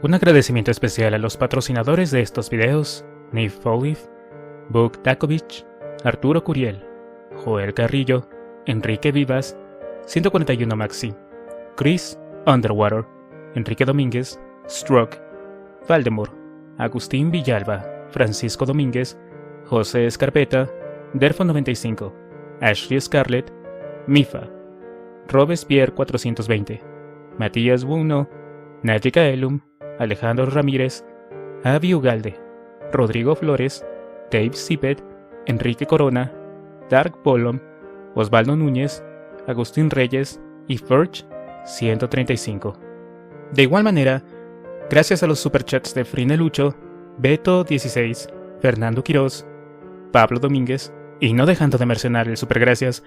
Un agradecimiento especial a los patrocinadores de estos videos: Nif Olive, Buk Takovich, Arturo Curiel, Joel Carrillo, Enrique Vivas, 141 Maxi, Chris Underwater, Enrique Domínguez, Stroke, Valdemar, Agustín Villalba, Francisco Domínguez, José Escarpeta, Derfo95, Ashley Scarlett, Mifa, Robespierre 420, Matías Buno, Naye Kaelum, Alejandro Ramírez, Avi Ugalde, Rodrigo Flores, Dave Sipet, Enrique Corona, Dark Polom, Osvaldo Núñez, Agustín Reyes y Furch 135. De igual manera, gracias a los superchats de Frinelucho, Beto 16, Fernando Quirós, Pablo Domínguez y no dejando de mencionar el supergracias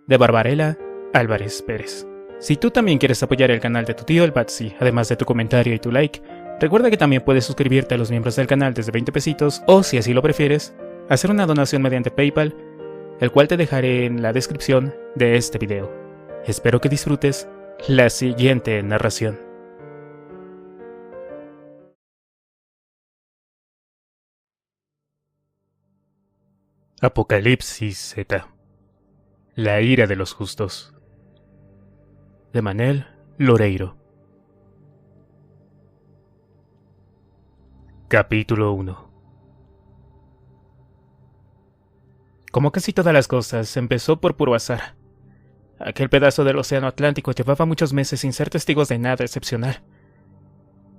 de Barbarella Álvarez Pérez. Si tú también quieres apoyar el canal de tu tío el Batsy, además de tu comentario y tu like, recuerda que también puedes suscribirte a los miembros del canal desde 20 pesitos o, si así lo prefieres, hacer una donación mediante PayPal, el cual te dejaré en la descripción de este video. Espero que disfrutes la siguiente narración. Apocalipsis Z. La ira de los justos. De Manel Loreiro. Capítulo 1. Como casi todas las cosas, empezó por puro azar. Aquel pedazo del océano Atlántico llevaba muchos meses sin ser testigos de nada excepcional.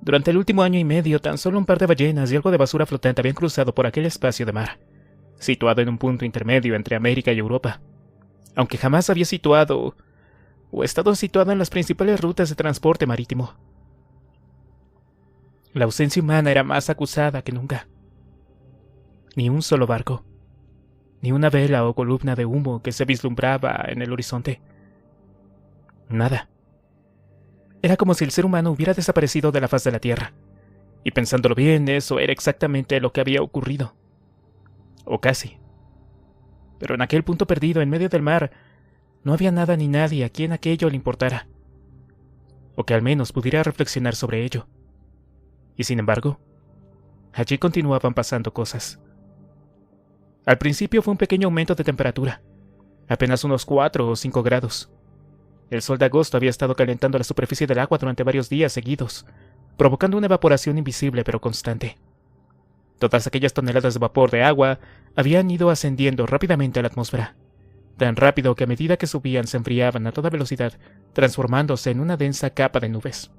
Durante el último año y medio, tan solo un par de ballenas y algo de basura flotante habían cruzado por aquel espacio de mar, situado en un punto intermedio entre América y Europa, aunque jamás había situado o estado situado en las principales rutas de transporte marítimo. La ausencia humana era más acusada que nunca. Ni un solo barco, ni una vela o columna de humo que se vislumbraba en el horizonte. Nada. Era como si el ser humano hubiera desaparecido de la faz de la Tierra, y pensándolo bien, eso era exactamente lo que había ocurrido. O casi. Pero en aquel punto perdido en medio del mar, no había nada ni nadie a quien aquello le importara, o que al menos pudiera reflexionar sobre ello. Y sin embargo, allí continuaban pasando cosas. Al principio fue un pequeño aumento de temperatura, apenas unos 4 o 5 grados. El sol de agosto había estado calentando la superficie del agua durante varios días seguidos, provocando una evaporación invisible pero constante. Todas aquellas toneladas de vapor de agua habían ido ascendiendo rápidamente a la atmósfera, tan rápido que a medida que subían se enfriaban a toda velocidad, transformándose en una densa capa de nubes.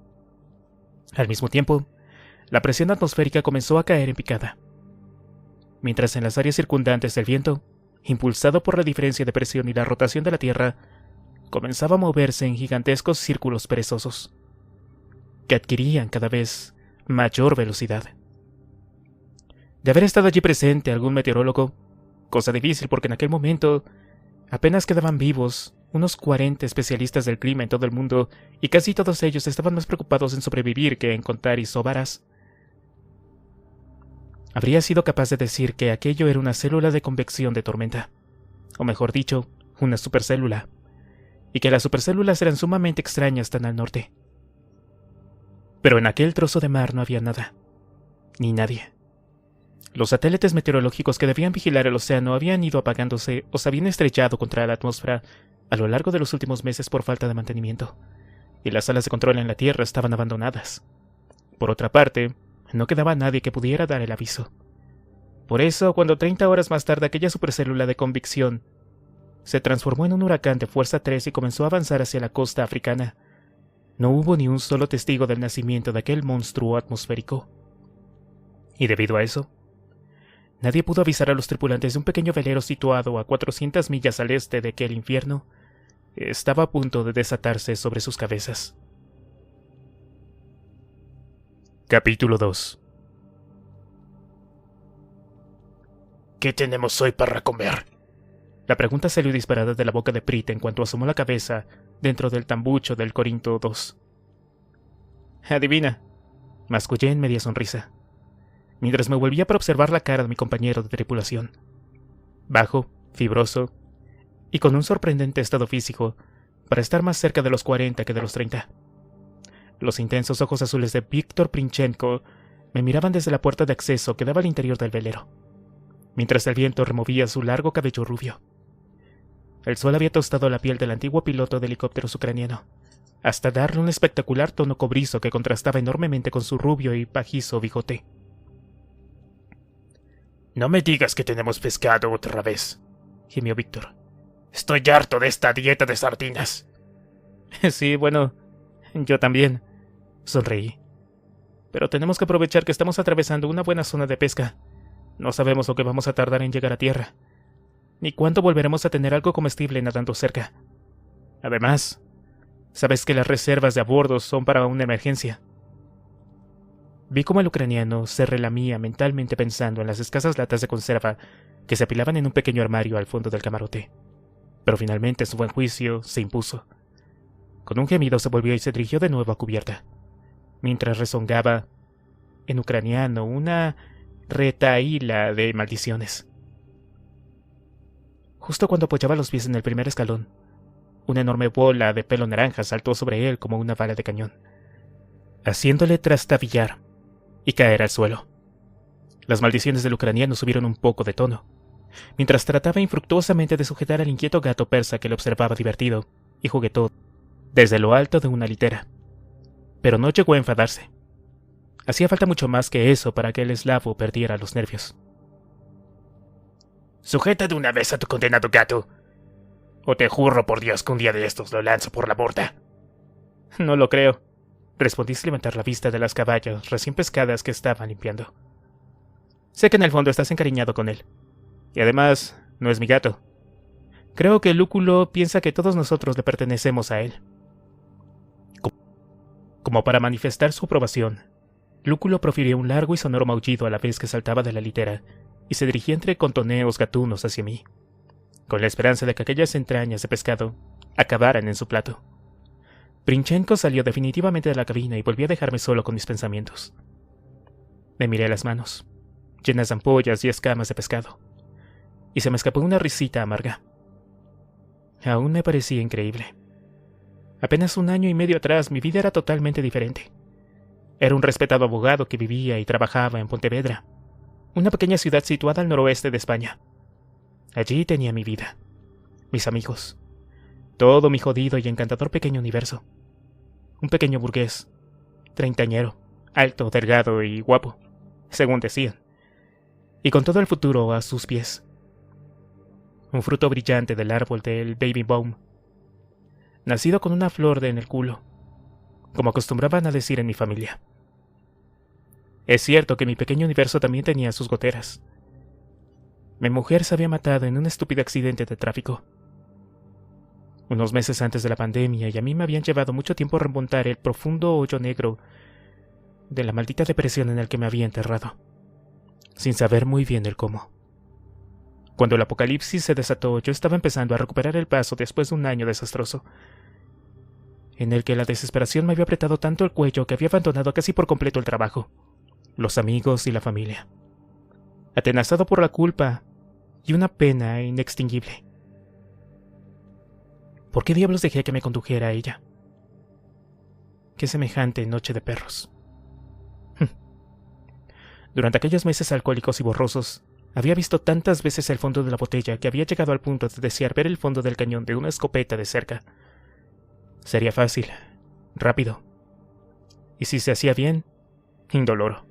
Al mismo tiempo, la presión atmosférica comenzó a caer en picada, mientras en las áreas circundantes el viento, impulsado por la diferencia de presión y la rotación de la Tierra, comenzaba a moverse en gigantescos círculos perezosos, que adquirían cada vez mayor velocidad. De haber estado allí presente algún meteorólogo, cosa difícil porque en aquel momento apenas quedaban vivos unos 40 especialistas del clima en todo el mundo, y casi todos ellos estaban más preocupados en sobrevivir que en contar isóbaras, habría sido capaz de decir que aquello era una célula de convección de tormenta, o mejor dicho, una supercélula, y que las supercélulas eran sumamente extrañas tan al norte. Pero en aquel trozo de mar no había nada, ni nadie. Los satélites meteorológicos que debían vigilar el océano habían ido apagándose o se habían estrellado contra la atmósfera a lo largo de los últimos meses por falta de mantenimiento, y las salas de control en la Tierra estaban abandonadas. Por otra parte, no quedaba nadie que pudiera dar el aviso. Por eso, cuando 30 horas más tarde aquella supercélula de convección se transformó en un huracán de fuerza 3 y comenzó a avanzar hacia la costa africana, no hubo ni un solo testigo del nacimiento de aquel monstruo atmosférico. Y debido a eso, nadie pudo avisar a los tripulantes de un pequeño velero situado a 400 millas al este de que el infierno estaba a punto de desatarse sobre sus cabezas. Capítulo 2. ¿Qué tenemos hoy para comer? La pregunta salió disparada de la boca de Prit en cuanto asomó la cabeza dentro del tambucho del Corinto 2. Adivina, mascullé en media sonrisa, mientras me volvía para observar la cara de mi compañero de tripulación. Bajo, fibroso y con un sorprendente estado físico para estar más cerca de los 40 que de los 30. Los intensos ojos azules de Víctor Princhenko me miraban desde la puerta de acceso que daba al interior del velero, mientras el viento removía su largo cabello rubio. El sol había tostado la piel del antiguo piloto de helicópteros ucraniano, hasta darle un espectacular tono cobrizo que contrastaba enormemente con su rubio y pajizo bigote. «No me digas que tenemos pescado otra vez», gimió Víctor. «Estoy harto de esta dieta de sardinas». Sí, bueno, yo también, sonreí. Pero tenemos que aprovechar que estamos atravesando una buena zona de pesca. No sabemos lo que vamos a tardar en llegar a tierra, ni cuánto volveremos a tener algo comestible nadando cerca. Además, sabes que las reservas de a bordo son para una emergencia. Vi cómo el ucraniano se relamía mentalmente pensando en las escasas latas de conserva que se apilaban en un pequeño armario al fondo del camarote. Pero finalmente su buen juicio se impuso. Con un gemido se volvió y se dirigió de nuevo a cubierta, mientras rezongaba en ucraniano una retahíla de maldiciones. Justo cuando apoyaba los pies en el primer escalón, una enorme bola de pelo naranja saltó sobre él como una bala de cañón, haciéndole trastabillar y caer al suelo. Las maldiciones del ucraniano subieron un poco de tono, mientras trataba infructuosamente de sujetar al inquieto gato persa que le observaba divertido y juguetón desde lo alto de una litera. Pero no llegó a enfadarse. Hacía falta mucho más que eso para que el eslavo perdiera los nervios. «Sujeta de una vez a tu condenado gato, o te juro por Dios que un día de estos lo lanzo por la borda». «No lo creo», respondí sin levantar la vista de las caballas recién pescadas que estaban limpiando. «Sé que en el fondo estás encariñado con él. Y además, no es mi gato. Creo que Lúculo piensa que todos nosotros le pertenecemos a él». Como para manifestar su aprobación, Lúculo profirió un largo y sonoro maullido a la vez que saltaba de la litera y se dirigía entre contoneos gatunos hacia mí, con la esperanza de que aquellas entrañas de pescado acabaran en su plato. Princhenko salió definitivamente de la cabina y volví a dejarme solo con mis pensamientos. Me miré las manos, llenas de ampollas y escamas de pescado, y se me escapó una risita amarga. Aún me parecía increíble. Apenas 1 año y medio atrás mi vida era totalmente diferente. Era un respetado abogado que vivía y trabajaba en Pontevedra, una pequeña ciudad situada al noroeste de España. Allí tenía mi vida, mis amigos, todo mi jodido y encantador pequeño universo. Un pequeño burgués, treintañero, alto, delgado y guapo, según decían, y con todo el futuro a sus pies. Un fruto brillante del árbol del baby boom, nacido con una flor en el culo, como acostumbraban a decir en mi familia. Es cierto que mi pequeño universo también tenía sus goteras. Mi mujer se había matado en un estúpido accidente de tráfico. Unos meses antes de la pandemia, y a mí me habían llevado mucho tiempo remontar el profundo hoyo negro de la maldita depresión en el que me había enterrado, sin saber muy bien el cómo. Cuando el apocalipsis se desató, yo estaba empezando a recuperar el paso después de un año desastroso, en el que la desesperación me había apretado tanto el cuello que había abandonado casi por completo el trabajo, los amigos y la familia, atenazado por la culpa y una pena inextinguible. ¿Por qué diablos dejé que me condujera a ella? Qué semejante noche de perros. Durante aquellos meses alcohólicos y borrosos, había visto tantas veces el fondo de la botella que había llegado al punto de desear ver el fondo del cañón de una escopeta de cerca. Sería fácil, rápido, y si se hacía bien, indoloro.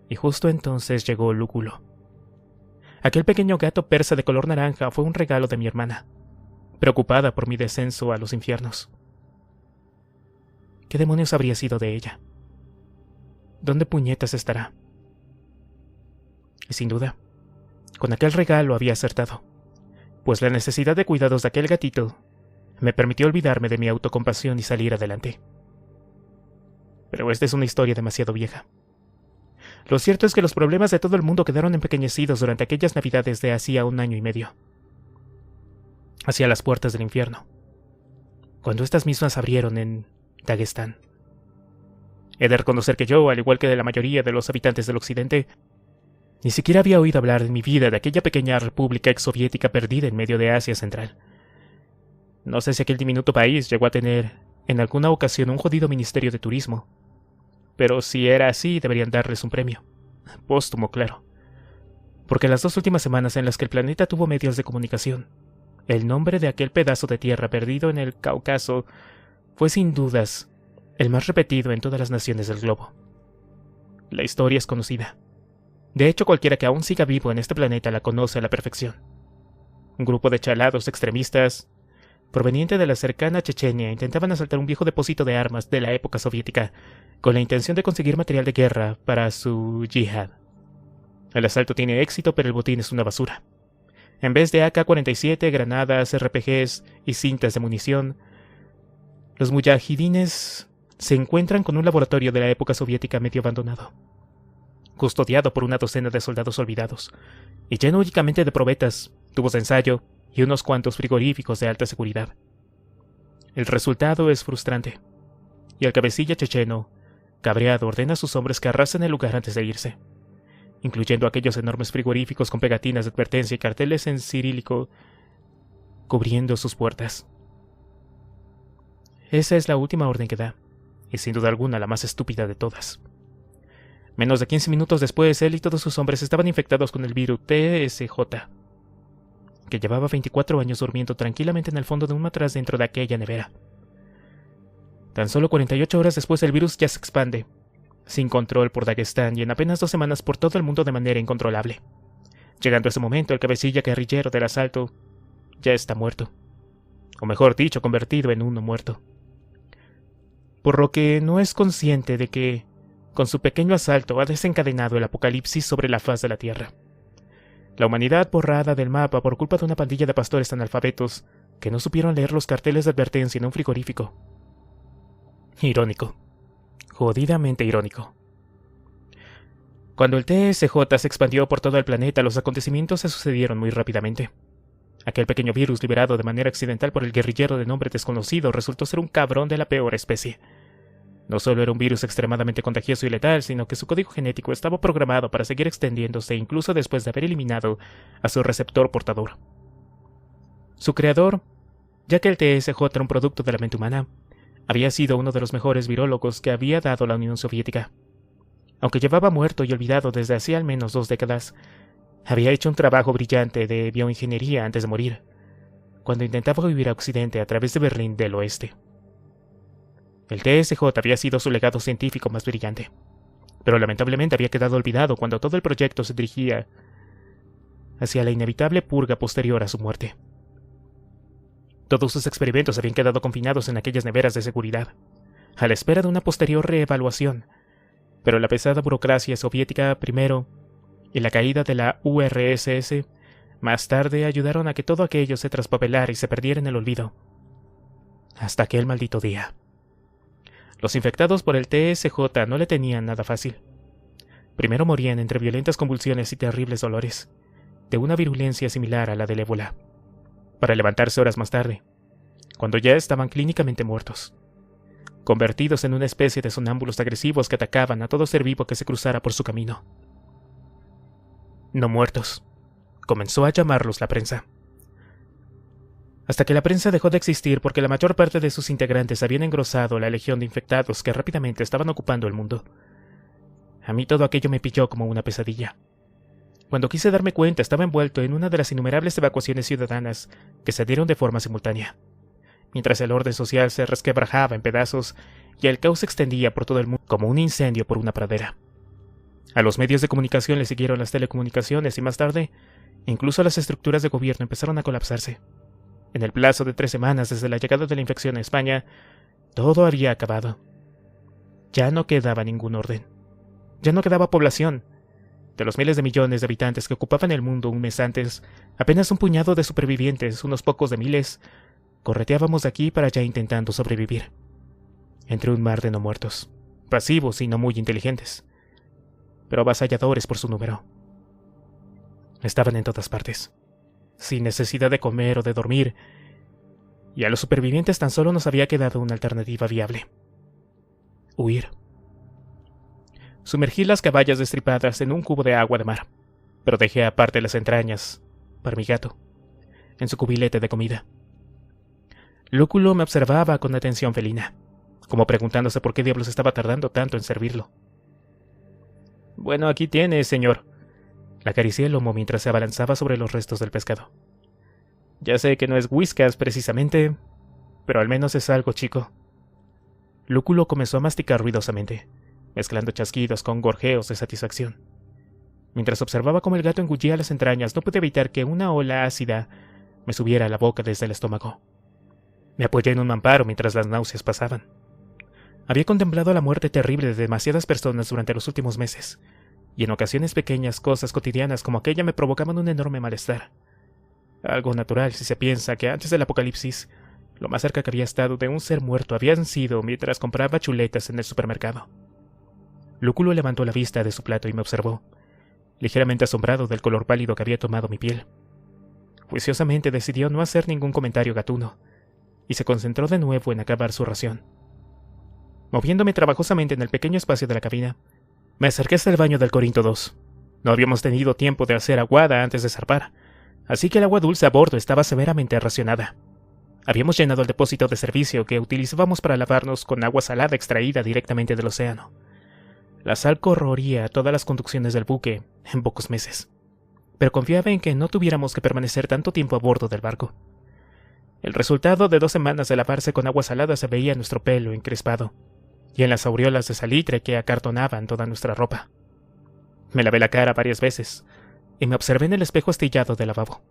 Y justo entonces llegó Lúculo. Aquel pequeño gato persa de color naranja fue un regalo de mi hermana, preocupada por mi descenso a los infiernos. ¿Qué demonios habría sido de ella? ¿Dónde puñetas estará? Y sin duda, con aquel regalo había acertado, pues la necesidad de cuidados de aquel gatito me permitió olvidarme de mi autocompasión y salir adelante. Pero esta es una historia demasiado vieja. Lo cierto es que los problemas de todo el mundo quedaron empequeñecidos durante aquellas navidades de hacía 1 año y medio, hacia las puertas del infierno, cuando estas mismas abrieron en Dagestán. He de reconocer que yo, al igual que de la mayoría de los habitantes del occidente, ni siquiera había oído hablar en mi vida de aquella pequeña república exsoviética perdida en medio de Asia Central. No sé si aquel diminuto país llegó a tener en alguna ocasión un jodido ministerio de turismo. Pero si era así, deberían darles un premio. Póstumo, claro. Porque las 2 últimas semanas en las que el planeta tuvo medios de comunicación, el nombre de aquel pedazo de tierra perdido en el Cáucaso fue sin dudas el más repetido en todas las naciones del globo. La historia es conocida. De hecho, cualquiera que aún siga vivo en este planeta la conoce a la perfección. Un grupo de chalados extremistas, proveniente de la cercana Chechenia, intentaban asaltar un viejo depósito de armas de la época soviética, con la intención de conseguir material de guerra para su yihad. El asalto tiene éxito, pero el botín es una basura. En vez de AK-47, granadas, RPGs y cintas de munición, los mujahidines se encuentran con un laboratorio de la época soviética medio abandonado, custodiado por una docena de soldados olvidados, y lleno únicamente de probetas, tubos de ensayo y unos cuantos frigoríficos de alta seguridad. El resultado es frustrante, y el cabecilla checheno, cabreado, ordena a sus hombres que arrasen el lugar antes de irse, incluyendo aquellos enormes frigoríficos con pegatinas de advertencia y carteles en cirílico cubriendo sus puertas. Esa es la última orden que da, y sin duda alguna la más estúpida de todas. Menos de 15 minutos después, él y todos sus hombres estaban infectados con el virus TSJ, que llevaba 24 años durmiendo tranquilamente en el fondo de un matraz dentro de aquella nevera. Tan solo 48 horas después el virus ya se expande, sin control por Dagestán y en apenas 2 semanas por todo el mundo de manera incontrolable. Llegando a ese momento, el cabecilla guerrillero del asalto ya está muerto. O mejor dicho, convertido en uno muerto. Por lo que no es consciente de que, con su pequeño asalto, ha desencadenado el apocalipsis sobre la faz de la Tierra. La humanidad borrada del mapa por culpa de una pandilla de pastores analfabetos que no supieron leer los carteles de advertencia en un frigorífico. Irónico. Jodidamente irónico. Cuando el TSJ se expandió por todo el planeta, los acontecimientos se sucedieron muy rápidamente. Aquel pequeño virus liberado de manera accidental por el guerrillero de nombre desconocido resultó ser un cabrón de la peor especie. No solo era un virus extremadamente contagioso y letal, sino que su código genético estaba programado para seguir extendiéndose incluso después de haber eliminado a su receptor portador. Su creador, ya que el TSJ era un producto de la mente humana, había sido uno de los mejores virólogos que había dado la Unión Soviética. Aunque llevaba muerto y olvidado desde hacía al menos 2 décadas, había hecho un trabajo brillante de bioingeniería antes de morir, cuando intentaba huir a Occidente a través de Berlín del Oeste. El TSJ había sido su legado científico más brillante, pero lamentablemente había quedado olvidado cuando todo el proyecto se dirigía hacia la inevitable purga posterior a su muerte. Todos sus experimentos habían quedado confinados en aquellas neveras de seguridad, a la espera de una posterior reevaluación, pero la pesada burocracia soviética primero y la caída de la URSS más tarde ayudaron a que todo aquello se traspapelara y se perdiera en el olvido. Hasta aquel maldito día. Los infectados por el TSJ no le tenían nada fácil. Primero morían entre violentas convulsiones y terribles dolores, de una virulencia similar a la del ébola, para levantarse horas más tarde, cuando ya estaban clínicamente muertos, convertidos en una especie de sonámbulos agresivos que atacaban a todo ser vivo que se cruzara por su camino. No muertos, comenzó a llamarlos la prensa. Hasta que la prensa dejó de existir porque la mayor parte de sus integrantes habían engrosado la legión de infectados que rápidamente estaban ocupando el mundo. A mí todo aquello me pilló como una pesadilla. Cuando quise darme cuenta, estaba envuelto en una de las innumerables evacuaciones ciudadanas que se dieron de forma simultánea, mientras el orden social se resquebrajaba en pedazos y el caos se extendía por todo el mundo como un incendio por una pradera. A los medios de comunicación le siguieron las telecomunicaciones y más tarde, incluso las estructuras de gobierno empezaron a colapsarse. En el plazo de 3 semanas desde la llegada de la infección a España, todo había acabado. Ya no quedaba ningún orden. Ya no quedaba población. De los miles de millones de habitantes que ocupaban el mundo un mes antes, apenas un puñado de supervivientes, unos pocos de miles, correteábamos de aquí para allá intentando sobrevivir. Entre un mar de no muertos, pasivos y no muy inteligentes, pero avasalladores por su número. Estaban en todas partes, sin necesidad de comer o de dormir, y a los supervivientes tan solo nos había quedado una alternativa viable: huir. Sumergí las caballas destripadas en un cubo de agua de mar, pero dejé aparte las entrañas para mi gato, en su cubilete de comida. Lúculo me observaba con atención felina, como preguntándose por qué diablos estaba tardando tanto en servirlo. «Bueno, aquí tiene, señor». Le acaricié el lomo mientras se abalanzaba sobre los restos del pescado. «Ya sé que no es whiskas precisamente, pero al menos es algo, chico». Lúculo comenzó a masticar ruidosamente, mezclando chasquidos con gorjeos de satisfacción. Mientras observaba cómo el gato engullía las entrañas, no pude evitar que una ola ácida me subiera a la boca desde el estómago. Me apoyé en un mamparo mientras las náuseas pasaban. Había contemplado la muerte terrible de demasiadas personas durante los últimos meses, y en ocasiones pequeñas cosas cotidianas como aquella me provocaban un enorme malestar. Algo natural si se piensa que antes del apocalipsis, lo más cerca que había estado de un ser muerto habían sido mientras compraba chuletas en el supermercado. Lúculo levantó la vista de su plato y me observó, ligeramente asombrado del color pálido que había tomado mi piel. Juiciosamente decidió no hacer ningún comentario gatuno, y se concentró de nuevo en acabar su ración. Moviéndome trabajosamente en el pequeño espacio de la cabina, me acerqué hasta el baño del Corinto 2. No habíamos tenido tiempo de hacer aguada antes de zarpar, así que el agua dulce a bordo estaba severamente racionada. Habíamos llenado el depósito de servicio que utilizábamos para lavarnos con agua salada extraída directamente del océano. La sal corroía todas las conducciones del buque en pocos meses, pero confiaba en que no tuviéramos que permanecer tanto tiempo a bordo del barco. El resultado de 2 semanas de lavarse con agua salada se veía en nuestro pelo encrespado y en las aureolas de salitre que acartonaban toda nuestra ropa. Me lavé la cara varias veces y me observé en el espejo astillado del lavabo.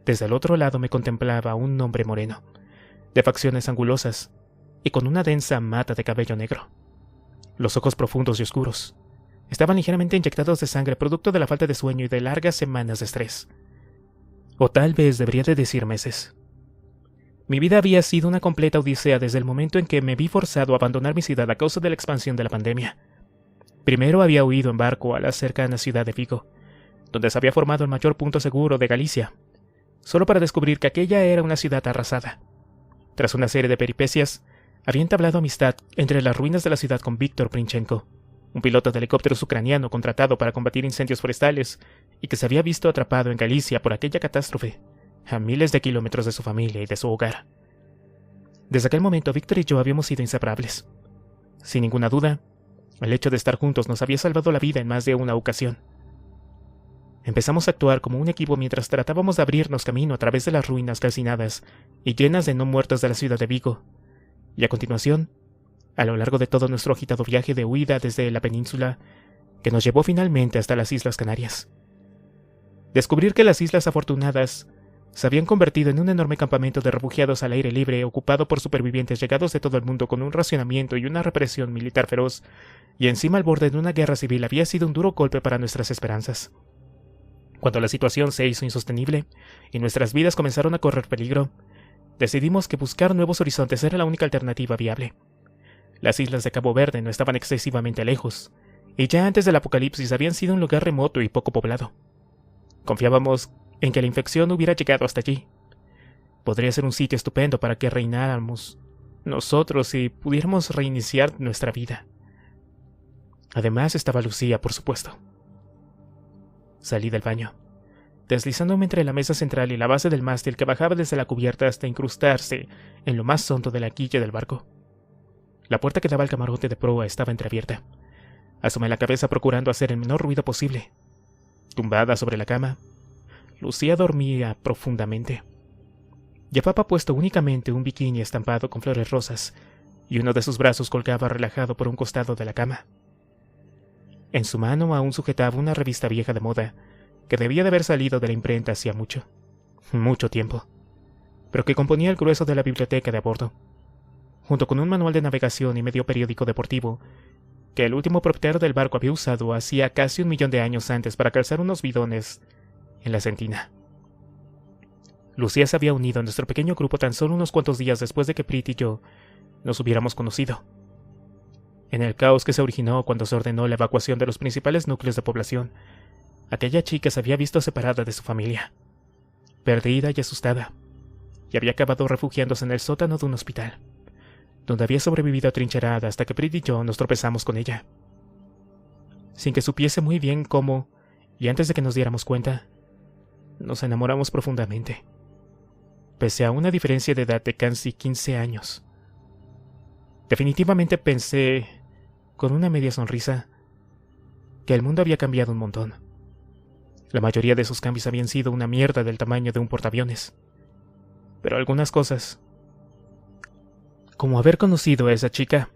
Desde el otro lado me contemplaba un hombre moreno, de facciones angulosas y con una densa mata de cabello negro. Los ojos profundos y oscuros estaban ligeramente inyectados de sangre producto de la falta de sueño y de largas semanas de estrés. O tal vez debería de decir meses. Mi vida había sido una completa odisea desde el momento en que me vi forzado a abandonar mi ciudad a causa de la expansión de la pandemia. Primero había huido en barco a la cercana ciudad de Vigo, donde se había formado el mayor punto seguro de Galicia, solo para descubrir que aquella era una ciudad arrasada. Tras una serie de peripecias, había entablado amistad entre las ruinas de la ciudad con Víctor Princhenko, un piloto de helicópteros ucraniano contratado para combatir incendios forestales y que se había visto atrapado en Galicia por aquella catástrofe, a miles de kilómetros de su familia y de su hogar. Desde aquel momento, Víctor y yo habíamos sido inseparables. Sin ninguna duda, el hecho de estar juntos nos había salvado la vida en más de una ocasión. Empezamos a actuar como un equipo mientras tratábamos de abrirnos camino a través de las ruinas calcinadas y llenas de no muertos de la ciudad de Vigo, y a continuación, a lo largo de todo nuestro agitado viaje de huida desde la península, que nos llevó finalmente hasta las Islas Canarias. Descubrir que las Islas Afortunadas se habían convertido en un enorme campamento de refugiados al aire libre ocupado por supervivientes llegados de todo el mundo con un racionamiento y una represión militar feroz, y encima al borde de una guerra civil había sido un duro golpe para nuestras esperanzas. Cuando la situación se hizo insostenible y nuestras vidas comenzaron a correr peligro, decidimos que buscar nuevos horizontes era la única alternativa viable. Las islas de Cabo Verde no estaban excesivamente lejos, y ya antes del apocalipsis habían sido un lugar remoto y poco poblado. Confiábamos en que la infección hubiera llegado hasta allí. Podría ser un sitio estupendo para que reináramos nosotros y pudiéramos reiniciar nuestra vida. Además estaba Lucía, por supuesto. Salí del baño, deslizándome entre la mesa central y la base del mástil que bajaba desde la cubierta hasta incrustarse en lo más hondo de la quilla del barco. La puerta que daba al camarote de proa estaba entreabierta. Asomé la cabeza procurando hacer el menor ruido posible. Tumbada sobre la cama, Lucía dormía profundamente. Llevaba puesto únicamente un bikini estampado con flores rosas, y uno de sus brazos colgaba relajado por un costado de la cama. En su mano aún sujetaba una revista vieja de moda, que debía de haber salido de la imprenta hacía mucho tiempo, pero que componía el grueso de la biblioteca de a bordo, junto con un manual de navegación y medio periódico deportivo, que el último propietario del barco había usado hacía casi 1.000.000 de años antes para calzar unos bidones en la sentina. Lucía se había unido a nuestro pequeño grupo tan solo unos cuantos días después de que Prit y yo nos hubiéramos conocido. En el caos que se originó cuando se ordenó la evacuación de los principales núcleos de población, aquella chica se había visto separada de su familia, perdida y asustada, y había acabado refugiándose en el sótano de un hospital, donde había sobrevivido atrincherada hasta que Prit y yo nos tropezamos con ella. Sin que supiese muy bien cómo, y antes de que nos diéramos cuenta, nos enamoramos profundamente. pese a una diferencia de edad de casi 15 años. Definitivamente pensé, con una media sonrisa, que el mundo había cambiado un montón. La mayoría de esos cambios habían sido una mierda del tamaño de un portaaviones. Pero algunas cosas, como haber conocido a esa chica,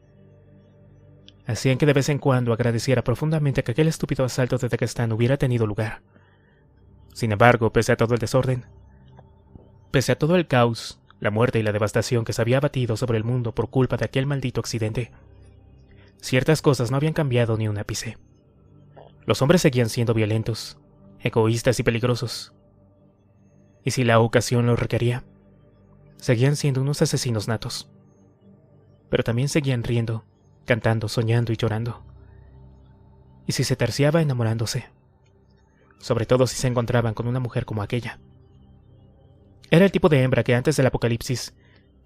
hacían que de vez en cuando agradeciera profundamente que aquel estúpido asalto de Daguestán hubiera tenido lugar. Sin embargo, pese a todo el desorden, pese a todo el caos, la muerte y la devastación que se había abatido sobre el mundo por culpa de aquel maldito accidente, ciertas cosas no habían cambiado ni un ápice. Los hombres seguían siendo violentos, egoístas y peligrosos. Y si la ocasión lo requería, seguían siendo unos asesinos natos. Pero también seguían riendo, cantando, soñando y llorando. Y si se terciaba enamorándose, sobre todo si se encontraban con una mujer como aquella. Era el tipo de hembra que antes del apocalipsis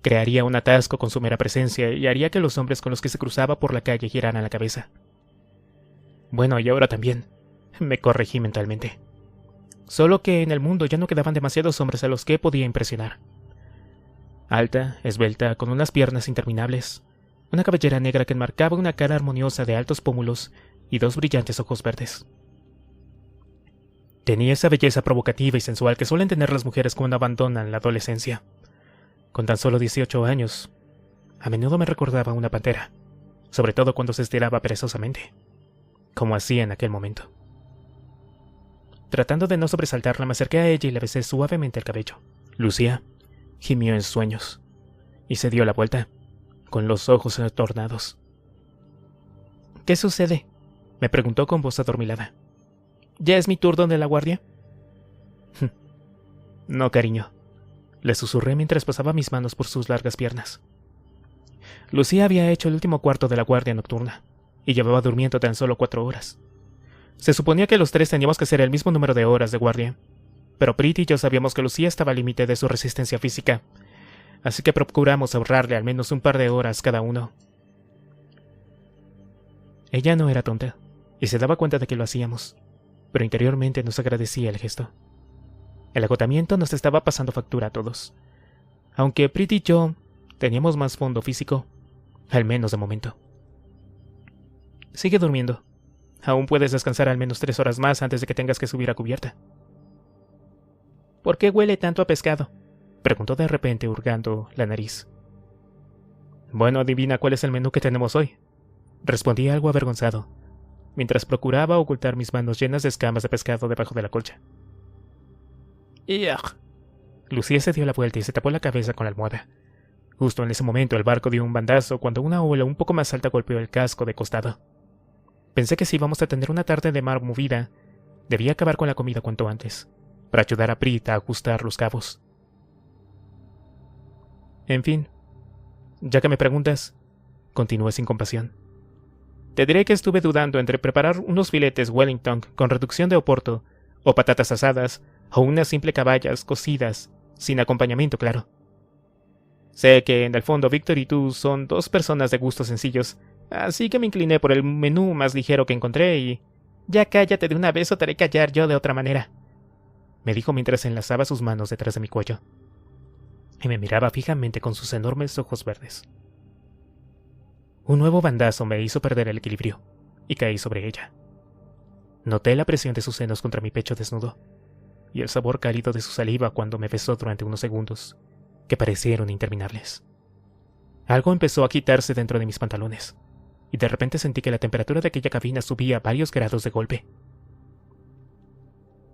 crearía un atasco con su mera presencia y haría que los hombres con los que se cruzaba por la calle giraran la cabeza. Bueno, y ahora también, me corregí mentalmente. Solo que en el mundo ya no quedaban demasiados hombres a los que podía impresionar. Alta, esbelta, con unas piernas interminables, una cabellera negra que enmarcaba una cara armoniosa de altos pómulos y dos brillantes ojos verdes. Tenía esa belleza provocativa y sensual que suelen tener las mujeres cuando abandonan la adolescencia. Con tan solo 18 años, a menudo me recordaba a una pantera, sobre todo cuando se estiraba perezosamente, como hacía en aquel momento. Tratando de no sobresaltarla, me acerqué a ella y le besé suavemente el cabello. Lucía gimió en sueños y se dio la vuelta, con los ojos entornados. ¿Qué sucede?, me preguntó con voz adormilada. ¿Ya es mi turno de la guardia? No, cariño, le susurré mientras pasaba mis manos por sus largas piernas. Lucía había hecho el último cuarto de la guardia nocturna y llevaba durmiendo tan solo 4 horas. Se suponía que los tres teníamos que hacer el mismo número de horas de guardia, pero Pretty y yo sabíamos que Lucía estaba al límite de su resistencia física, así que procuramos ahorrarle al menos un par de horas cada uno. Ella no era tonta, y se daba cuenta de que lo hacíamos, pero interiormente nos agradecía el gesto. El agotamiento nos estaba pasando factura a todos. Aunque Pretty y yo teníamos más fondo físico, al menos de momento. Sigue durmiendo. Aún puedes descansar al menos 3 horas más antes de que tengas que subir a cubierta. ¿Por qué huele tanto a pescado?, preguntó de repente hurgando la nariz. Bueno, adivina cuál es el menú que tenemos hoy, respondí algo avergonzado, mientras procuraba ocultar mis manos llenas de escamas de pescado debajo de la colcha. ¡Ugh! Lucía se dio la vuelta y se tapó la cabeza con la almohada. Justo en ese momento el barco dio un bandazo cuando una ola un poco más alta golpeó el casco de costado. Pensé que si íbamos a tener una tarde de mar movida, debía acabar con la comida cuanto antes, para ayudar a Prit a ajustar los cabos. En fin, ya que me preguntas, continué sin compasión. Te diré que estuve dudando entre preparar unos filetes Wellington con reducción de oporto, o patatas asadas, o unas simple caballas cocidas, sin acompañamiento, claro. Sé que en el fondo Víctor y tú son 2 personas de gustos sencillos, así que me incliné por el menú más ligero que encontré y... Ya cállate de una vez o te haré callar yo de otra manera, me dijo mientras enlazaba sus manos detrás de mi cuello, y me miraba fijamente con sus enormes ojos verdes. Un nuevo bandazo me hizo perder el equilibrio, y caí sobre ella. Noté la presión de sus senos contra mi pecho desnudo, y el sabor cálido de su saliva cuando me besó durante unos segundos, que parecieron interminables. Algo empezó a agitarse dentro de mis pantalones, y de repente sentí que la temperatura de aquella cabina subía varios grados de golpe.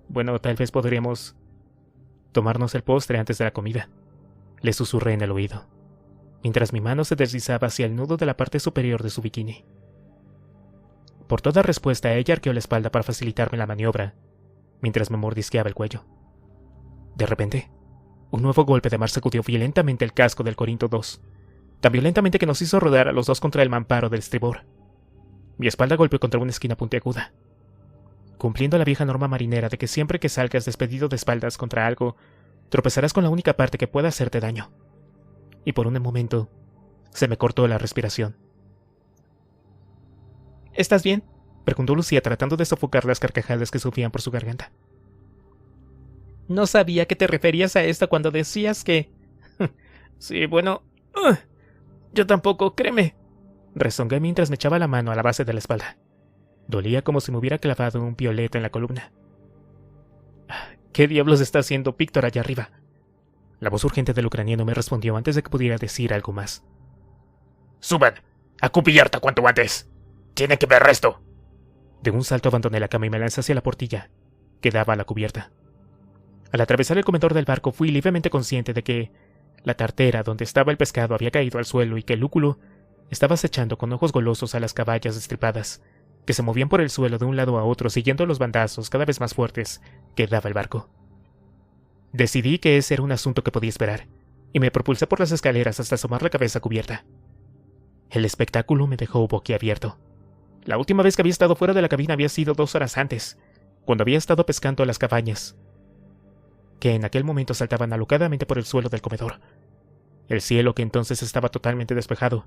Bueno, tal vez podríamos tomarnos el postre antes de la comida, le susurré en el oído, mientras mi mano se deslizaba hacia el nudo de la parte superior de su bikini. Por toda respuesta, ella arqueó la espalda para facilitarme la maniobra, mientras me mordisqueaba el cuello. De repente, un nuevo golpe de mar sacudió violentamente el casco del Corinto II, tan violentamente que nos hizo rodar a los dos contra el mamparo del estribor. Mi espalda golpeó contra una esquina puntiaguda, cumpliendo la vieja norma marinera de que siempre que salgas despedido de espaldas contra algo, tropezarás con la única parte que pueda hacerte daño. Y por un momento, se me cortó la respiración. ¿Estás bien?, preguntó Lucía tratando de sofocar las carcajadas que subían por su garganta. No sabía que te referías a esto cuando decías que... Sí, bueno... yo tampoco, créeme. Rezongué mientras me echaba la mano a la base de la espalda. Dolía como si me hubiera clavado un pioleto en la columna. ¿Qué diablos está haciendo Víctor allá arriba? La voz urgente del ucraniano me respondió antes de que pudiera decir algo más. ¡Suban! ¡A cubierta cuanto antes! ¡Tienen que ver esto! De un salto abandoné la cama y me lancé hacia la portilla, que daba a la cubierta. Al atravesar el comedor del barco fui levemente consciente de que la tartera donde estaba el pescado había caído al suelo y que el lúculo estaba acechando con ojos golosos a las caballas destripadas, que se movían por el suelo de un lado a otro siguiendo los bandazos cada vez más fuertes que daba el barco. Decidí que ese era un asunto que podía esperar, y me propulsé por las escaleras hasta asomar la cabeza cubierta. El espectáculo me dejó boquiabierto. La última vez que había estado fuera de la cabina había sido 2 horas antes, cuando había estado pescando a las cabañas, que en aquel momento saltaban alocadamente por el suelo del comedor. El cielo, que entonces estaba totalmente despejado,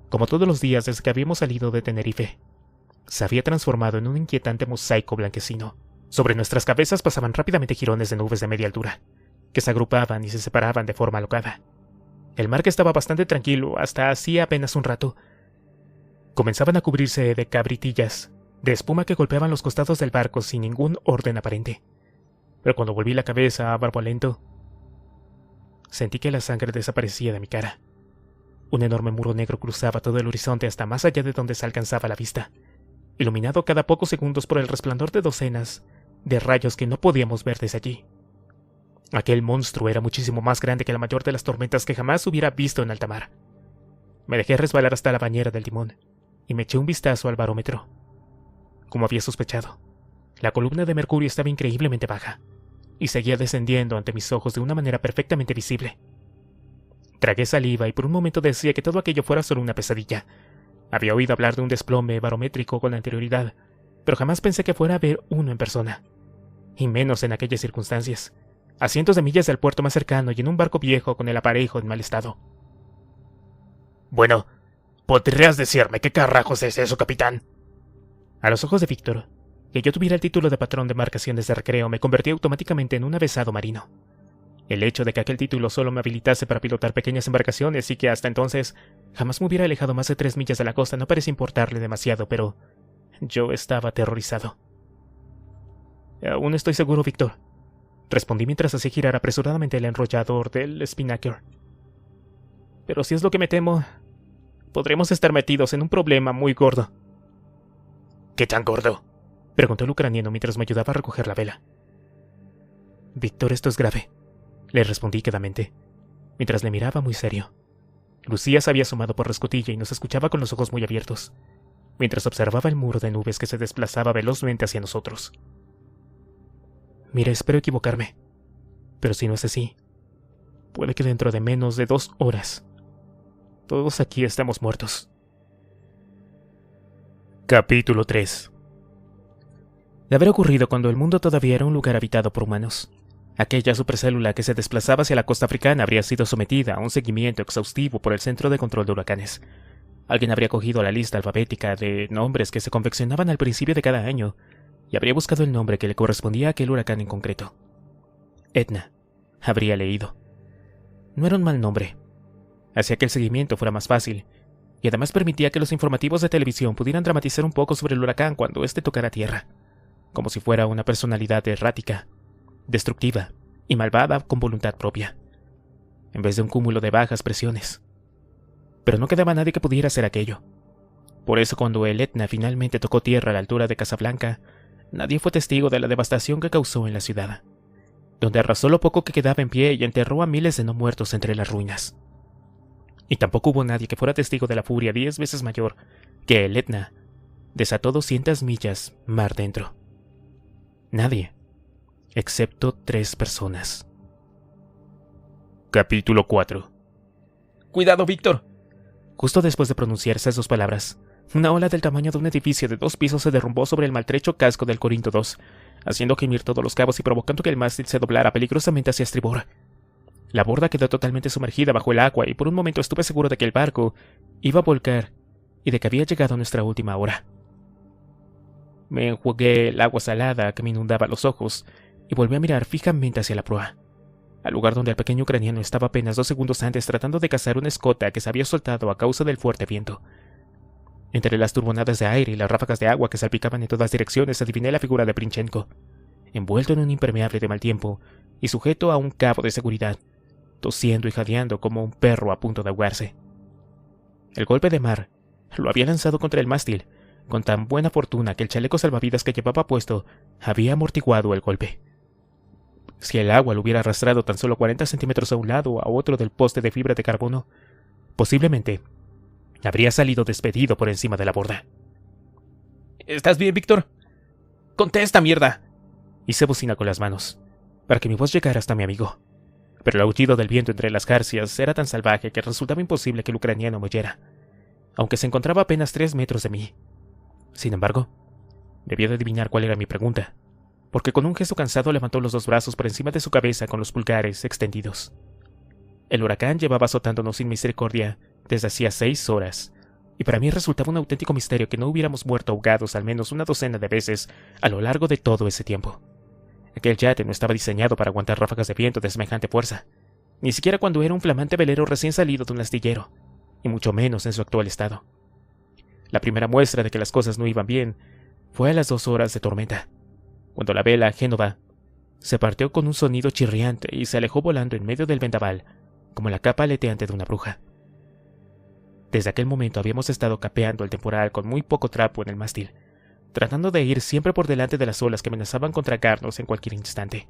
como todos los días desde que habíamos salido de Tenerife, se había transformado en un inquietante mosaico blanquecino. Sobre nuestras cabezas pasaban rápidamente jirones de nubes de media altura, que se agrupaban y se separaban de forma alocada. El mar, que estaba bastante tranquilo hasta hacía apenas un rato, comenzaban a cubrirse de cabritillas, de espuma que golpeaban los costados del barco sin ningún orden aparente. Pero cuando volví la cabeza a barbulento, sentí que la sangre desaparecía de mi cara. Un enorme muro negro cruzaba todo el horizonte hasta más allá de donde se alcanzaba la vista, iluminado cada pocos segundos por el resplandor de docenas de rayos que no podíamos ver desde allí. Aquel monstruo era muchísimo más grande que la mayor de las tormentas que jamás hubiera visto en alta mar. Me dejé resbalar hasta la bañera del timón y me eché un vistazo al barómetro. Como había sospechado, la columna de mercurio estaba increíblemente baja y seguía descendiendo ante mis ojos de una manera perfectamente visible. Tragué saliva y por un momento decía que todo aquello fuera solo una pesadilla. Había oído hablar de un desplome barométrico con anterioridad, pero jamás pensé que fuera a ver uno en persona, y menos en aquellas circunstancias, a cientos de millas del puerto más cercano y en un barco viejo con el aparejo en mal estado. Bueno, ¿podrías decirme qué carajos es eso, capitán? A los ojos de Víctor, que yo tuviera el título de patrón de embarcaciones de recreo me convertía automáticamente en un avezado marino. El hecho de que aquel título solo me habilitase para pilotar pequeñas embarcaciones y que hasta entonces jamás me hubiera alejado más de 3 millas de la costa no parecía importarle demasiado, pero yo estaba aterrorizado. Aún estoy seguro, Víctor, respondí mientras hacía girar apresuradamente el enrollador del Spinnaker. Pero si es lo que me temo, podremos estar metidos en un problema muy gordo. ¿Qué tan gordo?, preguntó el ucraniano mientras me ayudaba a recoger la vela. Víctor, esto es grave, le respondí quedamente, mientras le miraba muy serio. Lucía se había asomado por la escotilla y nos escuchaba con los ojos muy abiertos, mientras observaba el muro de nubes que se desplazaba velozmente hacia nosotros. Mira, espero equivocarme, pero si no es así, puede que dentro de menos de 2 horas, todos aquí estamos muertos. Capítulo 3. De haber ocurrido cuando el mundo todavía era un lugar habitado por humanos, aquella supercélula que se desplazaba hacia la costa africana habría sido sometida a un seguimiento exhaustivo por el Centro de Control de Huracanes. Alguien habría cogido la lista alfabética de nombres que se confeccionaban al principio de cada año y habría buscado el nombre que le correspondía a aquel huracán en concreto. Etna, habría leído. No era un mal nombre. Hacía que el seguimiento fuera más fácil, y además permitía que los informativos de televisión pudieran dramatizar un poco sobre el huracán cuando éste tocara tierra, como si fuera una personalidad errática, destructiva y malvada con voluntad propia, en vez de un cúmulo de bajas presiones. Pero no quedaba nadie que pudiera hacer aquello. Por eso cuando el Etna finalmente tocó tierra a la altura de Casablanca, nadie fue testigo de la devastación que causó en la ciudad, donde arrasó lo poco que quedaba en pie y enterró a miles de no muertos entre las ruinas. Y tampoco hubo nadie que fuera testigo de la furia 10 veces mayor que el Etna desató 200 millas mar dentro. Nadie, excepto 3 personas. Capítulo 4. ¡Cuidado, Víctor! Justo después de pronunciarse esas palabras, una ola del tamaño de un edificio de 2 pisos se derrumbó sobre el maltrecho casco del Corinto II, haciendo gemir todos los cabos y provocando que el mástil se doblara peligrosamente hacia estribor. La borda quedó totalmente sumergida bajo el agua y por un momento estuve seguro de que el barco iba a volcar y de que había llegado nuestra última hora. Me enjugué el agua salada que me inundaba los ojos y volví a mirar fijamente hacia la proa. al lugar donde el pequeño ucraniano estaba apenas 2 segundos antes tratando de cazar una escota que se había soltado a causa del fuerte viento. Entre las turbonadas de aire y las ráfagas de agua que salpicaban en todas direcciones adiviné la figura de Princhenko, envuelto en un impermeable de mal tiempo y sujeto a un cabo de seguridad, tosiendo y jadeando como un perro a punto de ahogarse. El golpe de mar lo había lanzado contra el mástil, con tan buena fortuna que el chaleco salvavidas que llevaba puesto había amortiguado el golpe. Si el agua lo hubiera arrastrado tan solo 40 centímetros a un lado o a otro del poste de fibra de carbono, posiblemente habría salido despedido por encima de la borda. ¿Estás bien, Víctor? ¡Contesta, mierda! Hice bocina con las manos, para que mi voz llegara hasta mi amigo. Pero el aullido del viento entre las jarcias era tan salvaje que resultaba imposible que el ucraniano me oyera, aunque se encontraba a apenas 3 metros de mí. Sin embargo, debió de adivinar cuál era mi pregunta, porque con un gesto cansado levantó los 2 brazos por encima de su cabeza con los pulgares extendidos. El huracán llevaba azotándonos sin misericordia desde hacía 6 horas, y para mí resultaba un auténtico misterio que no hubiéramos muerto ahogados al menos una docena de veces a lo largo de todo ese tiempo. Aquel yate no estaba diseñado para aguantar ráfagas de viento de semejante fuerza, ni siquiera cuando era un flamante velero recién salido de un astillero, y mucho menos en su actual estado. La primera muestra de que las cosas no iban bien fue a las 2 horas de tormenta, cuando la vela Génova se partió con un sonido chirriante y se alejó volando en medio del vendaval, como la capa aleteante de una bruja. Desde aquel momento habíamos estado capeando el temporal con muy poco trapo en el mástil, tratando de ir siempre por delante de las olas que amenazaban con tragarnos en cualquier instante.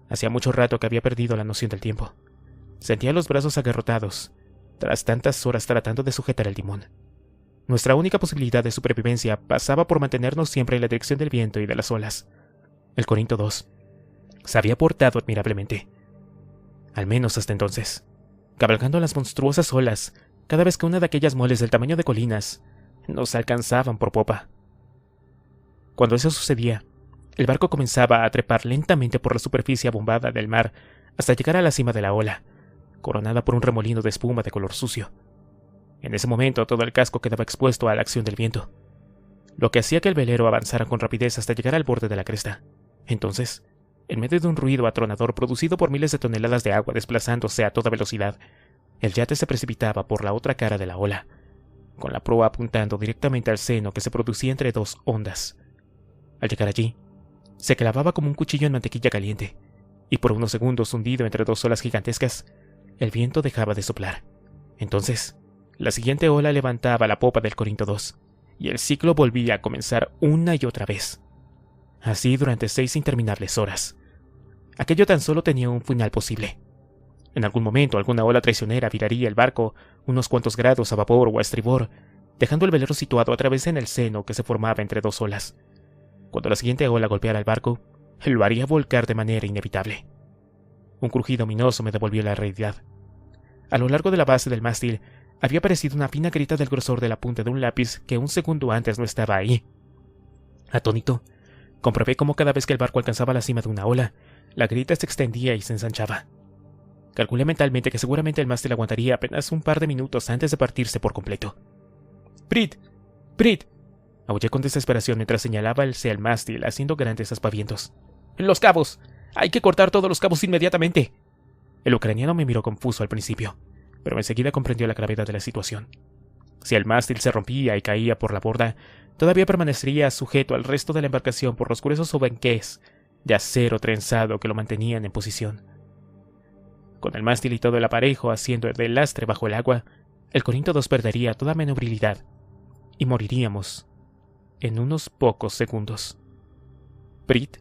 Hacía mucho rato que había perdido la noción del tiempo. Sentía los brazos agarrotados, tras tantas horas tratando de sujetar el timón. Nuestra única posibilidad de supervivencia pasaba por mantenernos siempre en la dirección del viento y de las olas. El Corinto II se había portado admirablemente, al menos hasta entonces, cabalgando las monstruosas olas cada vez que una de aquellas moles del tamaño de colinas nos alcanzaban por popa. Cuando eso sucedía, el barco comenzaba a trepar lentamente por la superficie abombada del mar hasta llegar a la cima de la ola, coronada por un remolino de espuma de color sucio. En ese momento todo el casco quedaba expuesto a la acción del viento, lo que hacía que el velero avanzara con rapidez hasta llegar al borde de la cresta. Entonces, en medio de un ruido atronador producido por miles de toneladas de agua desplazándose a toda velocidad, el yate se precipitaba por la otra cara de la ola, con la proa apuntando directamente al seno que se producía entre 2 ondas. Al llegar allí, se clavaba como un cuchillo en mantequilla caliente, y por unos segundos hundido entre 2 olas gigantescas, el viento dejaba de soplar. Entonces, la siguiente ola levantaba la popa del Corinto II, y el ciclo volvía a comenzar una y otra vez. Así durante 6 interminables horas. Aquello tan solo tenía un final posible. En algún momento alguna ola traicionera viraría el barco unos cuantos grados a vapor o a estribor, dejando el velero situado a través en el seno que se formaba entre 2 olas. Cuando la siguiente ola golpeara el barco, lo haría volcar de manera inevitable. Un crujido ominoso me devolvió la realidad. A lo largo de la base del mástil había aparecido una fina grita del grosor de la punta de un lápiz que un segundo antes no estaba ahí. Atónito, comprobé cómo cada vez que el barco alcanzaba la cima de una ola, la grita se extendía y se ensanchaba. Calculé mentalmente que seguramente el mástil aguantaría apenas un par de minutos antes de partirse por completo. ¡Brit! ¡Brit! Aullé con desesperación mientras señalaba hacia el mástil haciendo grandes aspavientos. ¡Los cabos! ¡Hay que cortar todos los cabos inmediatamente! El ucraniano me miró confuso al principio, pero enseguida comprendió la gravedad de la situación. Si el mástil se rompía y caía por la borda, todavía permanecería sujeto al resto de la embarcación por los gruesos obenques de acero trenzado que lo mantenían en posición. Con el mástil y todo el aparejo haciendo de lastre bajo el agua, el Corinto II perdería toda maniobrabilidad y moriríamos en unos pocos segundos. Brit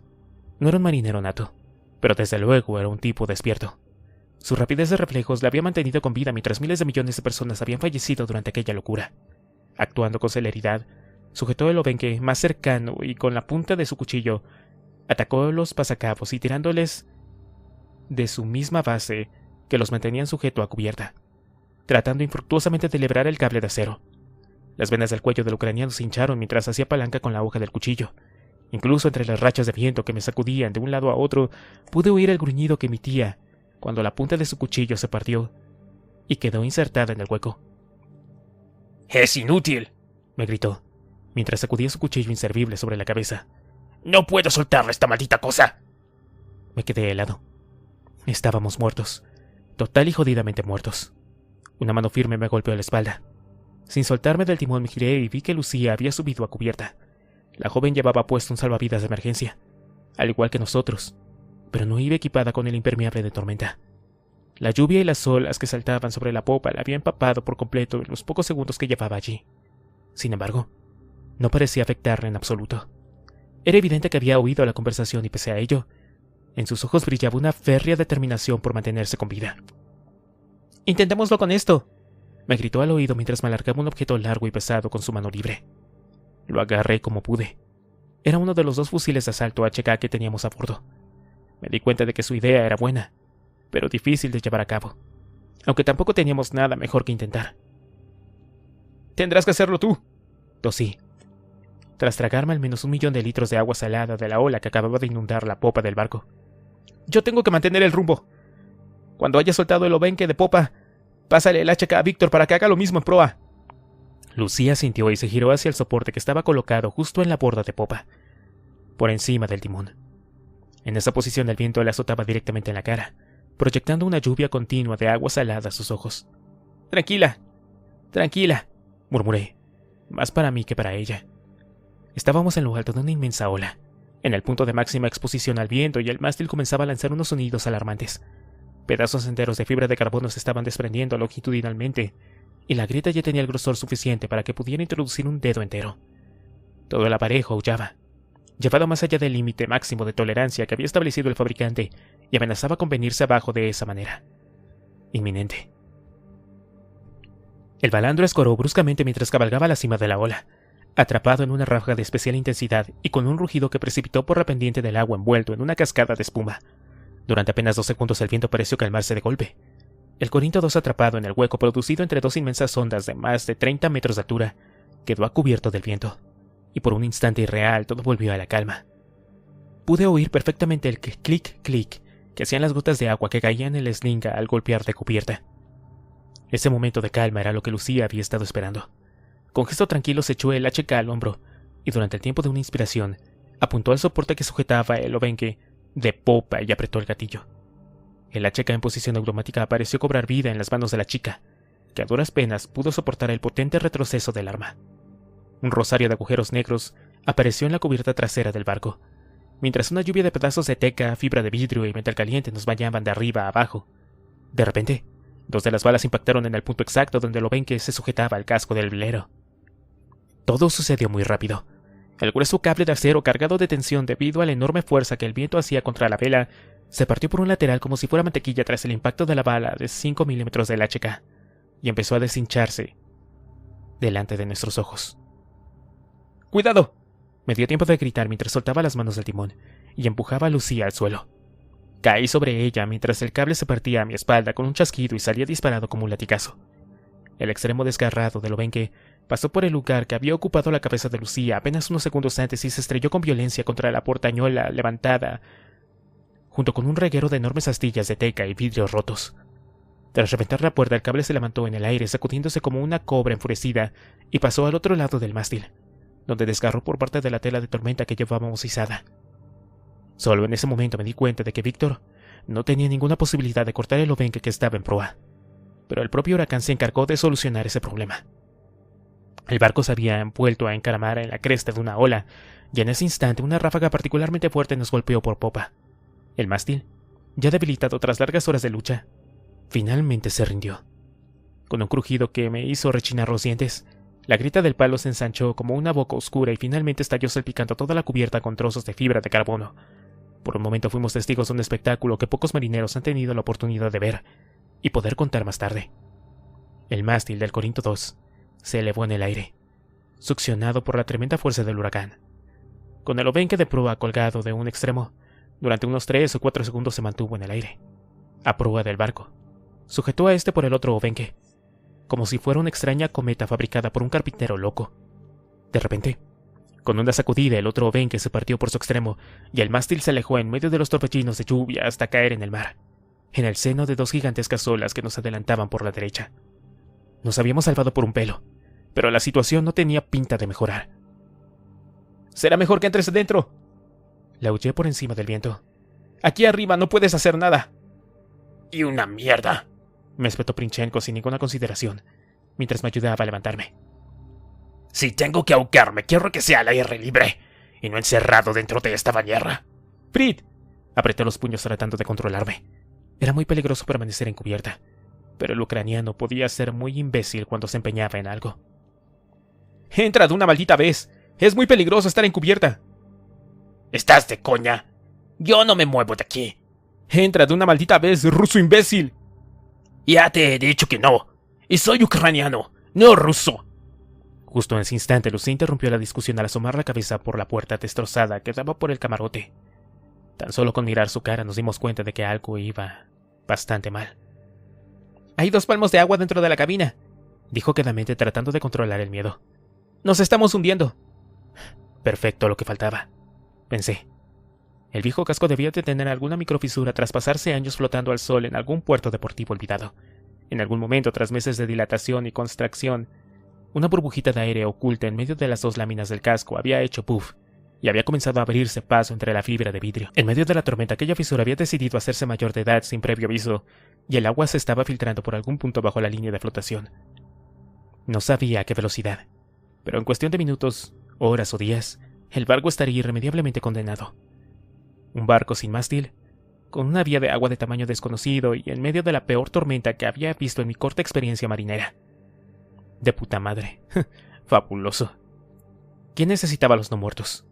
no era un marinero nato, pero desde luego era un tipo despierto. Su rapidez de reflejos le había mantenido con vida mientras miles de millones de personas habían fallecido durante aquella locura. Actuando con celeridad, sujetó el obenque más cercano y con la punta de su cuchillo atacó los pasacabos y tirándoles de su misma base que los mantenían sujeto a cubierta, tratando infructuosamente de librar el cable de acero. Las venas del cuello del ucraniano se hincharon mientras hacía palanca con la hoja del cuchillo. Incluso entre las rachas de viento que me sacudían de un lado a otro, pude oír el gruñido que emitía cuando la punta de su cuchillo se partió y quedó insertada en el hueco. ¡Es inútil!, me gritó, mientras sacudía su cuchillo inservible sobre la cabeza. ¡No puedo soltarle esta maldita cosa! Me quedé helado. Estábamos muertos, total y jodidamente muertos. Una mano firme me golpeó la espalda. Sin soltarme del timón me giré y vi que Lucía había subido a cubierta. La joven llevaba puesto un salvavidas de emergencia, al igual que nosotros, pero no iba equipada con el impermeable de tormenta. La lluvia y las olas que saltaban sobre la popa la había empapado por completo en los pocos segundos que llevaba allí. Sin embargo, no parecía afectarla en absoluto. Era evidente que había oído la conversación y pese a ello, en sus ojos brillaba una férrea determinación por mantenerse con vida. «Intentémoslo con esto», me gritó al oído mientras me alargaba un objeto largo y pesado con su mano libre. Lo agarré como pude. Era uno de los 2 fusiles de asalto HK que teníamos a bordo. Me di cuenta de que su idea era buena, pero difícil de llevar a cabo, aunque tampoco teníamos nada mejor que intentar. «Tendrás que hacerlo tú», tosí, tras tragarme al menos 1.000.000 de litros de agua salada de la ola que acababa de inundar la popa del barco. «Yo tengo que mantener el rumbo. Cuando haya soltado el obenque de popa, pásale el HK a Víctor para que haga lo mismo en proa». Lucía sintió y se giró hacia el soporte que estaba colocado justo en la borda de popa, por encima del timón. En esa posición el viento le azotaba directamente en la cara, proyectando una lluvia continua de agua salada a sus ojos. «Tranquila, tranquila», murmuré, más para mí que para ella. Estábamos en lo alto de una inmensa ola, en el punto de máxima exposición al viento, y el mástil comenzaba a lanzar unos sonidos alarmantes. Pedazos enteros de fibra de carbono se estaban desprendiendo longitudinalmente, y la grieta ya tenía el grosor suficiente para que pudiera introducir un dedo entero. Todo el aparejo aullaba, llevado más allá del límite máximo de tolerancia que había establecido el fabricante, y amenazaba con venirse abajo de esa manera. Inminente. El balandro escoró bruscamente mientras cabalgaba a la cima de la ola, atrapado en una ráfaga de especial intensidad y con un rugido que precipitó por la pendiente del agua envuelto en una cascada de espuma. Durante apenas 2 segundos el viento pareció calmarse de golpe. El Corinto 2, atrapado en el hueco producido entre 2 inmensas ondas de más de 30 metros de altura, quedó a cubierto del viento, y por un instante irreal todo volvió a la calma. Pude oír perfectamente el clic-clic que hacían las gotas de agua que caían en la eslinga al golpear de cubierta. Ese momento de calma era lo que Lucía había estado esperando. Con gesto tranquilo se echó el HK al hombro, y durante el tiempo de una inspiración, apuntó al soporte que sujetaba el obenque de popa y apretó el gatillo. El HK en posición automática pareció cobrar vida en las manos de la chica, que a duras penas pudo soportar el potente retroceso del arma. Un rosario de agujeros negros apareció en la cubierta trasera del barco, mientras una lluvia de pedazos de teca, fibra de vidrio y metal caliente nos bañaban de arriba a abajo. De repente, 2 de las balas impactaron en el punto exacto donde el obenque se sujetaba al casco del velero. Todo sucedió muy rápido. El grueso cable de acero cargado de tensión debido a la enorme fuerza que el viento hacía contra la vela se partió por un lateral como si fuera mantequilla tras el impacto de la bala de 5 milímetros del HK y empezó a deshincharse delante de nuestros ojos. ¡Cuidado! Me dio tiempo de gritar mientras soltaba las manos del timón y empujaba a Lucía al suelo. Caí sobre ella mientras el cable se partía a mi espalda con un chasquido y salía disparado como un latigazo. El extremo desgarrado del obenque pasó por el lugar que había ocupado la cabeza de Lucía apenas unos segundos antes y se estrelló con violencia contra la portañola levantada, junto con un reguero de enormes astillas de teca y vidrios rotos. Tras reventar la puerta, el cable se levantó en el aire, sacudiéndose como una cobra enfurecida, y pasó al otro lado del mástil, donde desgarró por parte de la tela de tormenta que llevábamos izada. Solo en ese momento me di cuenta de que Víctor no tenía ninguna posibilidad de cortar el obenque que estaba en proa, pero el propio huracán se encargó de solucionar ese problema. El barco se había vuelto a encaramar en la cresta de una ola, y en ese instante una ráfaga particularmente fuerte nos golpeó por popa. El mástil, ya debilitado tras largas horas de lucha, finalmente se rindió. Con un crujido que me hizo rechinar los dientes, la grita del palo se ensanchó como una boca oscura y finalmente estalló salpicando toda la cubierta con trozos de fibra de carbono. Por un momento fuimos testigos de un espectáculo que pocos marineros han tenido la oportunidad de ver y poder contar más tarde. El mástil del Corinto 2 se elevó en el aire, succionado por la tremenda fuerza del huracán. Con el obenque de proa colgado de un extremo, durante unos 3 o 4 segundos se mantuvo en el aire, a proa del barco. Sujetó a este por el otro obenque, como si fuera una extraña cometa fabricada por un carpintero loco. De repente, con una sacudida, el otro obenque se partió por su extremo y el mástil se alejó en medio de los torbellinos de lluvia hasta caer en el mar, en el seno de 2 gigantescas olas que nos adelantaban por la derecha. Nos habíamos salvado por un pelo, pero la situación no tenía pinta de mejorar. «Será mejor que entres dentro», le aullé por encima del viento. «Aquí arriba no puedes hacer nada». Y una mierda, me espetó Princhenko sin ninguna consideración, mientras me ayudaba a levantarme. Si tengo que ahogarme, quiero que sea al aire libre, y no encerrado dentro de esta bañera. ¡Prit! Apreté los puños tratando de controlarme. Era muy peligroso permanecer encubierta, pero el ucraniano podía ser muy imbécil cuando se empeñaba en algo. ¡Entra de una maldita vez! ¡Es muy peligroso estar encubierta! ¿Estás de coña? Yo no me muevo de aquí. ¡Entra de una maldita vez, ruso imbécil! Ya te he dicho que no. Y soy ucraniano, no ruso. Justo en ese instante, Lucía interrumpió la discusión al asomar la cabeza por la puerta destrozada que daba por el camarote. Tan solo con mirar su cara nos dimos cuenta de que algo iba bastante mal. «Hay 2 palmos de agua dentro de la cabina», dijo quedamente tratando de controlar el miedo. «Nos estamos hundiendo». Perfecto, lo que faltaba, pensé. El viejo casco debía de tener alguna microfisura tras pasarse años flotando al sol en algún puerto deportivo olvidado. En algún momento, tras meses de dilatación y contracción, una burbujita de aire oculta en medio de las 2 láminas del casco había hecho puff y había comenzado a abrirse paso entre la fibra de vidrio. En medio de la tormenta, aquella fisura había decidido hacerse mayor de edad sin previo aviso, y el agua se estaba filtrando por algún punto bajo la línea de flotación. No sabía a qué velocidad, pero en cuestión de minutos, horas o días, el barco estaría irremediablemente condenado. Un barco sin mástil, con una vía de agua de tamaño desconocido y en medio de la peor tormenta que había visto en mi corta experiencia marinera. De puta madre. Fabuloso. ¿Quién necesitaba a los no muertos?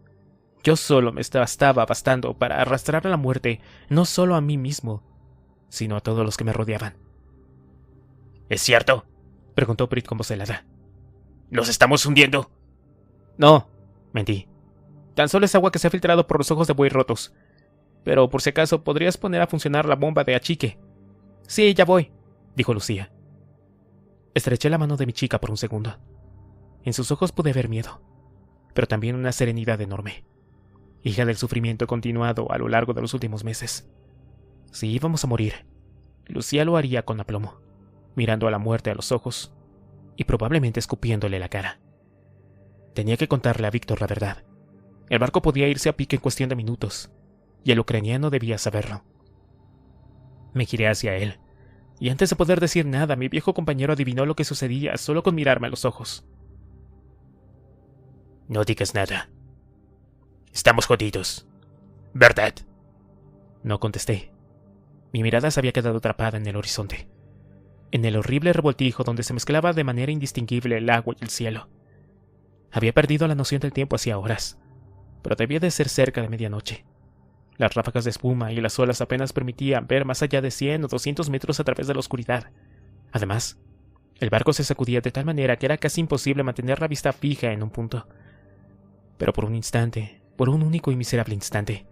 Yo solo me estaba bastando para arrastrar a la muerte no solo a mí mismo, sino a todos los que me rodeaban. ¿Es cierto?, preguntó Prit con voz helada. ¿Nos estamos hundiendo? No, mentí. Tan solo es agua que se ha filtrado por los ojos de buey rotos. Pero por si acaso podrías poner a funcionar la bomba de achique. Sí, ya voy, dijo Lucía. Estreché la mano de mi chica por un segundo. En sus ojos pude ver miedo, pero también una serenidad enorme, hija del sufrimiento continuado a lo largo de los últimos meses. Si íbamos a morir, Lucía lo haría con aplomo, mirando a la muerte a los ojos y probablemente escupiéndole la cara. Tenía que contarle a Víctor la verdad. El barco podía irse a pique en cuestión de minutos, y el ucraniano debía saberlo. Me giré hacia él, y antes de poder decir nada, mi viejo compañero adivinó lo que sucedía solo con mirarme a los ojos. No digas nada. Estamos jodidos, ¿verdad? No contesté. Mi mirada se había quedado atrapada en el horizonte, en el horrible revoltijo donde se mezclaba de manera indistinguible el agua y el cielo. Había perdido la noción del tiempo hacía horas, pero debía de ser cerca de medianoche. Las ráfagas de espuma y las olas apenas permitían ver más allá de 100 o 200 metros a través de la oscuridad. Además, el barco se sacudía de tal manera que era casi imposible mantener la vista fija en un punto. Pero por un instante, por un único y miserable instante,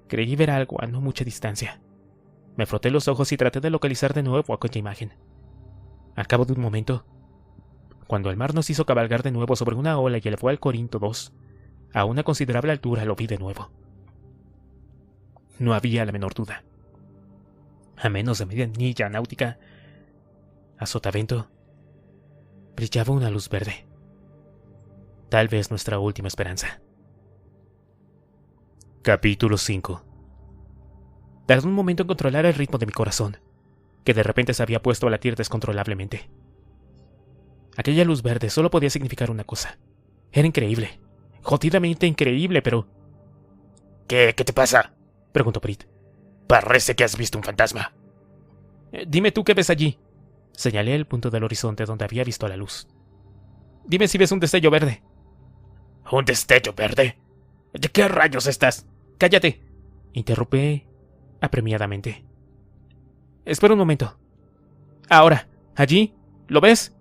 creí ver algo a no mucha distancia. Me froté los ojos y traté de localizar de nuevo aquella imagen. Al cabo de un momento, cuando el mar nos hizo cabalgar de nuevo sobre una ola y elevó al Corinto II, a una considerable altura lo vi de nuevo. No había la menor duda. A menos de media milla náutica, a sotavento, brillaba una luz verde. Tal vez nuestra última esperanza. Capítulo 5. Tardé un momento en controlar el ritmo de mi corazón, que de repente se había puesto a latir descontrolablemente. Aquella luz verde solo podía significar una cosa. Era increíble, jodidamente increíble, pero... ¿Qué te pasa?, preguntó Prit. Parece que has visto un fantasma. Dime tú qué ves allí. Señalé el punto del horizonte donde había visto la luz. Dime si ves un destello verde. ¿Un destello verde? ¿De qué rayos estás? ¡Cállate!, interrumpí apremiadamente. Espera un momento. Ahora, allí, ¿lo ves?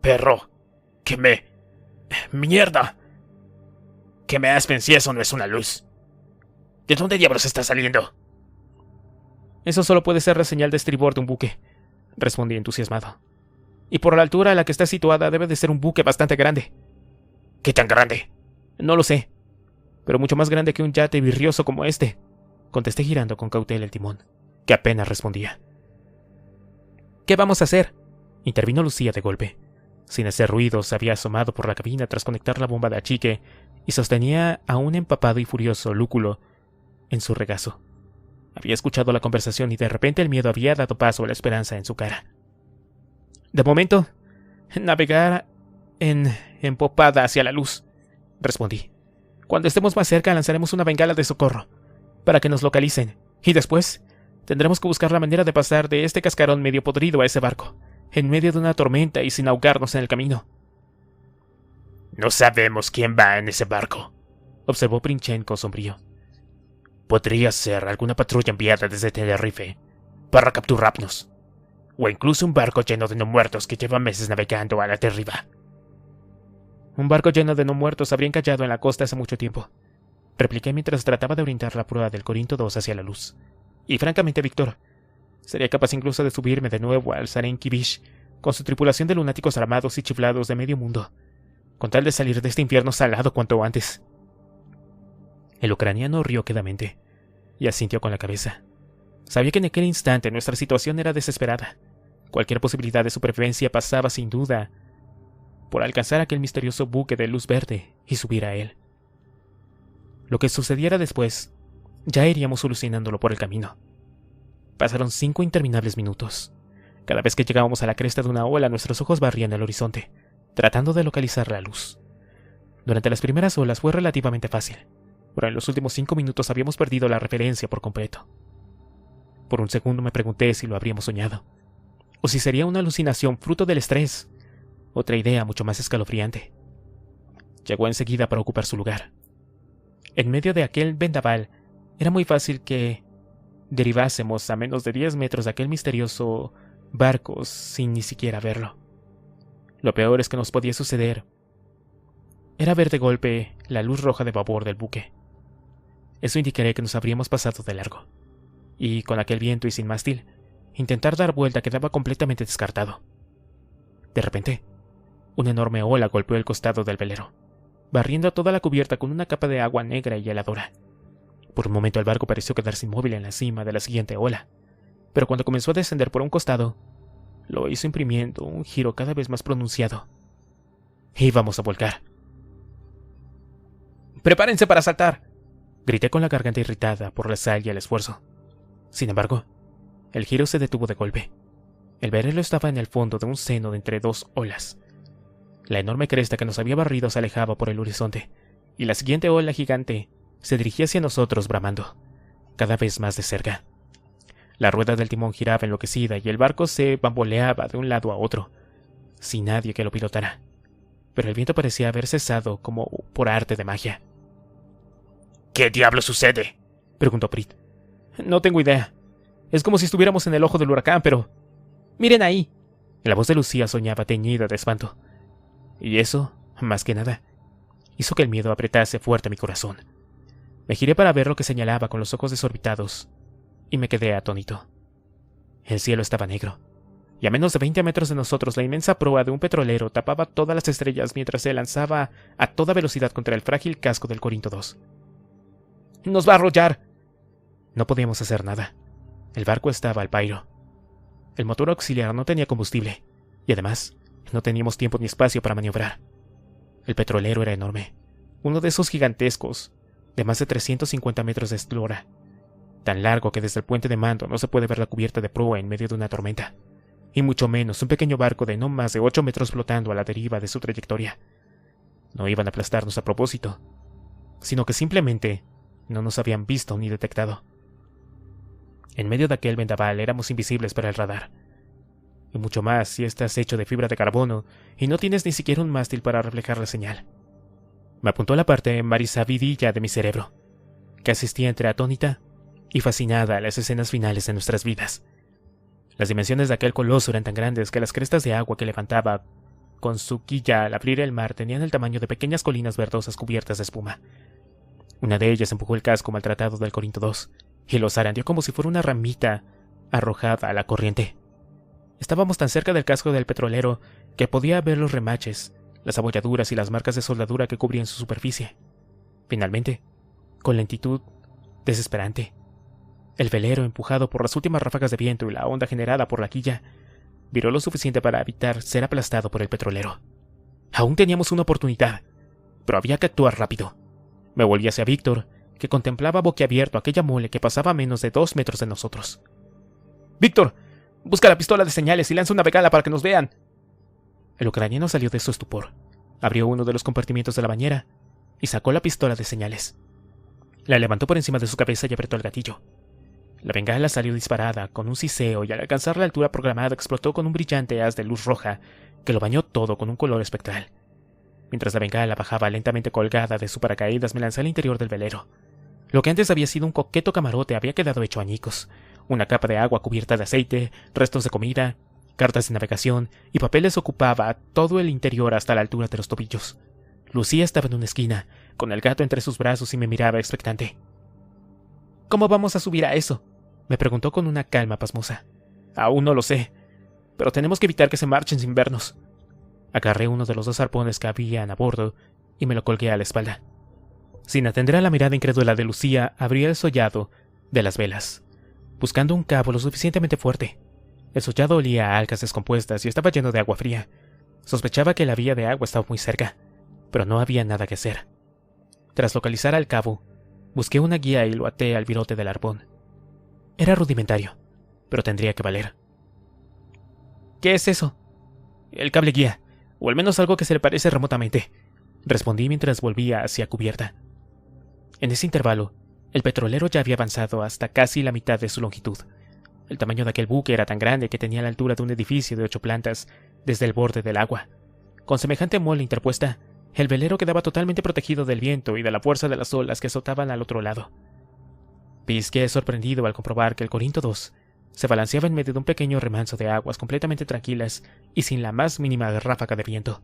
Perro, ¡Mierda! ¿Qué me has pensado? Eso no es una luz. ¿De dónde diablos está saliendo? Eso solo puede ser la señal de estribor de un buque, respondí entusiasmado. Y por la altura a la que está situada debe de ser un buque bastante grande. ¿Qué tan grande? No lo sé, pero mucho más grande que un yate virrioso como este, contesté girando con cautela el timón, que apenas respondía. ¿Qué vamos a hacer?, intervino Lucía de golpe. Sin hacer ruido, se había asomado por la cabina tras conectar la bomba de achique y sostenía a un empapado y furioso lúculo en su regazo. Había escuchado la conversación y de repente el miedo había dado paso a la esperanza en su cara. De momento, navegar en popada hacia la luz, respondí. Cuando estemos más cerca lanzaremos una bengala de socorro, para que nos localicen, y después tendremos que buscar la manera de pasar de este cascarón medio podrido a ese barco, en medio de una tormenta y sin ahogarnos en el camino. No sabemos quién va en ese barco, observó Princhenko sombrío. Podría ser alguna patrulla enviada desde Tenerife para capturarnos, o incluso un barco lleno de no muertos que lleva meses navegando a la deriva. Un barco lleno de no muertos habría encallado en la costa hace mucho tiempo, repliqué mientras trataba de orientar la proa del Corinto II hacia la luz. Y francamente, Víctor, sería capaz incluso de subirme de nuevo al Sarenki Beach con su tripulación de lunáticos armados y chiflados de medio mundo, con tal de salir de este infierno salado cuanto antes. El ucraniano rió quedamente y asintió con la cabeza. Sabía que en aquel instante nuestra situación era desesperada. Cualquier posibilidad de supervivencia pasaba sin duda por alcanzar aquel misterioso buque de luz verde y subir a él. Lo que sucediera después, ya iríamos solucionándolo por el camino. Pasaron 5 interminables minutos. Cada vez que llegábamos a la cresta de una ola, nuestros ojos barrían el horizonte, tratando de localizar la luz. Durante las primeras olas fue relativamente fácil, pero en los últimos 5 minutos habíamos perdido la referencia por completo. Por un segundo me pregunté si lo habríamos soñado, o si sería una alucinación fruto del estrés. Otra idea mucho más escalofriante llegó enseguida para ocupar su lugar. En medio de aquel vendaval, era muy fácil que derivásemos a menos de 10 metros de aquel misterioso barco sin ni siquiera verlo. Lo peor es que nos podía suceder era ver de golpe la luz roja de babor del buque. Eso indicaría que nos habríamos pasado de largo, y con aquel viento y sin mástil, intentar dar vuelta quedaba completamente descartado. De repente, una enorme ola golpeó el costado del velero, barriendo toda la cubierta con una capa de agua negra y heladora. Por un momento el barco pareció quedarse inmóvil en la cima de la siguiente ola, pero cuando comenzó a descender por un costado, lo hizo imprimiendo un giro cada vez más pronunciado. Íbamos a volcar. ¡Prepárense para saltar!, grité con la garganta irritada por la sal y el esfuerzo. Sin embargo, el giro se detuvo de golpe. El velero estaba en el fondo de un seno de entre 2 olas. La enorme cresta que nos había barrido se alejaba por el horizonte, y la siguiente ola gigante se dirigía hacia nosotros bramando, cada vez más de cerca. La rueda del timón giraba enloquecida y el barco se bamboleaba de un lado a otro, sin nadie que lo pilotara. Pero el viento parecía haber cesado como por arte de magia. ¿Qué diablo sucede?, preguntó Prit. No tengo idea. Es como si estuviéramos en el ojo del huracán, pero... ¡Miren ahí! La voz de Lucía soñaba teñida de espanto. Y eso, más que nada, hizo que el miedo apretase fuerte mi corazón. Me giré para ver lo que señalaba con los ojos desorbitados, y me quedé atónito. El cielo estaba negro, y a menos de 20 metros de nosotros la inmensa proa de un petrolero tapaba todas las estrellas mientras se lanzaba a toda velocidad contra el frágil casco del Corinto II. ¡Nos va a arrollar! No podíamos hacer nada. El barco estaba al pairo. El motor auxiliar no tenía combustible, y además no teníamos tiempo ni espacio para maniobrar. El petrolero era enorme, uno de esos gigantescos, de más de 350 metros de eslora, tan largo que desde el puente de mando no se puede ver la cubierta de proa en medio de una tormenta, y mucho menos un pequeño barco de no más de 8 metros flotando a la deriva de su trayectoria. No iban a aplastarnos a propósito, sino que simplemente no nos habían visto ni detectado. En medio de aquel vendaval éramos invisibles para el radar. Y mucho más si estás hecho de fibra de carbono y no tienes ni siquiera un mástil para reflejar la señal. Me apuntó a la parte marisabidilla de mi cerebro, que asistía entre atónita y fascinada a las escenas finales de nuestras vidas. Las dimensiones de aquel coloso eran tan grandes que las crestas de agua que levantaba con su quilla al abrir el mar tenían el tamaño de pequeñas colinas verdosas cubiertas de espuma. Una de ellas empujó el casco maltratado del Corinto II y lo zarandeó como si fuera una ramita arrojada a la corriente. Estábamos tan cerca del casco del petrolero que podía ver los remaches, las abolladuras y las marcas de soldadura que cubrían su superficie. Finalmente, con lentitud desesperante, el velero, empujado por las últimas ráfagas de viento y la onda generada por la quilla, viró lo suficiente para evitar ser aplastado por el petrolero. Aún teníamos una oportunidad, pero había que actuar rápido. Me volví hacia Víctor, que contemplaba boquiabierto aquella mole que pasaba a menos de 2 metros de nosotros. «¡Víctor! Busca la pistola de señales y lanza una bengala para que nos vean». El ucraniano salió de su estupor, abrió uno de los compartimientos de la bañera y sacó la pistola de señales. La levantó por encima de su cabeza y apretó el gatillo. La bengala salió disparada con un siseo y al alcanzar la altura programada explotó con un brillante haz de luz roja que lo bañó todo con un color espectral. Mientras la bengala bajaba lentamente colgada de su paracaídas, me lancé al interior del velero. Lo que antes había sido un coqueto camarote había quedado hecho añicos. Una capa de agua cubierta de aceite, restos de comida, cartas de navegación y papeles ocupaba todo el interior hasta la altura de los tobillos. Lucía estaba en una esquina, con el gato entre sus brazos y me miraba expectante. «¿Cómo vamos a subir a eso?», me preguntó con una calma pasmosa. «Aún no lo sé, pero tenemos que evitar que se marchen sin vernos». Agarré uno de los 2 arpones que habían a bordo y me lo colgué a la espalda. Sin atender a la mirada incrédula de Lucía, abrí el sollado de las velas, buscando un cabo lo suficientemente fuerte. El sollado olía a algas descompuestas y estaba lleno de agua fría. Sospechaba que la vía de agua estaba muy cerca, pero no había nada que hacer. Tras localizar al cabo, busqué una guía y lo até al virote del arpón. Era rudimentario, pero tendría que valer. «¿Qué es eso?» «El cable guía, o al menos algo que se le parece remotamente», respondí mientras volvía hacia cubierta. En ese intervalo, el petrolero ya había avanzado hasta casi la mitad de su longitud. El tamaño de aquel buque era tan grande que tenía la altura de un edificio de 8 plantas desde el borde del agua. Con semejante mole interpuesta, el velero quedaba totalmente protegido del viento y de la fuerza de las olas que azotaban al otro lado. Pisqué sorprendido al comprobar que el Corinto II se balanceaba en medio de un pequeño remanso de aguas completamente tranquilas y sin la más mínima ráfaga de viento.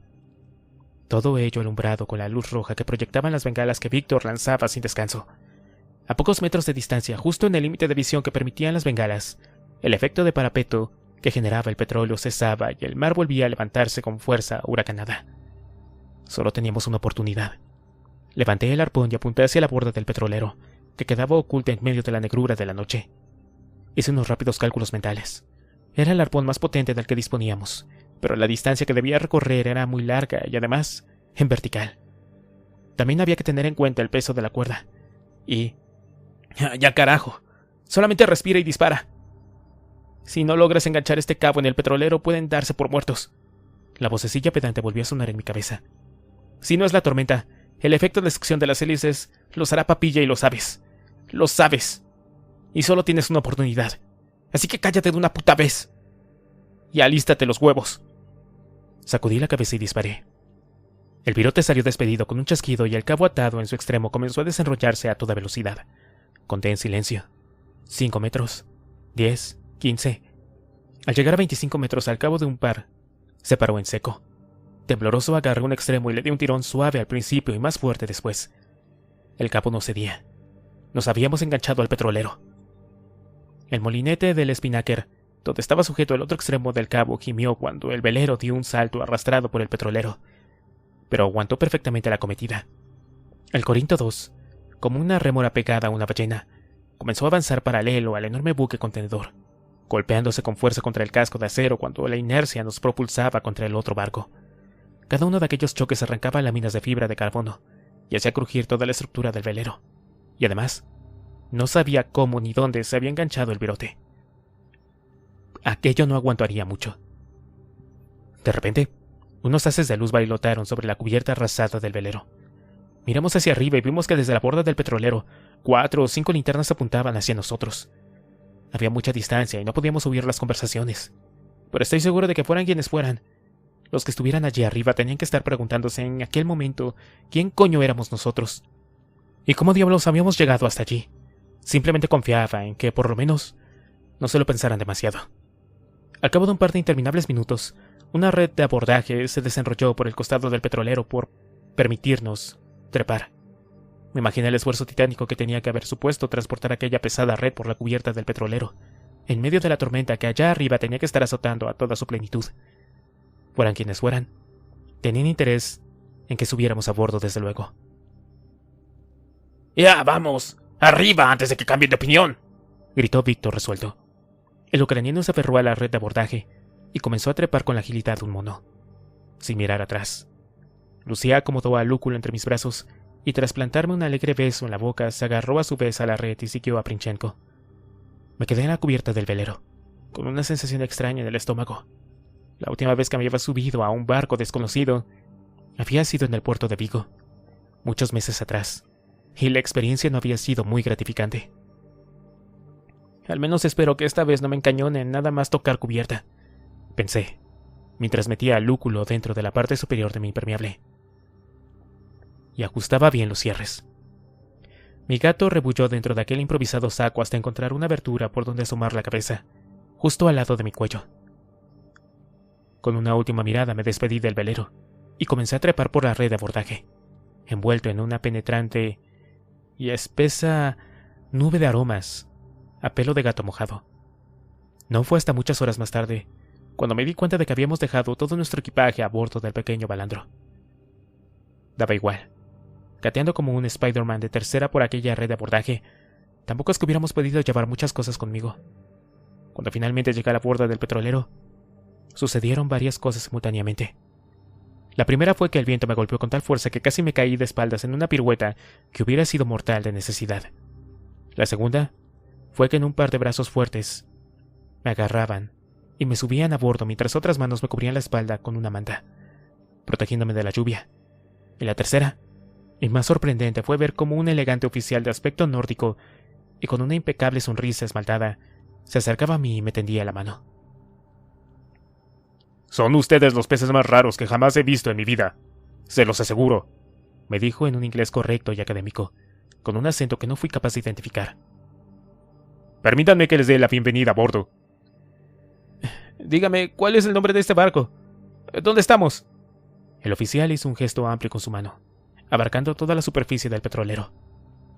Todo ello alumbrado con la luz roja que proyectaban las bengalas que Víctor lanzaba sin descanso. A pocos metros de distancia, justo en el límite de visión que permitían las bengalas, el efecto de parapeto que generaba el petróleo cesaba y el mar volvía a levantarse con fuerza huracanada. Solo teníamos una oportunidad. Levanté el arpón y apunté hacia la borda del petrolero, que quedaba oculta en medio de la negrura de la noche. Hice unos rápidos cálculos mentales. Era el arpón más potente del que disponíamos, pero la distancia que debía recorrer era muy larga y además en vertical. También había que tener en cuenta el peso de la cuerda. Y... ¡ya carajo! Solamente respira y dispara. Si no logras enganchar este cabo en el petrolero, pueden darse por muertos. La vocecilla pedante volvió a sonar en mi cabeza. Si no es la tormenta, el efecto de sección de las hélices los hará papilla y lo sabes. Lo sabes. Y solo tienes una oportunidad. Así que cállate de una puta vez. Y alístate los huevos. Sacudí la cabeza y disparé. El virote salió despedido con un chasquido y el cabo atado en su extremo comenzó a desenrollarse a toda velocidad. Conté en silencio. 5 metros. 10. 15. Al llegar a 25 metros al cabo de un par, se paró en seco. Tembloroso agarré un extremo y le di un tirón suave al principio y más fuerte después. El cabo no cedía. Nos habíamos enganchado al petrolero. El molinete del Spinnaker, donde estaba sujeto el otro extremo del cabo, gimió cuando el velero dio un salto arrastrado por el petrolero, pero aguantó perfectamente la acometida. El Corinto II, como una rémora pegada a una ballena, comenzó a avanzar paralelo al enorme buque contenedor, golpeándose con fuerza contra el casco de acero cuando la inercia nos propulsaba contra el otro barco. Cada uno de aquellos choques arrancaba láminas de fibra de carbono y hacía crujir toda la estructura del velero. Y además, no sabía cómo ni dónde se había enganchado el virote. Aquello no aguantaría mucho. De repente, unos haces de luz bailotaron sobre la cubierta arrasada del velero. Miramos hacia arriba y vimos que desde la borda del petrolero, 4 o 5 linternas apuntaban hacia nosotros. Había mucha distancia y no podíamos oír las conversaciones, pero estoy seguro de que fueran quienes fueran. Los que estuvieran allí arriba tenían que estar preguntándose en aquel momento quién coño éramos nosotros. ¿Y cómo diablos habíamos llegado hasta allí? Simplemente confiaba en que, por lo menos, no se lo pensaran demasiado. Al cabo de un par de interminables minutos, una red de abordaje se desenrolló por el costado del petrolero por permitirnos trepar. Me imaginé el esfuerzo titánico que tenía que haber supuesto transportar aquella pesada red por la cubierta del petrolero, en medio de la tormenta que allá arriba tenía que estar azotando a toda su plenitud. Fueran quienes fueran, tenían interés en que subiéramos a bordo, desde luego. ¡Ya, vamos! ¡Arriba antes de que cambien de opinión!, gritó Víctor resuelto. El ucraniano se aferró a la red de abordaje y comenzó a trepar con la agilidad de un mono, sin mirar atrás. Lucía acomodó a Lúculo entre mis brazos y tras plantarme un alegre beso en la boca, se agarró a su vez a la red y siguió a Princhenko. Me quedé en la cubierta del velero, con una sensación extraña en el estómago. La última vez que me había subido a un barco desconocido había sido en el puerto de Vigo, muchos meses atrás, y la experiencia no había sido muy gratificante. Al menos espero que esta vez no me encañone en nada más tocar cubierta, pensé, mientras metía el lúculo dentro de la parte superior de mi impermeable. Y ajustaba bien los cierres. Mi gato rebulló dentro de aquel improvisado saco hasta encontrar una abertura por donde asomar la cabeza, justo al lado de mi cuello. Con una última mirada me despedí del velero y comencé a trepar por la red de abordaje, envuelto en una penetrante y espesa nube de aromas a pelo de gato mojado. No fue hasta muchas horas más tarde cuando me di cuenta de que habíamos dejado todo nuestro equipaje a bordo del pequeño balandro. Daba igual. Gateando como un Spider-Man de tercera por aquella red de abordaje, tampoco es que hubiéramos podido llevar muchas cosas conmigo. Cuando finalmente llegué a la borda del petrolero, sucedieron varias cosas simultáneamente. La primera fue que el viento me golpeó con tal fuerza que casi me caí de espaldas en una pirueta que hubiera sido mortal de necesidad. La segunda fue que en un par de brazos fuertes me agarraban y me subían a bordo mientras otras manos me cubrían la espalda con una manta, protegiéndome de la lluvia. Y la tercera, y más sorprendente, fue ver cómo un elegante oficial de aspecto nórdico y con una impecable sonrisa esmaltada se acercaba a mí y me tendía la mano. «Son ustedes los peces más raros que jamás he visto en mi vida, se los aseguro», me dijo en un inglés correcto y académico, con un acento que no fui capaz de identificar. «Permítanme que les dé la bienvenida a bordo». «Dígame, ¿cuál es el nombre de este barco? ¿Dónde estamos?» El oficial hizo un gesto amplio con su mano, abarcando toda la superficie del petrolero,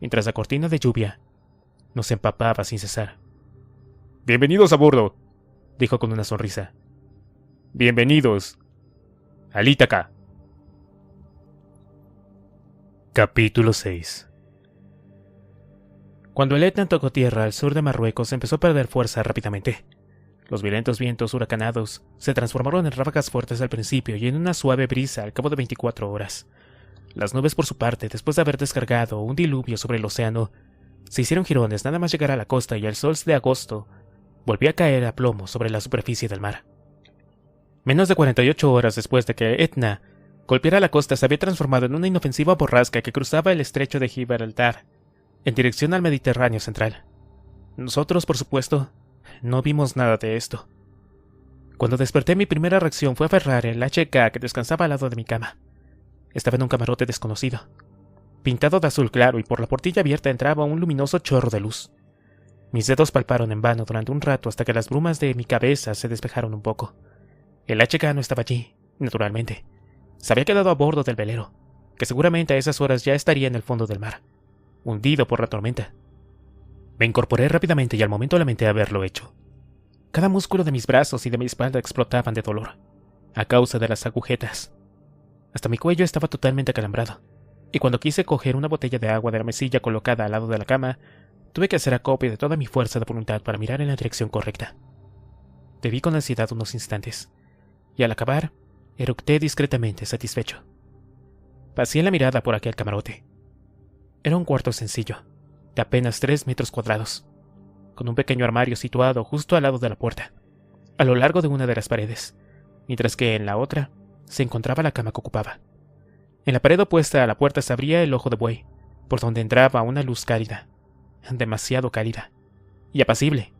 mientras la cortina de lluvia nos empapaba sin cesar. «Bienvenidos a bordo», dijo con una sonrisa. «Bienvenidos al Ítaca». Capítulo 6. Cuando el Etna tocó tierra al sur de Marruecos, empezó a perder fuerza rápidamente. Los violentos vientos huracanados se transformaron en ráfagas fuertes al principio y en una suave brisa al cabo de 24 horas. Las nubes, por su parte, después de haber descargado un diluvio sobre el océano, se hicieron jirones nada más llegar a la costa y el sol de agosto volvió a caer a plomo sobre la superficie del mar. Menos de 48 horas después de que Etna golpeara la costa, se había transformado en una inofensiva borrasca que cruzaba el estrecho de Gibraltar en dirección al Mediterráneo central. Nosotros, por supuesto, no vimos nada de esto. Cuando desperté, mi primera reacción fue aferrar el HK que descansaba al lado de mi cama. Estaba en un camarote desconocido, pintado de azul claro, y por la portilla abierta entraba un luminoso chorro de luz. Mis dedos palparon en vano durante un rato hasta que las brumas de mi cabeza se despejaron un poco. El HK no estaba allí, naturalmente. Se había quedado a bordo del velero, que seguramente a esas horas ya estaría en el fondo del mar, hundido por la tormenta. Me incorporé rápidamente y al momento lamenté haberlo hecho. Cada músculo de mis brazos y de mi espalda explotaban de dolor, a causa de las agujetas. Hasta mi cuello estaba totalmente acalambrado, y cuando quise coger una botella de agua de la mesilla colocada al lado de la cama, tuve que hacer acopio de toda mi fuerza de voluntad para mirar en la dirección correcta. Bebí con ansiedad unos instantes, y al acabar, eructé discretamente, satisfecho. Pasé la mirada por aquel camarote. Era un cuarto sencillo, de apenas 3 metros cuadrados, con un pequeño armario situado justo al lado de la puerta, a lo largo de una de las paredes, mientras que en la otra se encontraba la cama que ocupaba. En la pared opuesta a la puerta se abría el ojo de buey, por donde entraba una luz cálida, demasiado cálida, y apacible,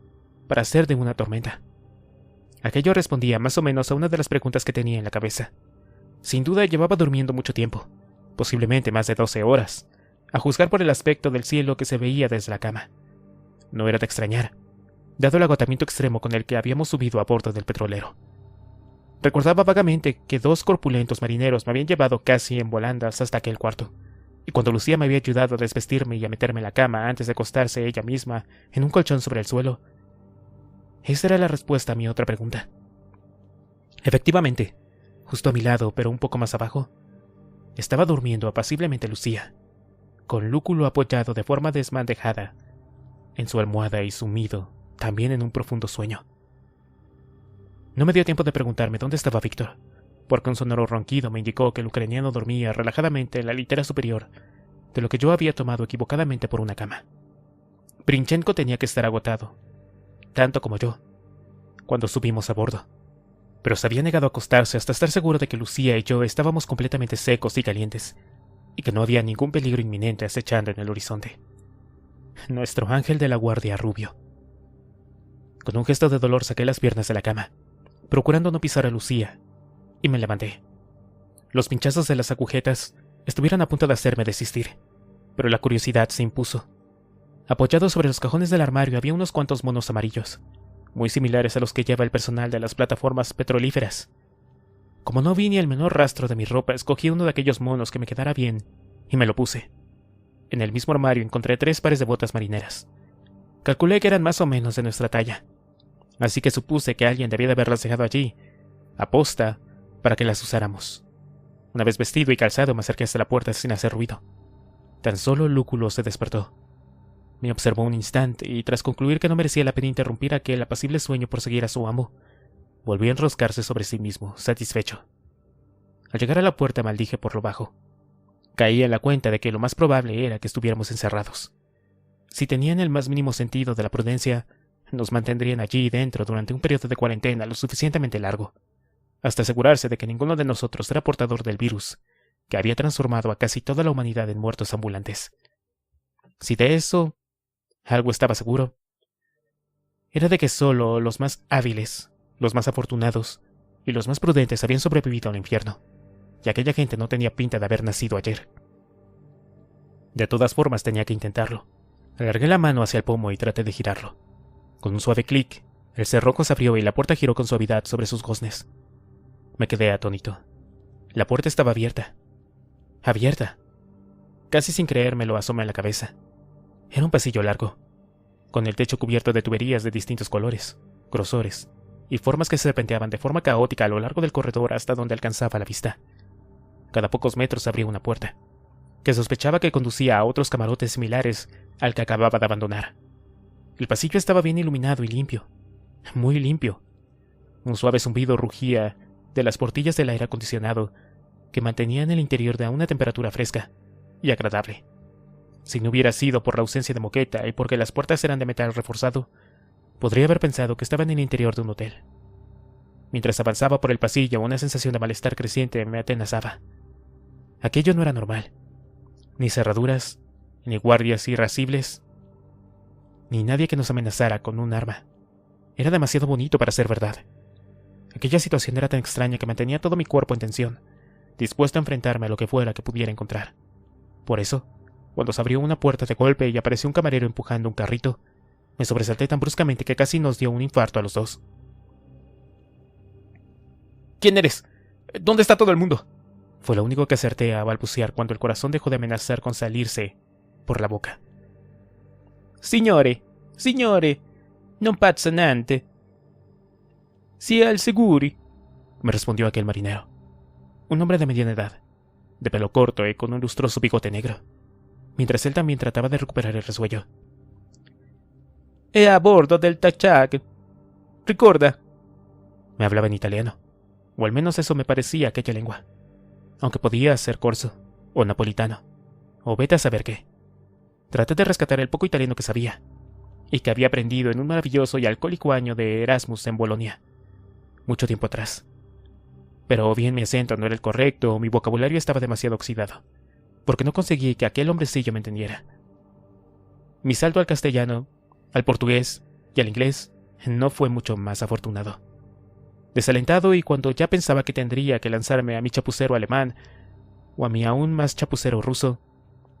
para ser de una tormenta. Aquello respondía más o menos a una de las preguntas que tenía en la cabeza. Sin duda llevaba durmiendo mucho tiempo, posiblemente más de 12 horas, a juzgar por el aspecto del cielo que se veía desde la cama. No era de extrañar, dado el agotamiento extremo con el que habíamos subido a bordo del petrolero. Recordaba vagamente que 2 corpulentos marineros me habían llevado casi en volandas hasta aquel cuarto, y cuando Lucía me había ayudado a desvestirme y a meterme en la cama antes de acostarse ella misma en un colchón sobre el suelo, esa era la respuesta a mi otra pregunta. Efectivamente, justo a mi lado, pero un poco más abajo, estaba durmiendo apaciblemente Lucía, con lúculo apoyado de forma desmandejada en su almohada y sumido también en un profundo sueño. No me dio tiempo de preguntarme dónde estaba Víctor, porque un sonoro ronquido me indicó que el ucraniano dormía relajadamente en la litera superior de lo que yo había tomado equivocadamente por una cama. Brinchenko tenía que estar agotado, tanto como yo, cuando subimos a bordo, pero se había negado a acostarse hasta estar seguro de que Lucía y yo estábamos completamente secos y calientes, y que no había ningún peligro inminente acechando en el horizonte. Nuestro ángel de la guardia rubio. Con un gesto de dolor saqué las piernas de la cama, procurando no pisar a Lucía, y me levanté. Los pinchazos de las agujetas estuvieron a punto de hacerme desistir, pero la curiosidad se impuso. Apoyados sobre los cajones del armario había unos cuantos monos amarillos, muy similares a los que lleva el personal de las plataformas petrolíferas. Como no vi ni el menor rastro de mi ropa, escogí uno de aquellos monos que me quedara bien y me lo puse. En el mismo armario encontré 3 pares de botas marineras. Calculé que eran más o menos de nuestra talla, así que supuse que alguien debía de haberlas dejado allí, aposta, para que las usáramos. Una vez vestido y calzado me acerqué hasta la puerta sin hacer ruido. Tan solo Lúculo se despertó. Me observó un instante y tras concluir que no merecía la pena interrumpir aquel apacible sueño por seguir a su amo, volvió a enroscarse sobre sí mismo, satisfecho. Al llegar a la puerta maldije por lo bajo. Caí en la cuenta de que lo más probable era que estuviéramos encerrados. Si tenían el más mínimo sentido de la prudencia, nos mantendrían allí dentro durante un periodo de cuarentena lo suficientemente largo, hasta asegurarse de que ninguno de nosotros era portador del virus, que había transformado a casi toda la humanidad en muertos ambulantes. Si de eso algo estaba seguro, era de que solo los más hábiles, los más afortunados y los más prudentes habían sobrevivido al infierno, y aquella gente no tenía pinta de haber nacido ayer. De todas formas tenía que intentarlo. Alargué la mano hacia el pomo y traté de girarlo. Con un suave clic, el cerrojo se abrió y la puerta giró con suavidad sobre sus goznes. Me quedé atónito. La puerta estaba abierta. ¡Abierta! Casi sin creérmelo asomé la cabeza. Era un pasillo largo, con el techo cubierto de tuberías de distintos colores, grosores y formas que se serpenteaban de forma caótica a lo largo del corredor hasta donde alcanzaba la vista. Cada pocos metros abría una puerta, que sospechaba que conducía a otros camarotes similares al que acababa de abandonar. El pasillo estaba bien iluminado y limpio, muy limpio. Un suave zumbido rugía de las portillas del aire acondicionado que mantenían el interior a una temperatura fresca y agradable. Si no hubiera sido por la ausencia de moqueta y porque las puertas eran de metal reforzado, podría haber pensado que estaba en el interior de un hotel. Mientras avanzaba por el pasillo, una sensación de malestar creciente me atenazaba. Aquello no era normal. Ni cerraduras, ni guardias irascibles, ni nadie que nos amenazara con un arma. Era demasiado bonito para ser verdad. Aquella situación era tan extraña que mantenía todo mi cuerpo en tensión, dispuesto a enfrentarme a lo que fuera que pudiera encontrar. Por eso, cuando se abrió una puerta de golpe y apareció un camarero empujando un carrito, me sobresalté tan bruscamente que casi nos dio un infarto a los dos. ¿Quién eres? ¿Dónde está todo el mundo? Fue lo único que acerté a balbucear cuando el corazón dejó de amenazar con salirse por la boca. Signore, non pazza niente. Sia al sicuri, me respondió aquel marinero. Un hombre de mediana edad, de pelo corto y con un lustroso bigote negro, mientras él también trataba de recuperar el resuello. È a bordo del Tachak. Ricorda. Me hablaba en italiano, o al menos eso me parecía aquella lengua, aunque podía ser corso, o napolitano, o vete a saber qué. Traté de rescatar el poco italiano que sabía, y que había aprendido en un maravilloso y alcohólico año de Erasmus en Bolonia, mucho tiempo atrás. Pero o bien mi acento no era el correcto o mi vocabulario estaba demasiado oxidado, porque no conseguí que aquel hombrecillo me entendiera. Mi salto al castellano, al portugués y al inglés no fue mucho más afortunado. Desalentado y cuando ya pensaba que tendría que lanzarme a mi chapucero alemán o a mi aún más chapucero ruso,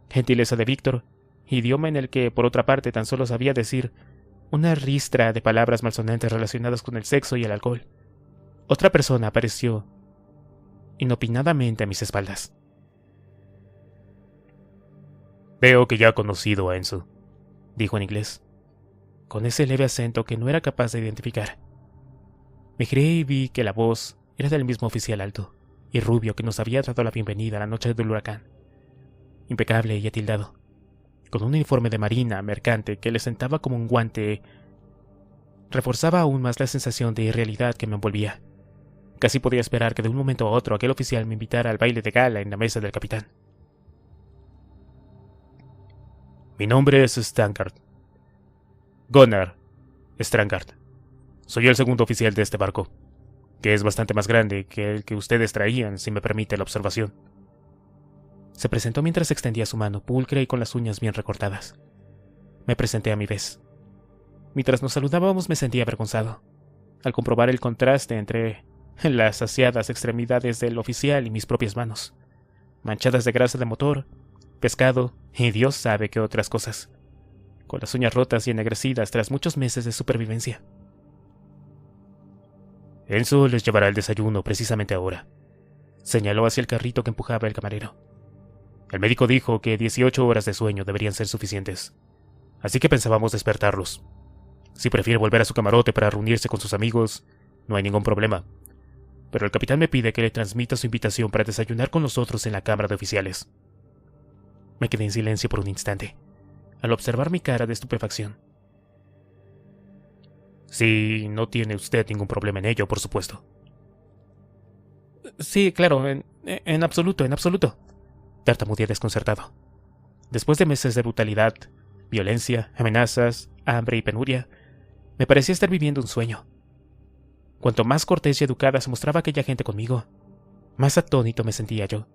gentileza de Víctor, idioma en el que, por otra parte, tan solo sabía decir una ristra de palabras malsonantes relacionadas con el sexo y el alcohol, otra persona apareció inopinadamente a mis espaldas. Veo que ya ha conocido a Enzo, dijo en inglés, con ese leve acento que no era capaz de identificar. Me giré y vi que la voz era del mismo oficial alto y rubio que nos había dado la bienvenida a la noche del huracán. Impecable y atildado, con un uniforme de marina mercante que le sentaba como un guante, reforzaba aún más la sensación de irrealidad que me envolvía. Casi podía esperar que de un momento a otro aquel oficial me invitara al baile de gala en la mesa del capitán. Mi nombre es Strangard. Gunnar Strangard. Soy el segundo oficial de este barco, que es bastante más grande que el que ustedes traían, si me permite la observación. Se presentó mientras extendía su mano pulcra y con las uñas bien recortadas. Me presenté a mi vez. Mientras nos saludábamos me sentía avergonzado, al comprobar el contraste entre las saciadas extremidades del oficial y mis propias manos, manchadas de grasa de motor, pescado y Dios sabe qué otras cosas, con las uñas rotas y ennegrecidas tras muchos meses de supervivencia. Enzo les llevará el desayuno precisamente ahora, señaló hacia el carrito que empujaba el camarero. El médico dijo que 18 horas de sueño deberían ser suficientes, así que pensábamos despertarlos. Si prefiere volver a su camarote para reunirse con sus amigos, no hay ningún problema. Pero el capitán me pide que le transmita su invitación para desayunar con nosotros en la cámara de oficiales. Me quedé en silencio por un instante, al observar mi cara de estupefacción. Sí, no tiene usted ningún problema en ello, por supuesto. Sí, claro, en absoluto, tartamudeé desconcertado. Después de meses de brutalidad, violencia, amenazas, hambre y penuria, me parecía estar viviendo un sueño. Cuanto más cortés y educada se mostraba aquella gente conmigo, más atónito me sentía yo.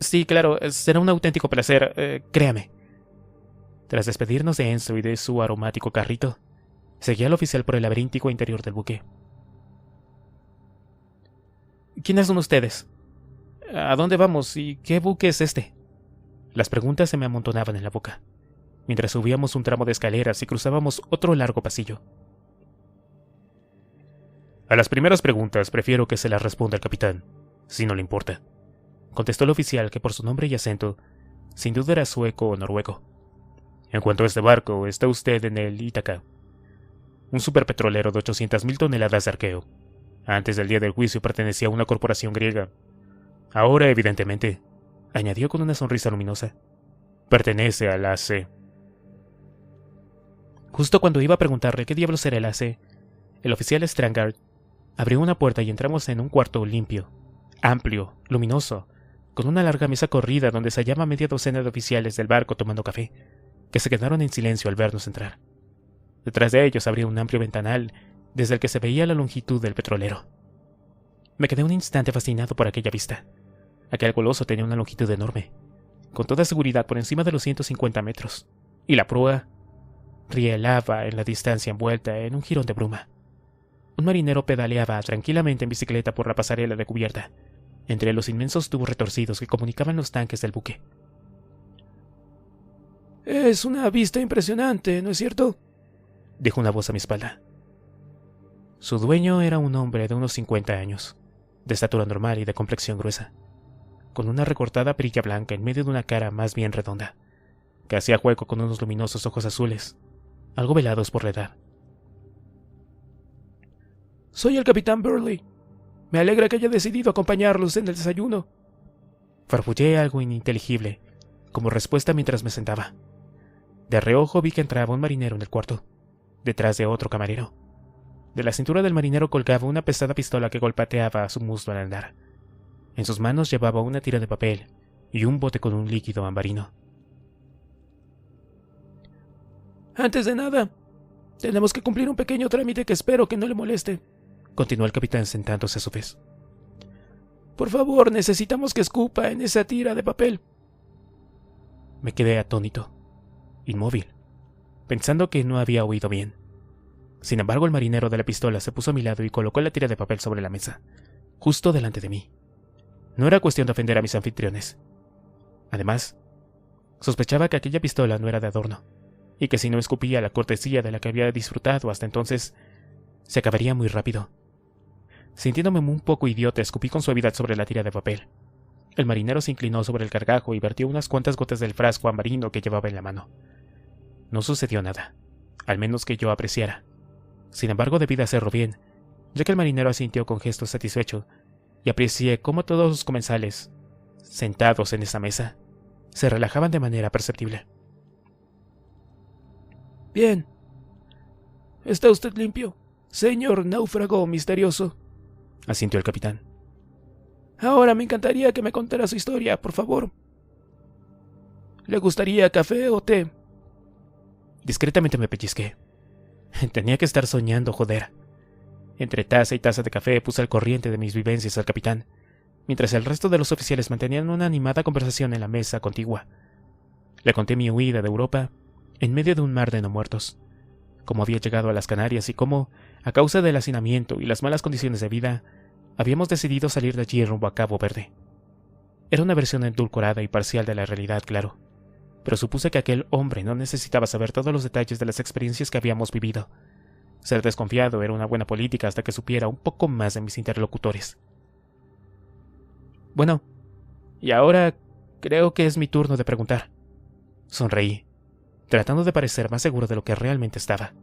Sí, claro, será un auténtico placer, créame. Tras despedirnos de Enzo y de su aromático carrito, seguí al oficial por el laberíntico interior del buque. ¿Quiénes son ustedes? ¿A dónde vamos y qué buque es este? Las preguntas se me amontonaban en la boca, mientras subíamos un tramo de escaleras y cruzábamos otro largo pasillo. A las primeras preguntas prefiero que se las responda el capitán, si no le importa, contestó el oficial, que por su nombre y acento, sin duda era sueco o noruego. En cuanto a este barco, está usted en el Ítaca, un superpetrolero de 800.000 toneladas de arqueo. Antes del día del juicio pertenecía a una corporación griega. Ahora, evidentemente, añadió con una sonrisa luminosa, pertenece al AC. Justo cuando iba a preguntarle qué diablos era el AC, el oficial Strangard abrió una puerta y entramos en un cuarto limpio, amplio, luminoso, con una larga mesa corrida donde se hallaba media docena de oficiales del barco tomando café, que se quedaron en silencio al vernos entrar. Detrás de ellos abría un amplio ventanal desde el que se veía la longitud del petrolero. Me quedé un instante fascinado por aquella vista. Aquel coloso tenía una longitud enorme, con toda seguridad por encima de los 150 metros, y la proa rielaba en la distancia envuelta en un jirón de bruma. Un marinero pedaleaba tranquilamente en bicicleta por la pasarela de cubierta, entre los inmensos tubos retorcidos que comunicaban los tanques del buque. «Es una vista impresionante, ¿no es cierto?», dijo una voz a mi espalda. Su dueño era un hombre de unos 50 años, de estatura normal y de complexión gruesa, con una recortada perilla blanca en medio de una cara más bien redonda, que hacía juego con unos luminosos ojos azules, algo velados por la edad. «Soy el capitán Burley. Me alegra que haya decidido acompañarlos en el desayuno», farfullé algo ininteligible, como respuesta mientras me sentaba. De reojo vi que entraba un marinero en el cuarto, detrás de otro camarero. De la cintura del marinero colgaba una pesada pistola que golpeteaba a su muslo al andar. En sus manos llevaba una tira de papel y un bote con un líquido ambarino. «Antes de nada, tenemos que cumplir un pequeño trámite que espero que no le moleste», continuó el capitán sentándose a su vez. «Por favor, necesitamos que escupa en esa tira de papel». Me quedé atónito, inmóvil, pensando que no había oído bien. Sin embargo, el marinero de la pistola se puso a mi lado y colocó la tira de papel sobre la mesa, justo delante de mí. No era cuestión de ofender a mis anfitriones. Además, sospechaba que aquella pistola no era de adorno, y que si no escupía la cortesía de la que había disfrutado hasta entonces, se acabaría muy rápido. Sintiéndome un poco idiota, escupí con suavidad sobre la tira de papel. El marinero se inclinó sobre el gargajo y vertió unas cuantas gotas del frasco ambarino que llevaba en la mano. No sucedió nada, al menos que yo apreciara. Sin embargo, debí de hacerlo bien, ya que el marinero asintió con gesto satisfecho, y aprecié cómo todos los comensales, sentados en esa mesa, se relajaban de manera perceptible. «Bien. Está usted limpio, señor náufrago misterioso», asintió el capitán. «Ahora me encantaría que me contara su historia, por favor». ¿Le gustaría café o té? Discretamente me pellizqué. Tenía que estar soñando, joder. Entre taza y taza de café puse al corriente de mis vivencias al capitán, mientras el resto de los oficiales mantenían una animada conversación en la mesa contigua. Le conté mi huida de Europa en medio de un mar de no muertos, cómo había llegado a las Canarias y cómo, a causa del hacinamiento y las malas condiciones de vida, habíamos decidido salir de allí rumbo a Cabo Verde. Era una versión endulcorada y parcial de la realidad, claro, pero supuse que aquel hombre no necesitaba saber todos los detalles de las experiencias que habíamos vivido. Ser desconfiado era una buena política hasta que supiera un poco más de mis interlocutores. Bueno, y ahora creo que es mi turno de preguntar. Sonreí, tratando de parecer más seguro de lo que realmente estaba.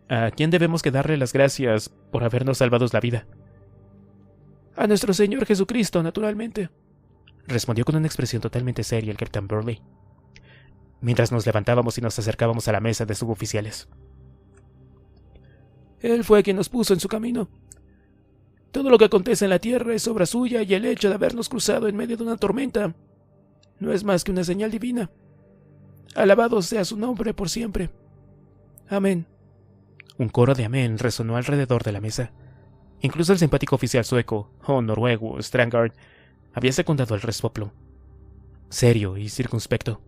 ¿A quién debemos que darle las gracias por habernos salvado la vida? A nuestro Señor Jesucristo, naturalmente, respondió con una expresión totalmente seria el capitán Burley, mientras nos levantábamos y nos acercábamos a la mesa de suboficiales. Él fue quien nos puso en su camino. Todo lo que acontece en la tierra es obra suya y el hecho de habernos cruzado en medio de una tormenta no es más que una señal divina. Alabado sea su nombre por siempre. Amén. Un coro de amén resonó alrededor de la mesa. Incluso el simpático oficial sueco, o noruego, Strangard, había secundado el respoplo, serio y circunspecto.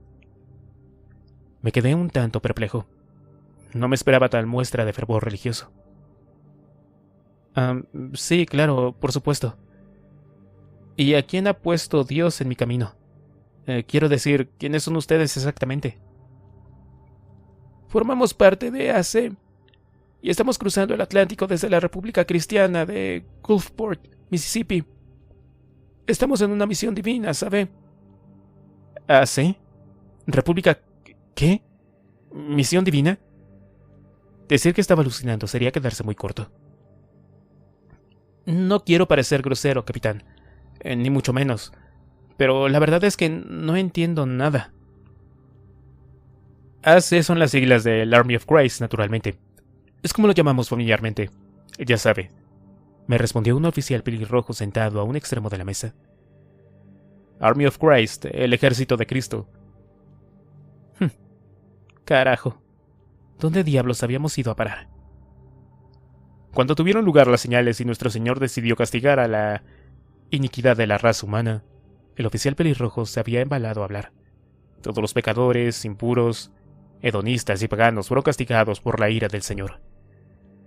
Me quedé un tanto perplejo. No me esperaba tal muestra de fervor religioso. Sí, claro, por supuesto. ¿Y a quién ha puesto Dios en mi camino? Quiero decir, ¿quiénes son ustedes exactamente? Formamos parte de AC y estamos cruzando el Atlántico desde la República Cristiana de Gulfport, Mississippi. Estamos en una misión divina, ¿sabe? ¿AC? ¿República qué? ¿Misión divina? Decir que estaba alucinando sería quedarse muy corto. No quiero parecer grosero, capitán, ni mucho menos, pero la verdad es que no entiendo nada. AC son las siglas del Army of Christ, naturalmente. Es como lo llamamos familiarmente. Ya sabe, me respondió un oficial pelirrojo sentado a un extremo de la mesa. Army of Christ, el ejército de Cristo. Carajo, ¿dónde diablos habíamos ido a parar? Cuando tuvieron lugar las señales y nuestro Señor decidió castigar a la iniquidad de la raza humana, el oficial pelirrojo se había embalado a hablar. Todos los pecadores, impuros, hedonistas y paganos fueron castigados por la ira del Señor.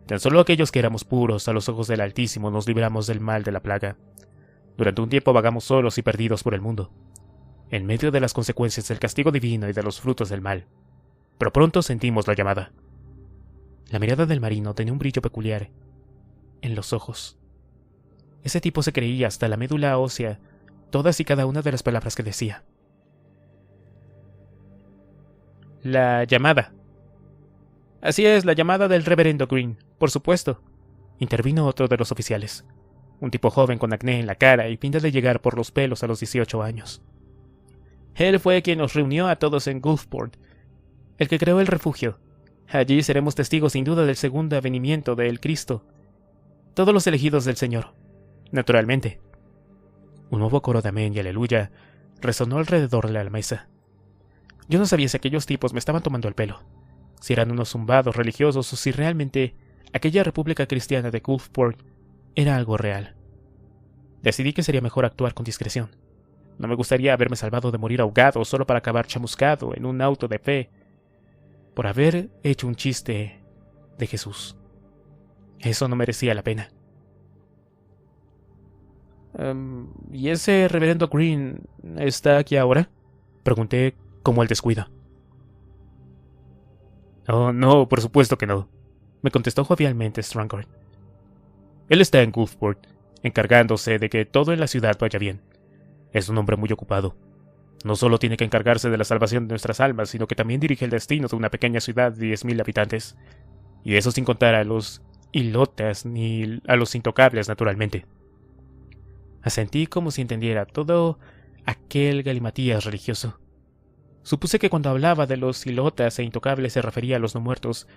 Tan solo aquellos que éramos puros a los ojos del Altísimo nos libramos del mal de la plaga. Durante un tiempo vagamos solos y perdidos por el mundo, en medio de las consecuencias del castigo divino y de los frutos del mal. Pero pronto sentimos la llamada. La mirada del marino tenía un brillo peculiar en los ojos. Ese tipo se creía hasta la médula ósea todas y cada una de las palabras que decía. La llamada. Así es, la llamada del reverendo Green, por supuesto, intervino otro de los oficiales, un tipo joven con acné en la cara y pinta de llegar por los pelos a los 18 años. Él fue quien nos reunió a todos en Gulfport, el que creó el refugio. Allí seremos testigos sin duda del segundo avenimiento del Cristo. Todos los elegidos del Señor, naturalmente. Un nuevo coro de amén y aleluya resonó alrededor de la mesa. Yo no sabía si aquellos tipos me estaban tomando el pelo, si eran unos zumbados religiosos o si realmente aquella república cristiana de Gulfport era algo real. Decidí que sería mejor actuar con discreción. No me gustaría haberme salvado de morir ahogado solo para acabar chamuscado en un auto de fe por haber hecho un chiste de Jesús. Eso no merecía la pena. ¿Y ese reverendo Green está aquí ahora? Pregunté como el descuido. Oh, no, por supuesto que no, me contestó jovialmente Strangard. Él está en Gulfport, encargándose de que todo en la ciudad vaya bien. Es un hombre muy ocupado. No solo tiene que encargarse de la salvación de nuestras almas, sino que también dirige el destino de una pequeña ciudad de 10.000 habitantes. Y eso sin contar a los ilotas ni a los intocables, naturalmente. Asentí como si entendiera todo aquel galimatías religioso. Supuse que cuando hablaba de los ilotas e intocables se refería a los no muertos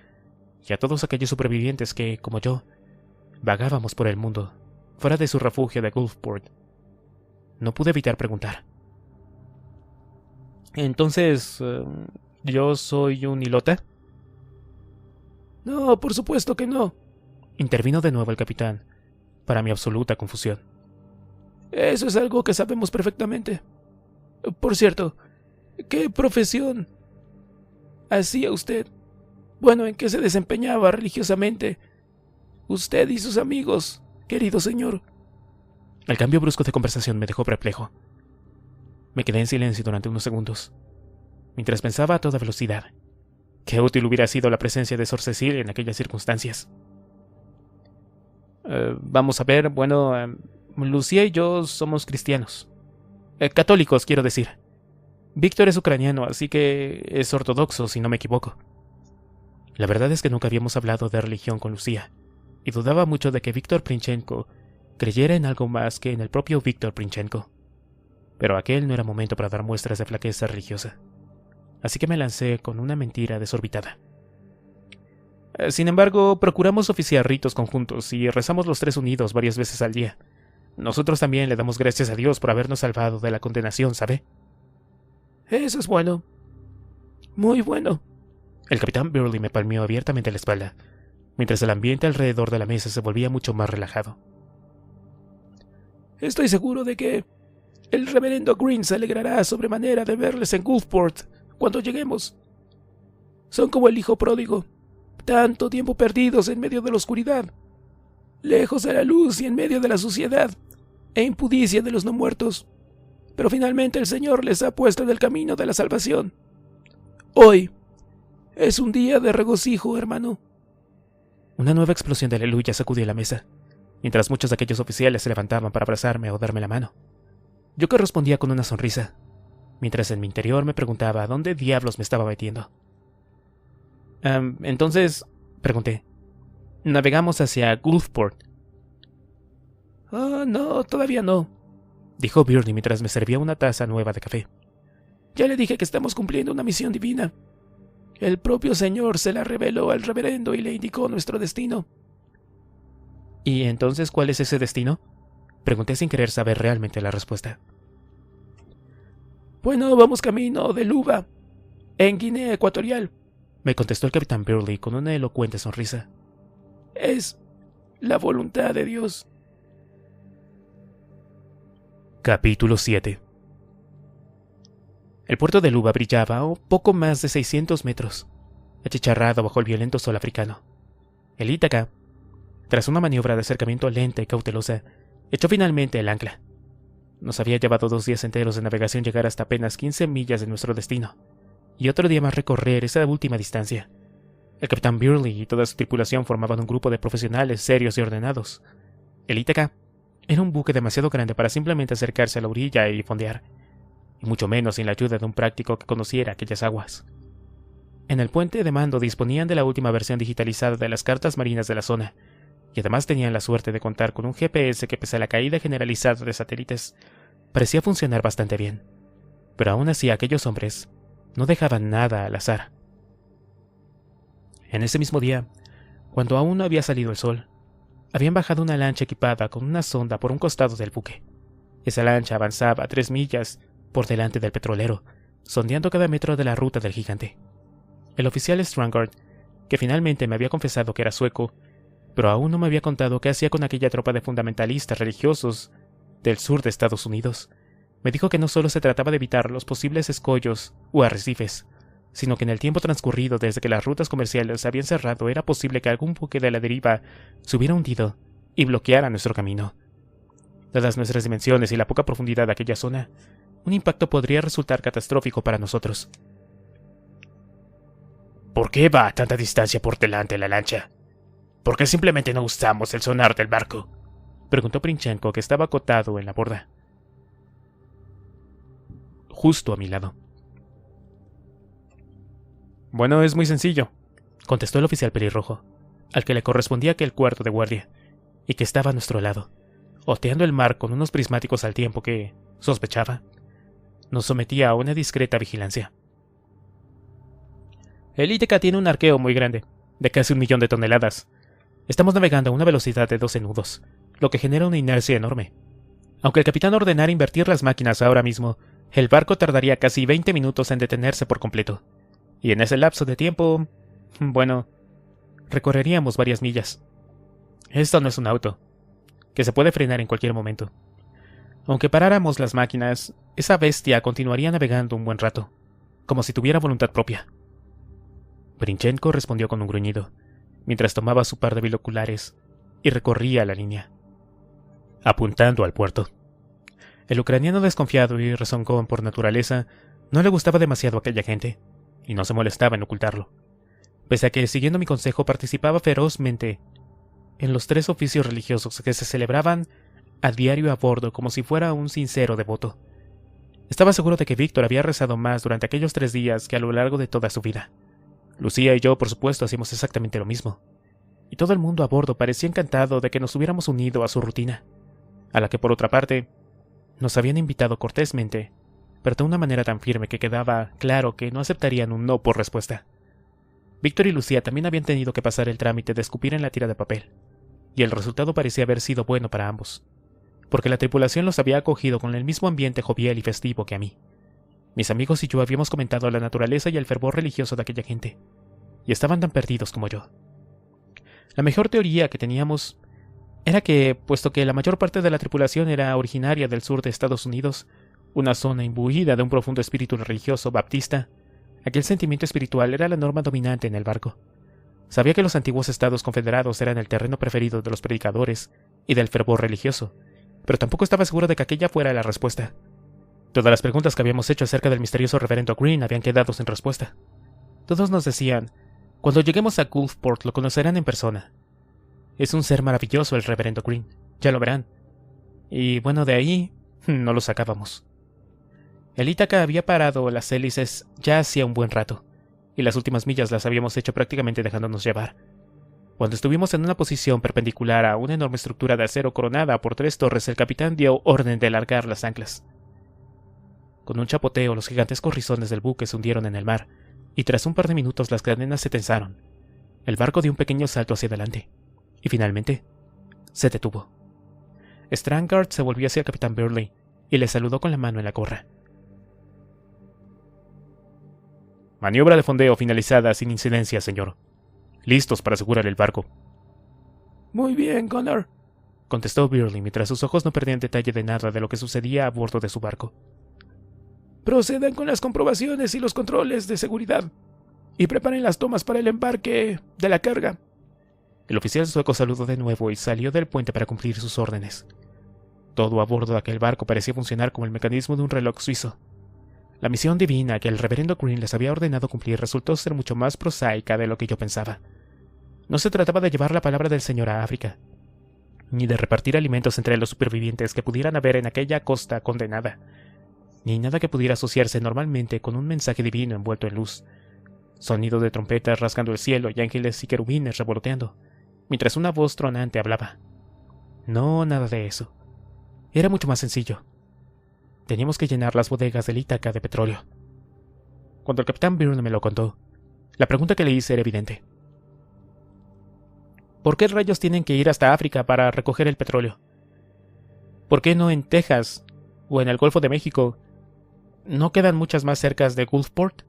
y a todos aquellos supervivientes que, como yo, vagábamos por el mundo, fuera de su refugio de Gulfport. No pude evitar preguntar. Entonces, ¿yo soy un hilota? No, por supuesto que no. Intervino de nuevo el capitán, para mi absoluta confusión. Eso es algo que sabemos perfectamente. Por cierto, ¿qué profesión hacía usted? Bueno, ¿en qué se desempeñaba religiosamente? Usted y sus amigos, querido señor. El cambio brusco de conversación me dejó perplejo. Me quedé en silencio durante unos segundos, mientras pensaba a toda velocidad. Qué útil hubiera sido la presencia de Sor Cecilia en aquellas circunstancias. Vamos a ver, bueno, Lucía y yo somos cristianos. Católicos, quiero decir. Víctor es ucraniano, así que es ortodoxo, si no me equivoco. La verdad es que nunca habíamos hablado de religión con Lucía, y dudaba mucho de que Víctor Princhenko creyera en algo más que en el propio Víctor Princhenko. Pero aquel no era momento para dar muestras de flaqueza religiosa, así que me lancé con una mentira desorbitada. Sin embargo, procuramos oficiar ritos conjuntos y rezamos los tres unidos varias veces al día. Nosotros también le damos gracias a Dios por habernos salvado de la condenación, ¿sabe? Eso es bueno. Muy bueno. El capitán Burley me palmeó abiertamente la espalda, mientras el ambiente alrededor de la mesa se volvía mucho más relajado. Estoy seguro de que el reverendo Green se alegrará sobremanera de verles en Gulfport cuando lleguemos. Son como el hijo pródigo, tanto tiempo perdidos en medio de la oscuridad, lejos de la luz y en medio de la suciedad e impudicia de los no muertos. Pero finalmente el Señor les ha puesto en el camino de la salvación. Hoy es un día de regocijo, hermano. Una nueva explosión de aleluya sacudió la mesa, mientras muchos de aquellos oficiales se levantaban para abrazarme o darme la mano. Yo correspondía con una sonrisa, mientras en mi interior me preguntaba a dónde diablos me estaba metiendo. Entonces, pregunté, navegamos hacia Gulfport. No, todavía no, dijo Birney mientras me servía una taza nueva de café. Ya le dije que estamos cumpliendo una misión divina. El propio Señor se la reveló al reverendo y le indicó nuestro destino. ¿Y entonces cuál es ese destino? Pregunté sin querer saber realmente la respuesta. Bueno, vamos camino de Luba, en Guinea Ecuatorial, me contestó el capitán Burley con una elocuente sonrisa. Es la voluntad de Dios. Capítulo 7. El puerto de Luba brillaba a poco más de 600 metros, achicharrado bajo el violento sol africano. El Ítaca, tras una maniobra de acercamiento lenta y cautelosa, echó finalmente el ancla. Nos había llevado 2 días enteros de navegación llegar hasta apenas 15 millas de nuestro destino, y otro día más recorrer esa última distancia. El capitán Burley y toda su tripulación formaban un grupo de profesionales serios y ordenados. El Ítaca era un buque demasiado grande para simplemente acercarse a la orilla y fondear, y mucho menos sin la ayuda de un práctico que conociera aquellas aguas. En el puente de mando disponían de la última versión digitalizada de las cartas marinas de la zona, y además tenían la suerte de contar con un GPS que, pese a la caída generalizada de satélites, parecía funcionar bastante bien. Pero aún así aquellos hombres no dejaban nada al azar. En ese mismo día, cuando aún no había salido el sol, habían bajado una lancha equipada con una sonda por un costado del buque. Esa lancha avanzaba 3 millas por delante del petrolero, sondeando cada metro de la ruta del gigante. El oficial Strangard, que finalmente me había confesado que era sueco, pero aún no me había contado qué hacía con aquella tropa de fundamentalistas religiosos del sur de Estados Unidos, me dijo que no solo se trataba de evitar los posibles escollos o arrecifes, sino que en el tiempo transcurrido desde que las rutas comerciales se habían cerrado era posible que algún buque de la deriva se hubiera hundido y bloqueara nuestro camino. Dadas nuestras dimensiones y la poca profundidad de aquella zona, un impacto podría resultar catastrófico para nosotros. ¿Por qué va a tanta distancia por delante la lancha? ¿Por qué simplemente no usamos el sonar del barco? Preguntó Princhenko, que estaba acotado en la borda, justo a mi lado. Bueno, es muy sencillo, contestó el oficial pelirrojo, al que le correspondía aquel cuarto de guardia, y que estaba a nuestro lado, oteando el mar con unos prismáticos al tiempo que, sospechaba, nos sometía a una discreta vigilancia. El Ítaca tiene un arqueo muy grande, de casi 1.000.000 de toneladas. Estamos navegando a una velocidad de 12 nudos, lo que genera una inercia enorme. Aunque el capitán ordenara invertir las máquinas ahora mismo, El barco tardaría casi 20 minutos en detenerse por completo, y en ese lapso de tiempo, bueno, recorreríamos varias millas. Esto no es un auto, que se puede frenar en cualquier momento. Aunque paráramos las máquinas, esa bestia continuaría navegando un buen rato, como si tuviera voluntad propia. Brinchenko respondió con un gruñido, mientras tomaba su par de binoculares y recorría la línea, apuntando al puerto. El ucraniano, desconfiado y rezongón por naturaleza, no le gustaba demasiado a aquella gente, y no se molestaba en ocultarlo, pese a que, siguiendo mi consejo, participaba ferozmente en los 3 oficios religiosos que se celebraban a diario a bordo como si fuera un sincero devoto. Estaba seguro de que Víctor había rezado más durante aquellos 3 días que a lo largo de toda su vida. Lucía y yo, por supuesto, hacíamos exactamente lo mismo, y todo el mundo a bordo parecía encantado de que nos hubiéramos unido a su rutina, a la que, por otra parte, nos habían invitado cortésmente, pero de una manera tan firme que quedaba claro que no aceptarían un no por respuesta. Víctor y Lucía también habían tenido que pasar el trámite de escupir en la tira de papel, y el resultado parecía haber sido bueno para ambos, porque la tripulación los había acogido con el mismo ambiente jovial y festivo que a mí. Mis amigos y yo habíamos comentado la naturaleza y el fervor religioso de aquella gente, y estaban tan perdidos como yo. La mejor teoría que teníamos era que, puesto que la mayor parte de la tripulación era originaria del sur de Estados Unidos, una zona imbuida de un profundo espíritu religioso baptista, aquel sentimiento espiritual era la norma dominante en el barco. Sabía que los antiguos estados confederados eran el terreno preferido de los predicadores y del fervor religioso, pero tampoco estaba seguro de que aquella fuera la respuesta. Todas las preguntas que habíamos hecho acerca del misterioso reverendo Green habían quedado sin respuesta. Todos nos decían: cuando lleguemos a Gulfport lo conocerán en persona. Es un ser maravilloso el reverendo Green, ya lo verán. Y bueno, de ahí no lo sacábamos. El Ítaca había parado las hélices ya hacía un buen rato, y las últimas millas las habíamos hecho prácticamente dejándonos llevar. Cuando estuvimos en una posición perpendicular a una enorme estructura de acero coronada por 3 torres, el capitán dio orden de largar las anclas. Con un chapoteo, los gigantescos rizones del buque se hundieron en el mar, y tras un par de minutos las cadenas se tensaron. El barco dio un pequeño salto hacia adelante, y finalmente se detuvo. Strangard se volvió hacia el capitán Burley y le saludó con la mano en la gorra. Maniobra de fondeo finalizada sin incidencia, señor. Listos para asegurar el barco. Muy bien, Connor, contestó Burley mientras sus ojos no perdían detalle de nada de lo que sucedía a bordo de su barco. Procedan con las comprobaciones y los controles de seguridad, y preparen las tomas para el embarque de la carga. El oficial sueco saludó de nuevo y salió del puente para cumplir sus órdenes. Todo a bordo de aquel barco parecía funcionar como el mecanismo de un reloj suizo. La misión divina que el reverendo Green les había ordenado cumplir resultó ser mucho más prosaica de lo que yo pensaba. No se trataba de llevar la palabra del Señor a África, ni de repartir alimentos entre los supervivientes que pudieran haber en aquella costa condenada, ni nada que pudiera asociarse normalmente con un mensaje divino envuelto en luz, sonido de trompetas rasgando el cielo y ángeles y querubines revoloteando, mientras una voz tronante hablaba. No, nada de eso. Era mucho más sencillo. Teníamos que llenar las bodegas del Ítaca de petróleo. Cuando el capitán Byrne me lo contó, la pregunta que le hice era evidente. ¿Por qué rayos tienen que ir hasta África para recoger el petróleo? ¿Por qué no en Texas o en el Golfo de México? ¿No quedan muchas más cercas de Gulfport?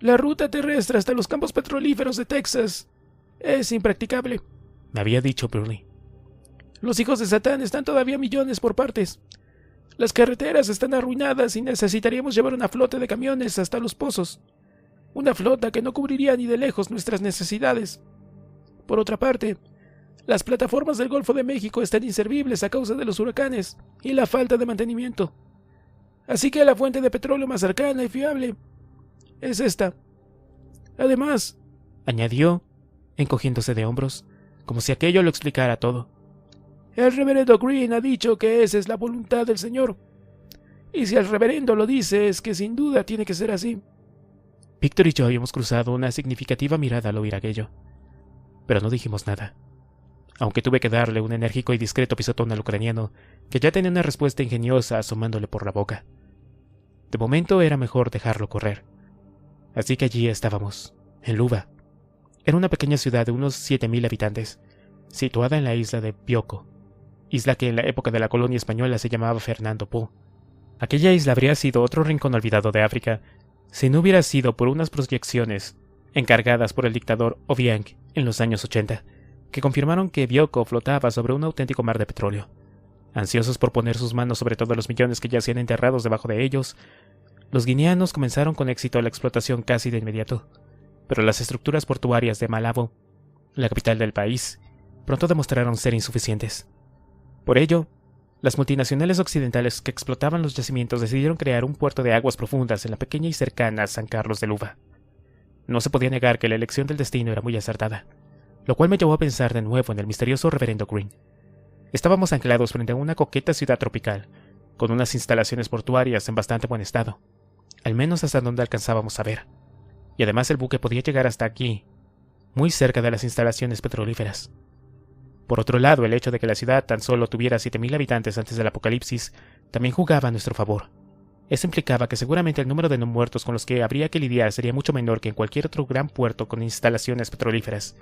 La ruta terrestre hasta los campos petrolíferos de Texas es impracticable, me había dicho Burley. Los hijos de Satán están todavía millones por partes. Las carreteras están arruinadas y necesitaríamos llevar una flota de camiones hasta los pozos. Una flota que no cubriría ni de lejos nuestras necesidades. Por otra parte, las plataformas del Golfo de México están inservibles a causa de los huracanes y la falta de mantenimiento. Así que la fuente de petróleo más cercana y fiable es esta. Además, añadió, encogiéndose de hombros, como si aquello lo explicara todo, el reverendo Green ha dicho que esa es la voluntad del Señor. Y si el reverendo lo dice, es que sin duda tiene que ser así. Víctor y yo habíamos cruzado una significativa mirada al oír aquello, pero no dijimos nada, aunque tuve que darle un enérgico y discreto pisotón al ucraniano, que ya tenía una respuesta ingeniosa asomándole por la boca. De momento era mejor dejarlo correr. Así que allí estábamos, en Luba. Era una pequeña ciudad de unos 7,000 habitantes, situada en la isla de Bioko, isla que en la época de la colonia española se llamaba Fernando Po, Aquella isla habría sido otro rincón olvidado de África si no hubiera sido por unas proyecciones encargadas por el dictador Obiang en los años 80, que confirmaron que Bioko flotaba sobre un auténtico mar de petróleo. Ansiosos por poner sus manos sobre todos los millones que yacían enterrados debajo de ellos, los guineanos comenzaron con éxito la explotación casi de inmediato, pero las estructuras portuarias de Malabo, la capital del país, pronto demostraron ser insuficientes. Por ello, las multinacionales occidentales que explotaban los yacimientos decidieron crear un puerto de aguas profundas en la pequeña y cercana San Carlos de Luba. No se podía negar que la elección del destino era muy acertada, lo cual me llevó a pensar de nuevo en el misterioso Reverendo Green. Estábamos anclados frente a una coqueta ciudad tropical, con unas instalaciones portuarias en bastante buen estado, al menos hasta donde alcanzábamos a ver, y además el buque podía llegar hasta aquí, muy cerca de las instalaciones petrolíferas. Por otro lado, el hecho de que la ciudad tan solo tuviera 7.000 habitantes antes del apocalipsis también jugaba a nuestro favor. Eso implicaba que seguramente el número de no muertos con los que habría que lidiar sería mucho menor que en cualquier otro gran puerto con instalaciones petrolíferas.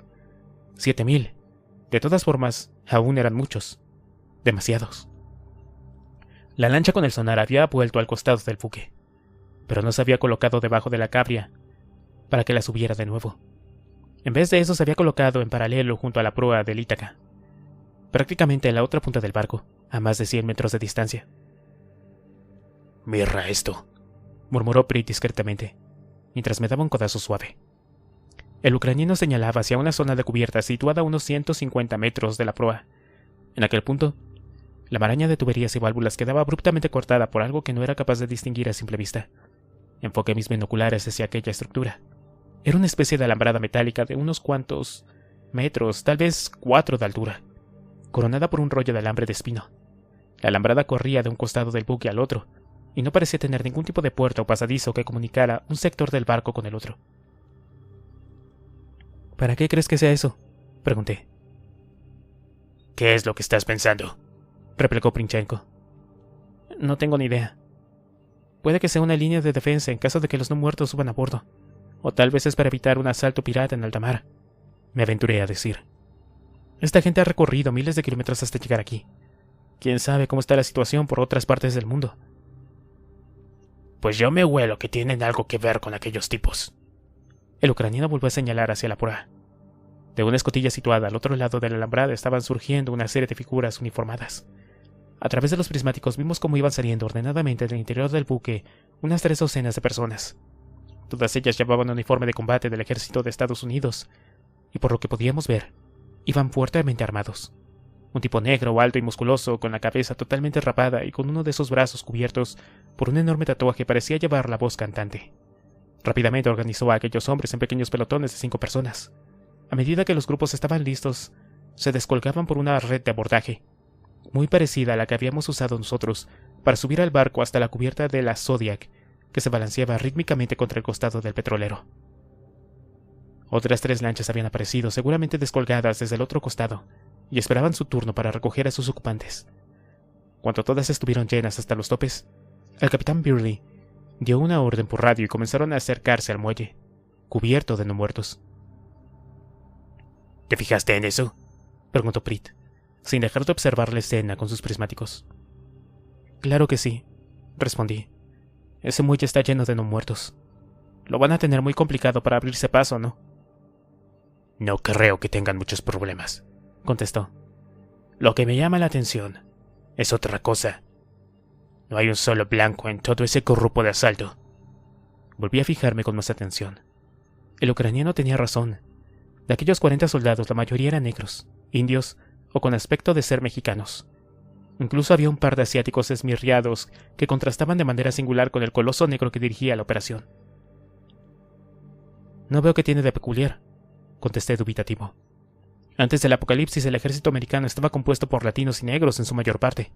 7.000. De todas formas, aún eran muchos. Demasiados. La lancha con el sonar había vuelto al costado del buque, pero no se había colocado debajo de la cabria para que la subiera de nuevo. En vez de eso, se había colocado en paralelo junto a la proa del Ítaca, prácticamente en la otra punta del barco, a más de 100 metros de distancia. «Mira esto», murmuró Prit discretamente, mientras me daba un codazo suave. El ucraniano señalaba hacia una zona de cubierta situada a unos 150 metros de la proa. En aquel punto, la maraña de tuberías y válvulas quedaba abruptamente cortada por algo que no era capaz de distinguir a simple vista. Enfoqué mis binoculares hacia aquella estructura. Era una especie de alambrada metálica de unos cuantos metros, tal vez 4 de altura, coronada por un rollo de alambre de espino. La alambrada corría de un costado del buque al otro, y no parecía tener ningún tipo de puerta o pasadizo que comunicara un sector del barco con el otro. ¿Para qué crees que sea eso?, pregunté. «¿Qué es lo que estás pensando?», replicó Princhenko. No tengo ni idea. Puede que sea una línea de defensa en caso de que los no muertos suban a bordo, o tal vez es para evitar un asalto pirata en alta mar, me aventuré a decir. Esta gente ha recorrido miles de kilómetros hasta llegar aquí. ¿Quién sabe cómo está la situación por otras partes del mundo? «Pues yo me huelo que tienen algo que ver con aquellos tipos». El ucraniano volvió a señalar hacia la proa. De una escotilla situada al otro lado de la alambrada estaban surgiendo una serie de figuras uniformadas. A través de los prismáticos vimos cómo iban saliendo ordenadamente del interior del buque unas 3 docenas de personas. Todas ellas llevaban uniforme de combate del ejército de Estados Unidos, y por lo que podíamos ver, iban fuertemente armados. Un tipo negro, alto y musculoso, con la cabeza totalmente rapada y con uno de sus brazos cubiertos por un enorme tatuaje, parecía llevar la voz cantante. Rápidamente organizó a aquellos hombres en pequeños pelotones de 5 personas. A medida que los grupos estaban listos, se descolgaban por una red de abordaje, muy parecida a la que habíamos usado nosotros para subir al barco hasta la cubierta de la Zodiac, que se balanceaba rítmicamente contra el costado del petrolero. Otras 3 lanchas habían aparecido, seguramente descolgadas desde el otro costado, y esperaban su turno para recoger a sus ocupantes. Cuando todas estuvieron llenas hasta los topes, el capitán Burley dio una orden por radio y comenzaron a acercarse al muelle, cubierto de no muertos. ¿Te fijaste en eso?, preguntó Prit, sin dejar de observar la escena con sus prismáticos. Claro que sí, respondí. Ese muelle está lleno de no muertos. Lo van a tener muy complicado para abrirse paso, ¿no? No creo que tengan muchos problemas, contestó. Lo que me llama la atención es otra cosa. No hay un solo blanco en todo ese corrupo de asalto. Volví a fijarme con más atención. El ucraniano tenía razón. De aquellos 40 soldados, la mayoría eran negros, indios o con aspecto de ser mexicanos. Incluso había un par de asiáticos esmirriados que contrastaban de manera singular con el coloso negro que dirigía la operación. No veo qué tiene de peculiar, contesté dubitativo. Antes del apocalipsis, el ejército americano estaba compuesto por latinos y negros en su mayor parte.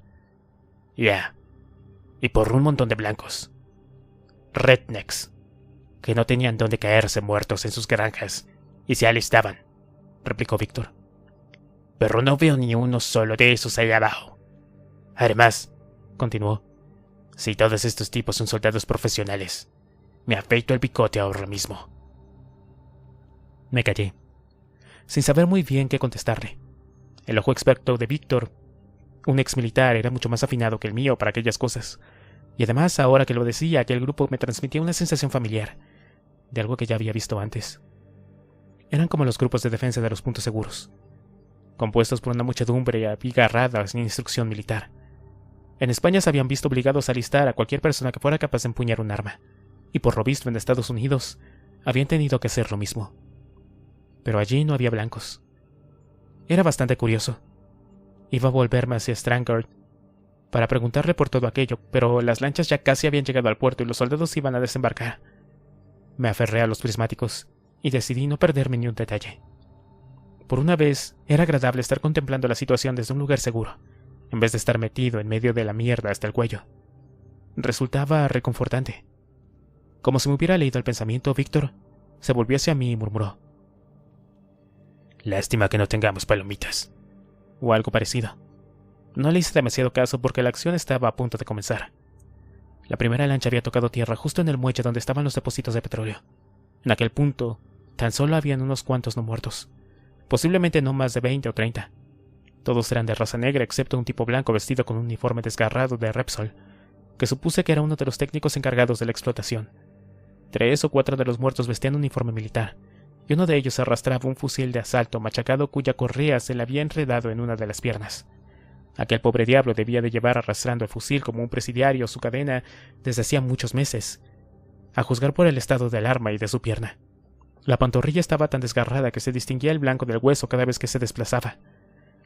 Ya. Y por un montón de blancos. Rednecks. Que no tenían dónde caerse muertos en sus granjas y se alistaban, replicó Víctor. Pero no veo ni uno solo de esos allá abajo. Además, continuó, si todos estos tipos son soldados profesionales, me afeito el bigote ahora mismo. Me callé, sin saber muy bien qué contestarle. El ojo experto de Víctor, un exmilitar, era mucho más afinado que el mío para aquellas cosas, Y además, ahora que lo decía, aquel grupo me transmitía una sensación familiar, de algo que ya había visto antes. Eran como los grupos de defensa de los puntos seguros, compuestos por una muchedumbre abigarrada sin instrucción militar. En España se habían visto obligados a alistar a cualquier persona que fuera capaz de empuñar un arma, y por lo visto en Estados Unidos habían tenido que hacer lo mismo. Pero allí no había blancos. Era bastante curioso. Iba a volverme hacia Strangford para preguntarle por todo aquello, pero las lanchas ya casi habían llegado al puerto y los soldados iban a desembarcar. Me aferré a los prismáticos y decidí no perderme ni un detalle. Por una vez, era agradable estar contemplando la situación desde un lugar seguro, en vez de estar metido en medio de la mierda hasta el cuello. Resultaba reconfortante. Como si me hubiera leído el pensamiento, Víctor se volvió hacia mí y murmuró: «Lástima que no tengamos palomitas», o algo parecido. No le hice demasiado caso porque la acción estaba a punto de comenzar. La primera lancha había tocado tierra justo en el muelle donde estaban los depósitos de petróleo. En aquel punto, tan solo habían unos cuantos no muertos, posiblemente no más de 20 o 30. Todos eran de raza negra excepto un tipo blanco vestido con un uniforme desgarrado de Repsol, que supuse que era uno de los técnicos encargados de la explotación. 3 o 4 de los muertos vestían uniforme militar, y uno de ellos arrastraba un fusil de asalto machacado cuya correa se le había enredado en una de las piernas. Aquel pobre diablo debía de llevar arrastrando el fusil como un presidiario su cadena desde hacía muchos meses, a juzgar por el estado del arma y de su pierna. La pantorrilla estaba tan desgarrada que se distinguía el blanco del hueso cada vez que se desplazaba.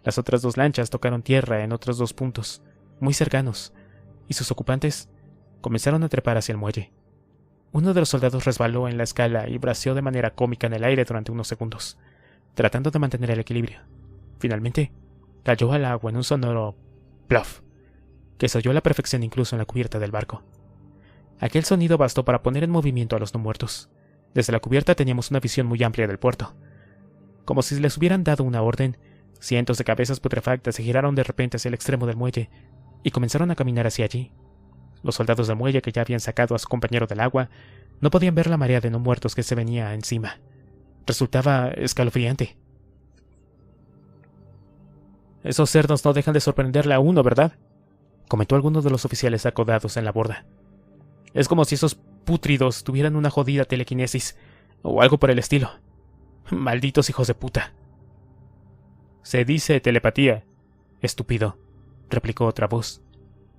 Las otras 2 lanchas tocaron tierra en otros 2 puntos, muy cercanos, y sus ocupantes comenzaron a trepar hacia el muelle. Uno de los soldados resbaló en la escala y braceó de manera cómica en el aire durante unos segundos, tratando de mantener el equilibrio. Finalmente, cayó al agua en un sonoro plof, que se oyó a la perfección incluso en la cubierta del barco. Aquel sonido bastó para poner en movimiento a los no muertos. Desde la cubierta teníamos una visión muy amplia del puerto. Como si les hubieran dado una orden, cientos de cabezas putrefactas se giraron de repente hacia el extremo del muelle y comenzaron a caminar hacia allí. Los soldados del muelle, que ya habían sacado a su compañero del agua, no podían ver la marea de no muertos que se venía encima. Resultaba escalofriante. «Esos cerdos no dejan de sorprenderle a uno, ¿verdad?», comentó alguno de los oficiales acodados en la borda. «Es como si esos pútridos tuvieran una jodida telequinesis, o algo por el estilo. Malditos hijos de puta». «Se dice telepatía, estúpido», replicó otra voz.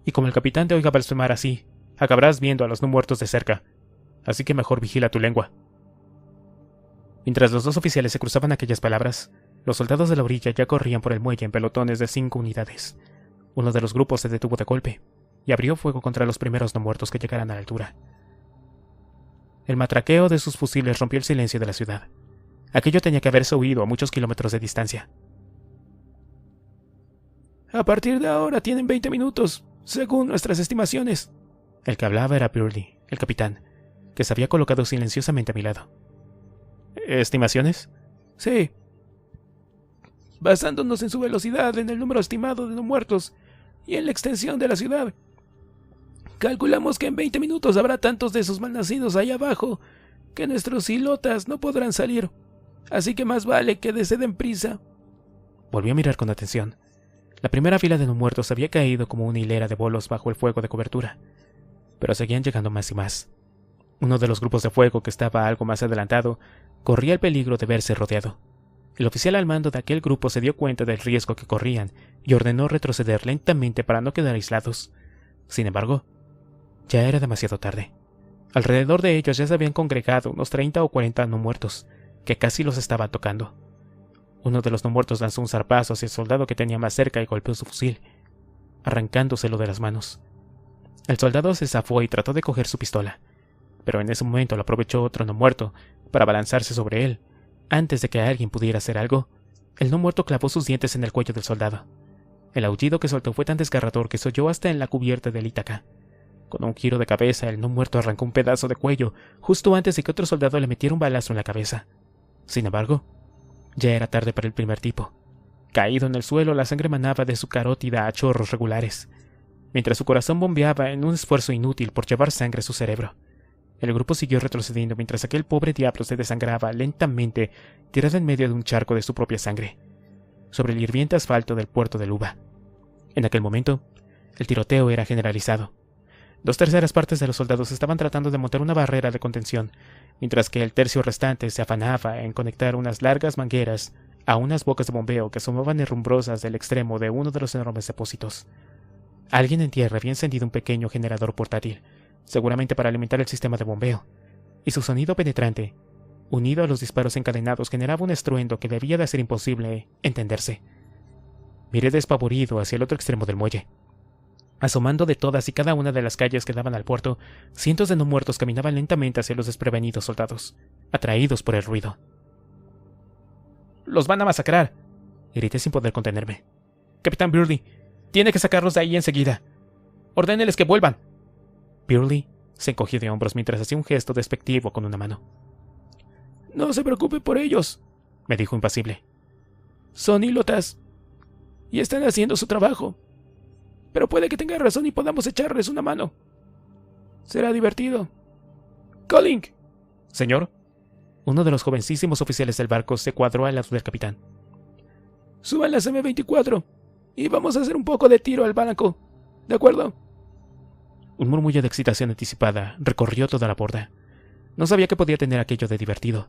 «Y como el capitán te oiga blasfemar así, acabarás viendo a los no muertos de cerca. Así que mejor vigila tu lengua». Mientras los 2 oficiales se cruzaban aquellas palabras, los soldados de la orilla ya corrían por el muelle en pelotones de 5 unidades. Uno de los grupos se detuvo de golpe y abrió fuego contra los primeros no muertos que llegaran a la altura. El matraqueo de sus fusiles rompió el silencio de la ciudad. Aquello tenía que haberse oído a muchos kilómetros de distancia. «A partir de ahora tienen 20 minutos, según nuestras estimaciones». El que hablaba era Burley, el capitán, que se había colocado silenciosamente a mi lado. ¿Estimaciones? «Sí. Basándonos en su velocidad, en el número estimado de no muertos y en la extensión de la ciudad, calculamos que en 20 minutos habrá tantos de esos malnacidos ahí abajo que nuestros silotas no podrán salir. Así que más vale que se den prisa». Volvió a mirar con atención. La primera fila de no muertos había caído como una hilera de bolos bajo el fuego de cobertura, pero seguían llegando más y más. Uno de los grupos de fuego, que estaba algo más adelantado, corría el peligro de verse rodeado. El oficial al mando de aquel grupo se dio cuenta del riesgo que corrían y ordenó retroceder lentamente para no quedar aislados. Sin embargo, ya era demasiado tarde. Alrededor de ellos ya se habían congregado unos 30 o 40 no muertos, que casi los estaban tocando. Uno de los no muertos lanzó un zarpazo hacia el soldado que tenía más cerca y golpeó su fusil, arrancándoselo de las manos. El soldado se zafó y trató de coger su pistola, pero en ese momento lo aprovechó otro no muerto para abalanzarse sobre él. Antes de que alguien pudiera hacer algo, el no muerto clavó sus dientes en el cuello del soldado. El aullido que soltó fue tan desgarrador que se oyó hasta en la cubierta del Ítaca. Con un giro de cabeza, el no muerto arrancó un pedazo de cuello justo antes de que otro soldado le metiera un balazo en la cabeza. Sin embargo, ya era tarde para el primer tipo. Caído en el suelo, la sangre manaba de su carótida a chorros regulares, mientras su corazón bombeaba en un esfuerzo inútil por llevar sangre a su cerebro. El grupo siguió retrocediendo mientras aquel pobre diablo se desangraba lentamente, tirado en medio de un charco de su propia sangre, sobre el hirviente asfalto del puerto de Luba. En aquel momento, el tiroteo era generalizado. 2/3 partes de los soldados estaban tratando de montar una barrera de contención, mientras que el tercio restante se afanaba en conectar unas largas mangueras a unas bocas de bombeo que asomaban herrumbrosas del extremo de uno de los enormes depósitos. Alguien en tierra había encendido un pequeño generador portátil, seguramente para alimentar el sistema de bombeo, y su sonido penetrante, unido a los disparos encadenados, generaba un estruendo que debía de ser imposible entenderse. Miré despavorido hacia el otro extremo del muelle. Asomando de todas y cada una de las calles que daban al puerto, cientos de no muertos caminaban lentamente hacia los desprevenidos soldados, atraídos por el ruido. ¡Los van a masacrar!, grité sin poder contenerme. «Capitán Burley, tiene que sacarlos de ahí enseguida. Ordéneles que vuelvan». Burley se encogió de hombros mientras hacía un gesto despectivo con una mano. «No se preocupe por ellos», me dijo impasible. «Son ílotas y están haciendo su trabajo. Pero puede que tenga razón y podamos echarles una mano. Será divertido». «Colin». «Señor». Uno de los jovencísimos oficiales del barco se cuadró al lado del capitán. «Suban las M24 y vamos a hacer un poco de tiro al blanco. ¿De acuerdo?». Un murmullo de excitación anticipada recorrió toda la borda. No sabía qué podía tener aquello de divertido.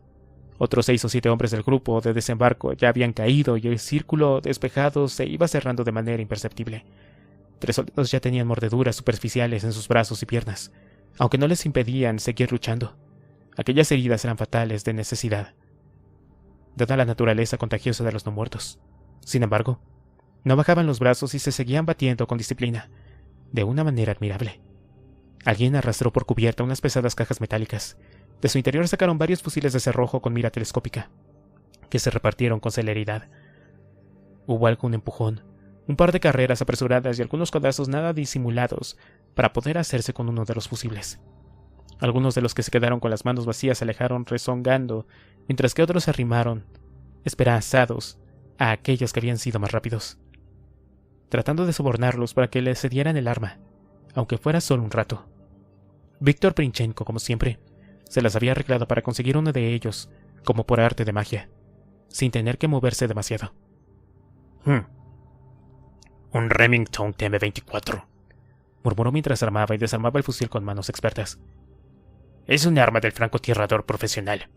Otros 6 o 7 hombres del grupo de desembarco ya habían caído y el círculo despejado se iba cerrando de manera imperceptible. 3 soldados ya tenían mordeduras superficiales en sus brazos y piernas, aunque no les impedían seguir luchando. Aquellas heridas eran fatales de necesidad, dada la naturaleza contagiosa de los no muertos. Sin embargo, no bajaban los brazos y se seguían batiendo con disciplina, de una manera admirable. Alguien arrastró por cubierta unas pesadas cajas metálicas. De su interior sacaron varios fusiles de cerrojo con mira telescópica, que se repartieron con celeridad. Hubo algún empujón, un par de carreras apresuradas y algunos codazos nada disimulados para poder hacerse con uno de los fusibles. Algunos de los que se quedaron con las manos vacías se alejaron rezongando, mientras que otros se arrimaron, esperanzados, a aquellos que habían sido más rápidos, tratando de sobornarlos para que les cedieran el arma, aunque fuera solo un rato. Víctor Princhenko, como siempre, se las había arreglado para conseguir uno de ellos, como por arte de magia, sin tener que moverse demasiado. Un Remington TM-24, murmuró mientras armaba y desarmaba el fusil con manos expertas. Es un arma del francotirador profesional.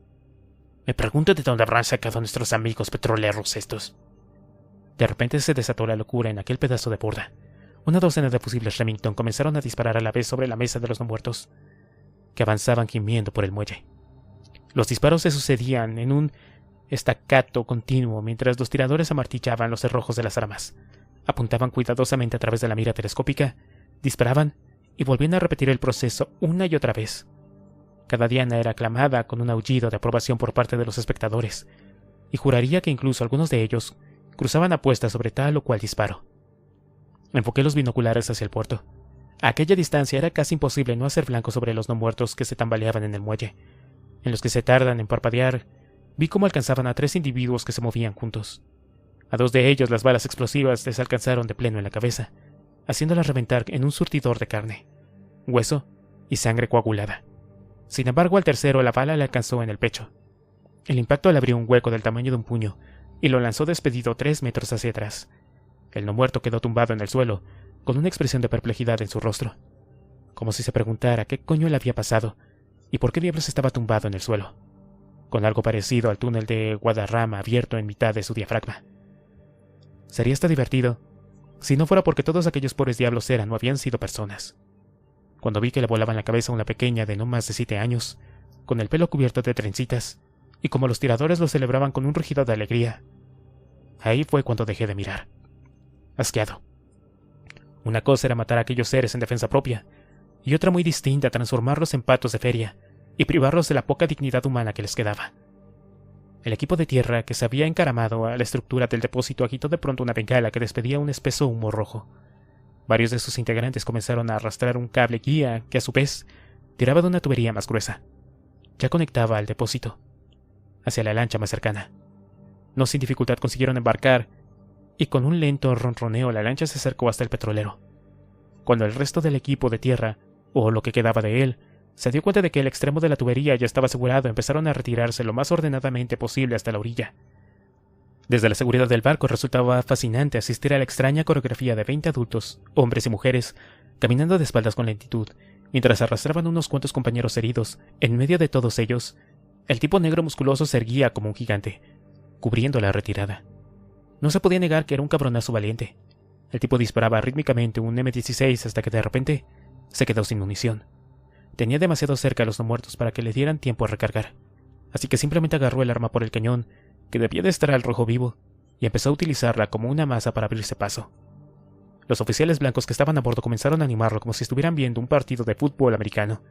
Me pregunto de dónde habrán sacado nuestros amigos petroleros estos. De repente se desató la locura en aquel pedazo de borda. Una docena de fusibles Remington comenzaron a disparar a la vez sobre la mesa de los no muertos, que avanzaban gimiendo por el muelle. Los disparos se sucedían en un staccato continuo mientras los tiradores amartillaban los cerrojos de las armas, apuntaban cuidadosamente a través de la mira telescópica, disparaban y volvían a repetir el proceso una y otra vez. Cada diana era aclamada con un aullido de aprobación por parte de los espectadores, y juraría que incluso algunos de ellos cruzaban apuestas sobre tal o cual disparo. Enfoqué los binoculares hacia el puerto. A aquella distancia era casi imposible no hacer blanco sobre los no muertos que se tambaleaban en el muelle. En los que se tardan en parpadear, vi cómo alcanzaban a 3 individuos que se movían juntos. A 2 de ellos las balas explosivas les alcanzaron de pleno en la cabeza, haciéndolas reventar en un surtidor de carne, hueso y sangre coagulada. Sin embargo, al tercero la bala le alcanzó en el pecho. El impacto le abrió un hueco del tamaño de un puño y lo lanzó despedido 3 metros hacia atrás. El no muerto quedó tumbado en el suelo, con una expresión de perplejidad en su rostro, como si se preguntara qué coño le había pasado y por qué diablos estaba tumbado en el suelo, con algo parecido al túnel de Guadarrama abierto en mitad de su diafragma. Sería hasta divertido, si no fuera porque todos aquellos pobres diablos eran o habían sido personas. Cuando vi que le volaba en la cabeza una pequeña de no más de 7 años, con el pelo cubierto de trencitas, y como los tiradores lo celebraban con un rugido de alegría, ahí fue cuando dejé de mirar, asqueado. Una cosa era matar a aquellos seres en defensa propia, y otra muy distinta transformarlos en patos de feria y privarlos de la poca dignidad humana que les quedaba. El equipo de tierra que se había encaramado a la estructura del depósito agitó de pronto una bengala que despedía un espeso humo rojo. Varios de sus integrantes comenzaron a arrastrar un cable guía que a su vez tiraba de una tubería más gruesa. Ya conectaba al depósito, hacia la lancha más cercana. No sin dificultad consiguieron embarcar, y con un lento ronroneo la lancha se acercó hasta el petrolero. Cuando el resto del equipo de tierra, o lo que quedaba de él, se dio cuenta de que el extremo de la tubería ya estaba asegurado, empezaron a retirarse lo más ordenadamente posible hasta la orilla. Desde la seguridad del barco resultaba fascinante asistir a la extraña coreografía de 20 adultos, hombres y mujeres, Caminando de espaldas con lentitud, mientras arrastraban unos cuantos compañeros heridos, en medio de todos ellos, el tipo negro musculoso se erguía como un gigante, cubriendo la retirada. No se podía negar que era un cabronazo valiente. El tipo disparaba rítmicamente un M16 hasta que de repente se quedó sin munición. Tenía demasiado cerca a los no muertos para que le dieran tiempo a recargar, así que simplemente agarró el arma por el cañón, que debía de estar al rojo vivo, y empezó a utilizarla como una masa para abrirse paso. Los oficiales blancos que estaban a bordo comenzaron a animarlo como si estuvieran viendo un partido de fútbol americano.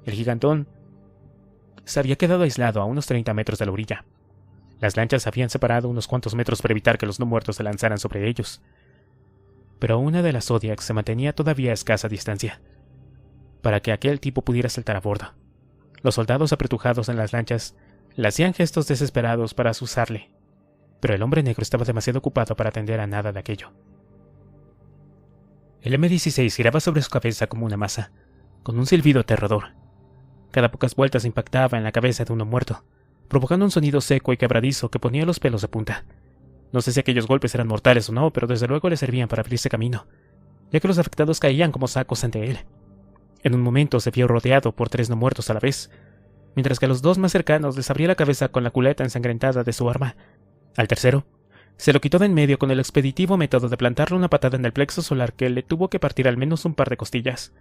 El gigantón se había quedado aislado a unos 30 metros de la orilla. Las lanchas se habían separado unos cuantos metros para evitar que los no muertos se lanzaran sobre ellos. Pero una de las Zodiacs se mantenía todavía a escasa distancia, para que aquel tipo pudiera saltar a bordo. Los soldados apretujados en las lanchas le hacían gestos desesperados para azuzarle, pero el hombre negro estaba demasiado ocupado para atender a nada de aquello. El M16 giraba sobre su cabeza como una masa, con un silbido aterrador. Cada pocas vueltas impactaba en la cabeza de uno muerto, provocando un sonido seco y quebradizo que ponía los pelos de punta. No sé si aquellos golpes eran mortales o no, pero desde luego le servían para abrirse camino, ya que los afectados caían como sacos ante él. En un momento se vio rodeado por 3 no muertos a la vez, mientras que a los 2 más cercanos les abría la cabeza con la culata ensangrentada de su arma. Al tercero se lo quitó de en medio con el expeditivo método de plantarle una patada en el plexo solar que le tuvo que partir al menos un par de costillas.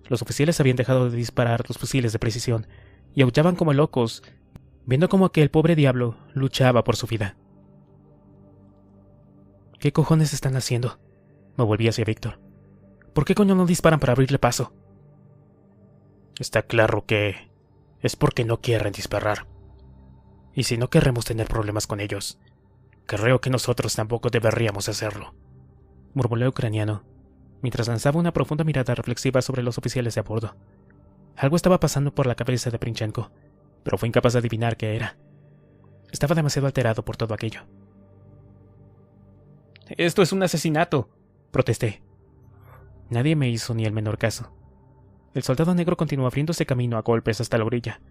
Los oficiales habían dejado de disparar los fusiles de precisión y aullaban como locos, viendo cómo aquel pobre diablo luchaba por su vida. ¿Qué cojones están haciendo? Me volví hacia Víctor. ¿Por qué coño no disparan para abrirle paso? Está claro que es porque no quieren disparar. Y si no queremos tener problemas con ellos, creo que nosotros tampoco deberíamos hacerlo, murmuró el ucraniano, mientras lanzaba una profunda mirada reflexiva sobre los oficiales de a bordo. Algo estaba pasando por la cabeza de Princhenko, pero fue incapaz de adivinar qué era. Estaba demasiado alterado por todo aquello. «¡Esto es un asesinato!», protesté. Nadie me hizo ni el menor caso. El soldado negro continuó abriéndose camino a golpes hasta la orilla.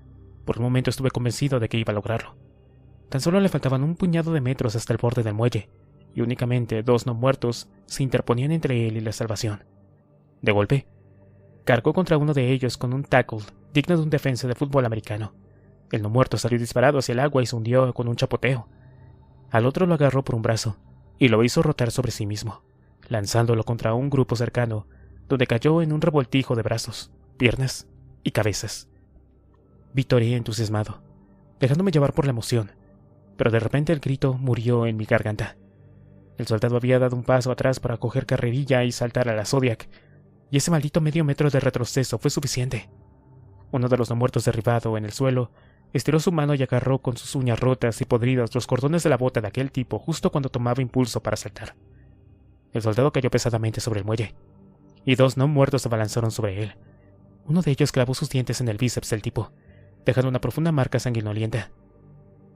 Por un momento estuve convencido de que iba a lograrlo. Tan solo le faltaban un puñado de metros hasta el borde del muelle, y únicamente 2 no muertos se interponían entre él y la salvación. De golpe, cargó contra uno de ellos con un tackle digno de un defensa de fútbol americano. El no muerto salió disparado hacia el agua y se hundió con un chapoteo. Al otro lo agarró por un brazo y lo hizo rotar sobre sí mismo, lanzándolo contra un grupo cercano, donde cayó en un revoltijo de brazos, piernas y cabezas. Victorié entusiasmado, dejándome llevar por la emoción, pero de repente el grito murió en mi garganta. El soldado había dado un paso atrás para coger carrerilla y saltar a la Zodiac, y ese maldito medio metro de retroceso fue suficiente. Uno de los no muertos derribado en el suelo estiró su mano y agarró con sus uñas rotas y podridas los cordones de la bota de aquel tipo justo cuando tomaba impulso para saltar. El soldado cayó pesadamente sobre el muelle, y 2 no muertos se abalanzaron sobre él. Uno de ellos clavó sus dientes en el bíceps del tipo, dejando una profunda marca sanguinolienta,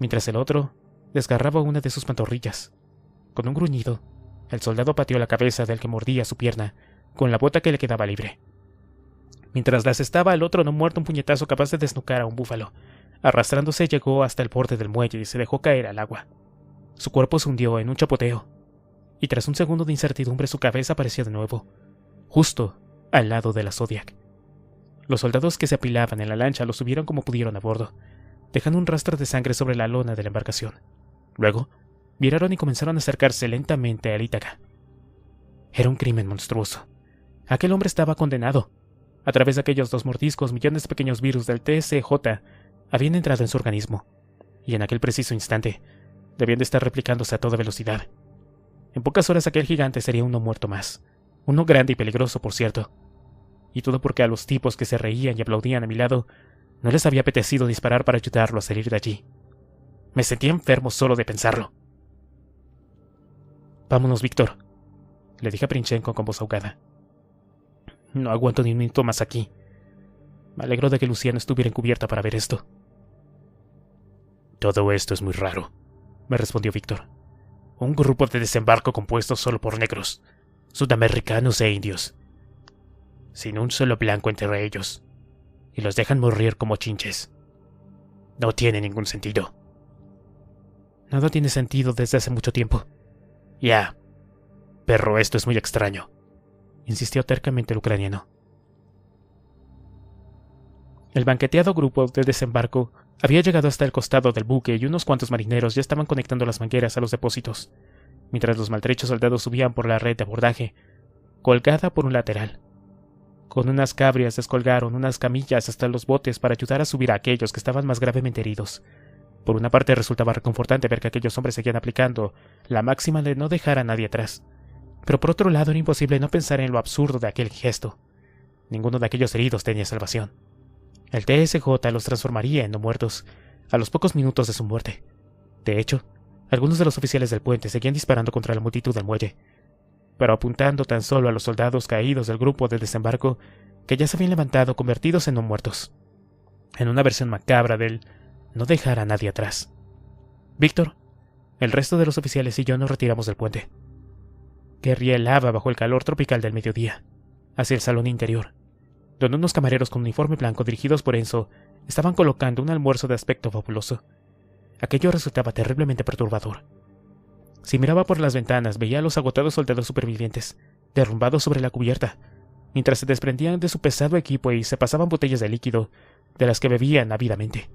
mientras el otro desgarraba una de sus pantorrillas. Con un gruñido, el soldado pateó la cabeza del que mordía su pierna con la bota que le quedaba libre. Mientras la asestaba el otro no muerto un puñetazo capaz de desnucar a un búfalo, arrastrándose llegó hasta el borde del muelle y se dejó caer al agua. Su cuerpo se hundió en un chapoteo, y tras un segundo de incertidumbre su cabeza apareció de nuevo, justo al lado de la Zodiac. Los soldados que se apilaban en la lancha lo subieron como pudieron a bordo, dejando un rastro de sangre sobre la lona de la embarcación. Luego, viraron y comenzaron a acercarse lentamente al Ítaca. Era un crimen monstruoso. Aquel hombre estaba condenado. A través de aquellos 2 mordiscos, millones de pequeños virus del TSJ habían entrado en su organismo, y en aquel preciso instante, debían de estar replicándose a toda velocidad. En pocas horas aquel gigante sería uno muerto más. Uno grande y peligroso, por cierto. Y todo porque a los tipos que se reían y aplaudían a mi lado no les había apetecido disparar para ayudarlo a salir de allí. Me sentía enfermo solo de pensarlo. «Vámonos, Víctor», le dije a Princhenko con voz ahogada. «No aguanto ni un minuto más aquí. Me alegro de que Luciano estuviera encubierta para ver esto». «Todo esto es muy raro», me respondió Víctor. «Un grupo de desembarco compuesto solo por negros, sudamericanos e indios, sin un solo blanco entre ellos, y los dejan morir como chinches. No tiene ningún sentido». «Nada tiene sentido desde hace mucho tiempo». «Ya, pero esto es muy extraño». insistió tercamente el ucraniano. El banqueteado grupo de desembarco había llegado hasta el costado del buque y unos cuantos marineros ya estaban conectando las mangueras a los depósitos, mientras los maltrechos soldados subían por la red de abordaje, colgada por un lateral. Con unas cabrias descolgaron unas camillas hasta los botes para ayudar a subir a aquellos que estaban más gravemente heridos. Por una parte resultaba reconfortante ver que aquellos hombres seguían aplicando la máxima de no dejar a nadie atrás, pero por otro lado era imposible no pensar en lo absurdo de aquel gesto. Ninguno de aquellos heridos tenía salvación. El TSJ los transformaría en no muertos a los pocos minutos de su muerte. De hecho, algunos de los oficiales del puente seguían disparando contra la multitud del muelle, pero apuntando tan solo a los soldados caídos del grupo de desembarco que ya se habían levantado convertidos en no muertos, en una versión macabra del no dejar a nadie atrás. Víctor, el resto de los oficiales y yo nos retiramos del puente, que rielaba bajo el calor tropical del mediodía, hacia el salón interior, donde unos camareros con uniforme blanco dirigidos por Enzo estaban colocando un almuerzo de aspecto fabuloso. Aquello resultaba terriblemente perturbador. Si miraba por las ventanas, veía a los agotados soldados supervivientes, derrumbados sobre la cubierta, mientras se desprendían de su pesado equipo y se pasaban botellas de líquido, de las que bebían ávidamente.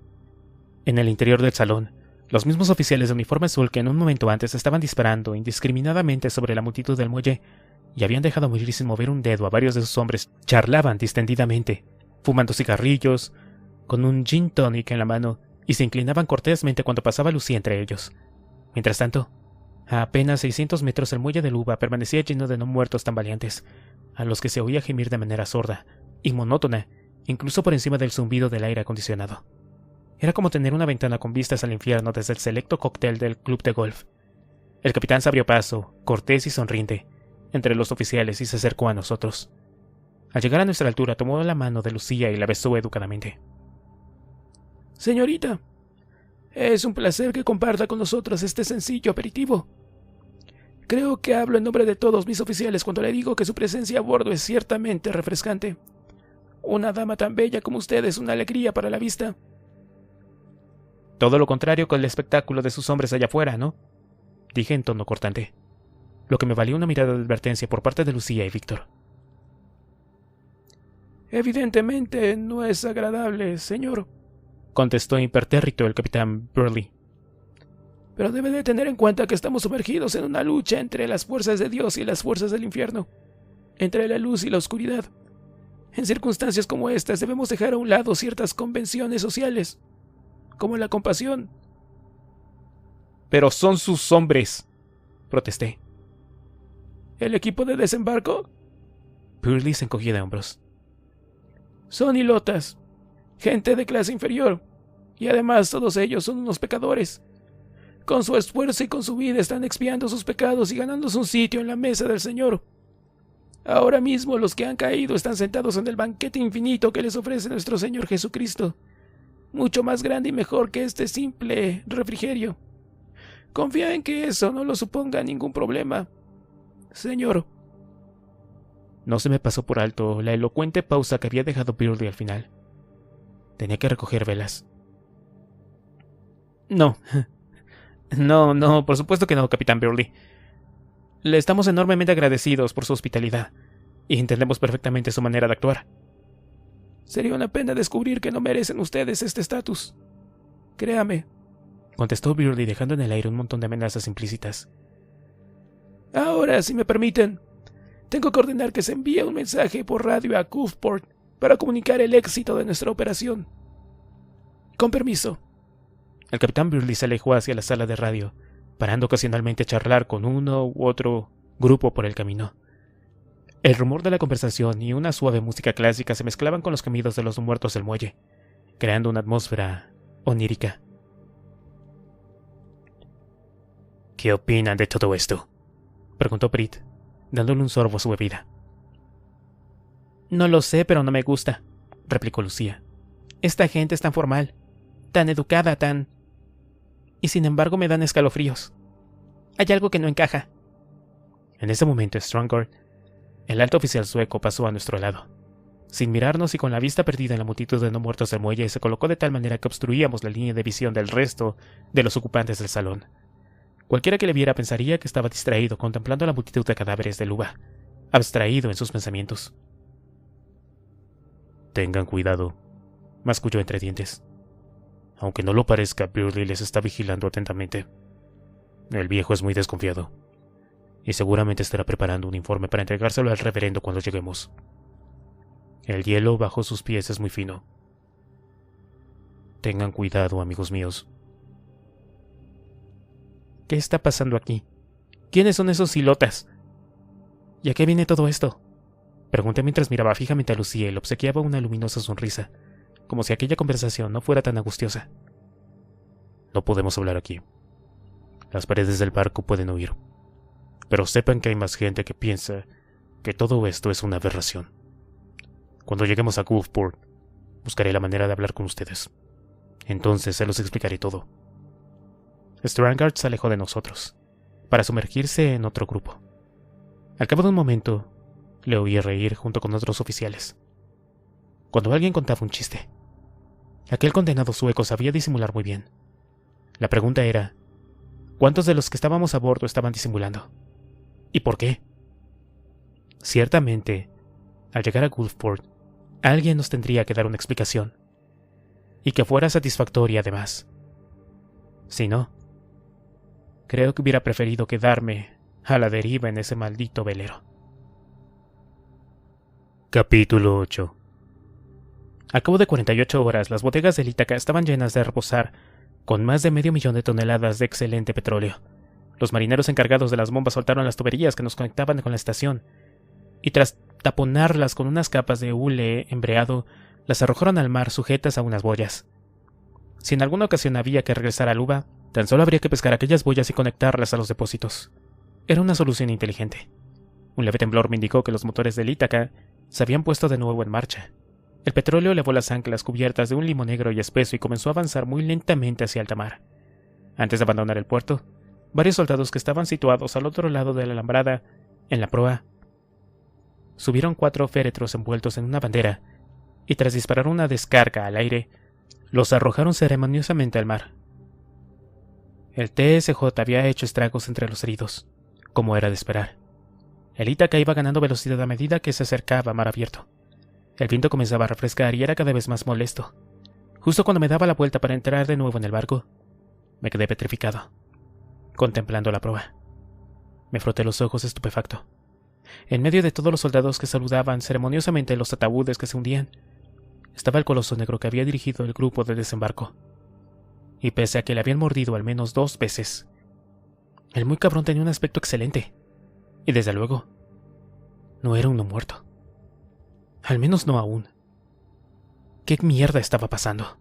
En el interior del salón, los mismos oficiales de uniforme azul que en un momento antes estaban disparando indiscriminadamente sobre la multitud del muelle y habían dejado morir sin mover un dedo a varios de sus hombres, charlaban distendidamente, fumando cigarrillos, con un gin tonic en la mano, y se inclinaban cortésmente cuando pasaba Lucía entre ellos. Mientras tanto, a apenas 600 metros el muelle de Luba permanecía lleno de no muertos tambaleantes, a los que se oía gemir de manera sorda y monótona, incluso por encima del zumbido del aire acondicionado. Era como tener una ventana con vistas al infierno desde el selecto cóctel del club de golf. El capitán se abrió paso, cortés y sonriente, entre los oficiales y se acercó a nosotros. Al llegar a nuestra altura tomó la mano de Lucía y la besó educadamente. Señorita, es un placer que comparta con nosotros este sencillo aperitivo. Creo que hablo en nombre de todos mis oficiales cuando le digo que su presencia a bordo es ciertamente refrescante. Una dama tan bella como usted es una alegría para la vista. Todo lo contrario con el espectáculo de sus hombres allá afuera, ¿no? Dije en tono cortante, lo que me valió una mirada de advertencia por parte de Lucía y Víctor. Evidentemente no es agradable, señor, contestó impertérrito el capitán Burley. Pero debe de tener en cuenta que estamos sumergidos en una lucha entre las fuerzas de Dios y las fuerzas del infierno, entre la luz y la oscuridad. En circunstancias como estas debemos dejar a un lado ciertas convenciones sociales, como la compasión. Pero son sus hombres, protesté. ¿El equipo de desembarco? Burley se encogió de hombros. Son ilotas, gente de clase inferior, y además todos ellos son unos pecadores. Con su esfuerzo y con su vida están expiando sus pecados y ganándose un sitio en la mesa del Señor. Ahora mismo los que han caído están sentados en el banquete infinito que les ofrece nuestro Señor Jesucristo, mucho más grande y mejor que este simple refrigerio. Confía en que eso no lo suponga ningún problema, señor. No se me pasó por alto la elocuente pausa que había dejado Burley al final. Tenía que recoger velas. No, por supuesto que no, capitán Burley. Le estamos enormemente agradecidos por su hospitalidad y entendemos perfectamente su manera de actuar. Sería una pena descubrir que no merecen ustedes este estatus. Créame, contestó Burley dejando en el aire un montón de amenazas implícitas. Ahora, si me permiten, tengo que ordenar que se envíe un mensaje por radio a Gulfport para comunicar el éxito de nuestra operación. Con permiso. El capitán Burley se alejó hacia la sala de radio, parando ocasionalmente a charlar con uno u otro grupo por el camino. El rumor de la conversación y una suave música clásica se mezclaban con los gemidos de los muertos del muelle, creando una atmósfera onírica. ¿Qué opinan de todo esto?, preguntó Prit, dándole un sorbo a su bebida. No lo sé, pero no me gusta, replicó Lucía. Esta gente es tan formal, tan educada, tan... y sin embargo me dan escalofríos. Hay algo que no encaja. En ese momento, Strongard, el alto oficial sueco, pasó a nuestro lado. Sin mirarnos y con la vista perdida en la multitud de no muertos del muelle, se colocó de tal manera que obstruíamos la línea de visión del resto de los ocupantes del salón. Cualquiera que le viera pensaría que estaba distraído contemplando la multitud de cadáveres de Luba, abstraído en sus pensamientos. Tengan cuidado, masculló entre dientes. Aunque no lo parezca, Burley les está vigilando atentamente. El viejo es muy desconfiado, y seguramente estará preparando un informe para entregárselo al reverendo cuando lleguemos. El hielo bajo sus pies es muy fino. Tengan cuidado, amigos míos. ¿Qué está pasando aquí? ¿Quiénes son esos ilotas? ¿Y a qué viene todo esto? Pregunté mientras miraba fijamente a Lucía y le obsequiaba una luminosa sonrisa, como si aquella conversación no fuera tan angustiosa. No podemos hablar aquí. Las paredes del barco pueden oír. Pero sepan que hay más gente que piensa que todo esto es una aberración. Cuando lleguemos a Gulfport, buscaré la manera de hablar con ustedes. Entonces se los explicaré todo. Stranghart se alejó de nosotros, para sumergirse en otro grupo. Al cabo de un momento, le oí reír junto con otros oficiales. Cuando alguien contaba un chiste, aquel condenado sueco sabía disimular muy bien. La pregunta era, ¿cuántos de los que estábamos a bordo estaban disimulando? ¿Y por qué? Ciertamente, al llegar a Gulfport, alguien nos tendría que dar una explicación. Y que fuera satisfactoria además. Si no, creo que hubiera preferido quedarme a la deriva en ese maldito velero. Capítulo 8. Al cabo de 48 horas, las bodegas de Ítaca estaban llenas de reposar, con más de 500,000 de toneladas de excelente petróleo. Los marineros encargados de las bombas soltaron las tuberías que nos conectaban con la estación, y tras taponarlas con unas capas de hule embreado, las arrojaron al mar sujetas a unas boyas. Si en alguna ocasión había que regresar al Uva, tan solo habría que pescar aquellas boyas y conectarlas a los depósitos. Era una solución inteligente. Un leve temblor me indicó que los motores del Ítaca se habían puesto de nuevo en marcha. El petróleo elevó las anclas cubiertas de un limo negro y espeso y comenzó a avanzar muy lentamente hacia alta mar. Antes de abandonar el puerto, varios soldados que estaban situados al otro lado de la alambrada, en la proa, subieron 4 féretros envueltos en una bandera y tras disparar una descarga al aire, los arrojaron ceremoniosamente al mar. El TSJ había hecho estragos entre los heridos, como era de esperar. El Ítaca iba ganando velocidad a medida que se acercaba a mar abierto. El viento comenzaba a refrescar y era cada vez más molesto. Justo cuando me daba la vuelta para entrar de nuevo en el barco, me quedé petrificado, contemplando la proa. Me froté los ojos estupefacto. En medio de todos los soldados que saludaban ceremoniosamente los ataúdes que se hundían, estaba el coloso negro que había dirigido el grupo de desembarco. Y pese a que le habían mordido al menos 2 veces, el muy cabrón tenía un aspecto excelente. Y desde luego, no era uno muerto. Al menos no aún. ¿Qué mierda estaba pasando?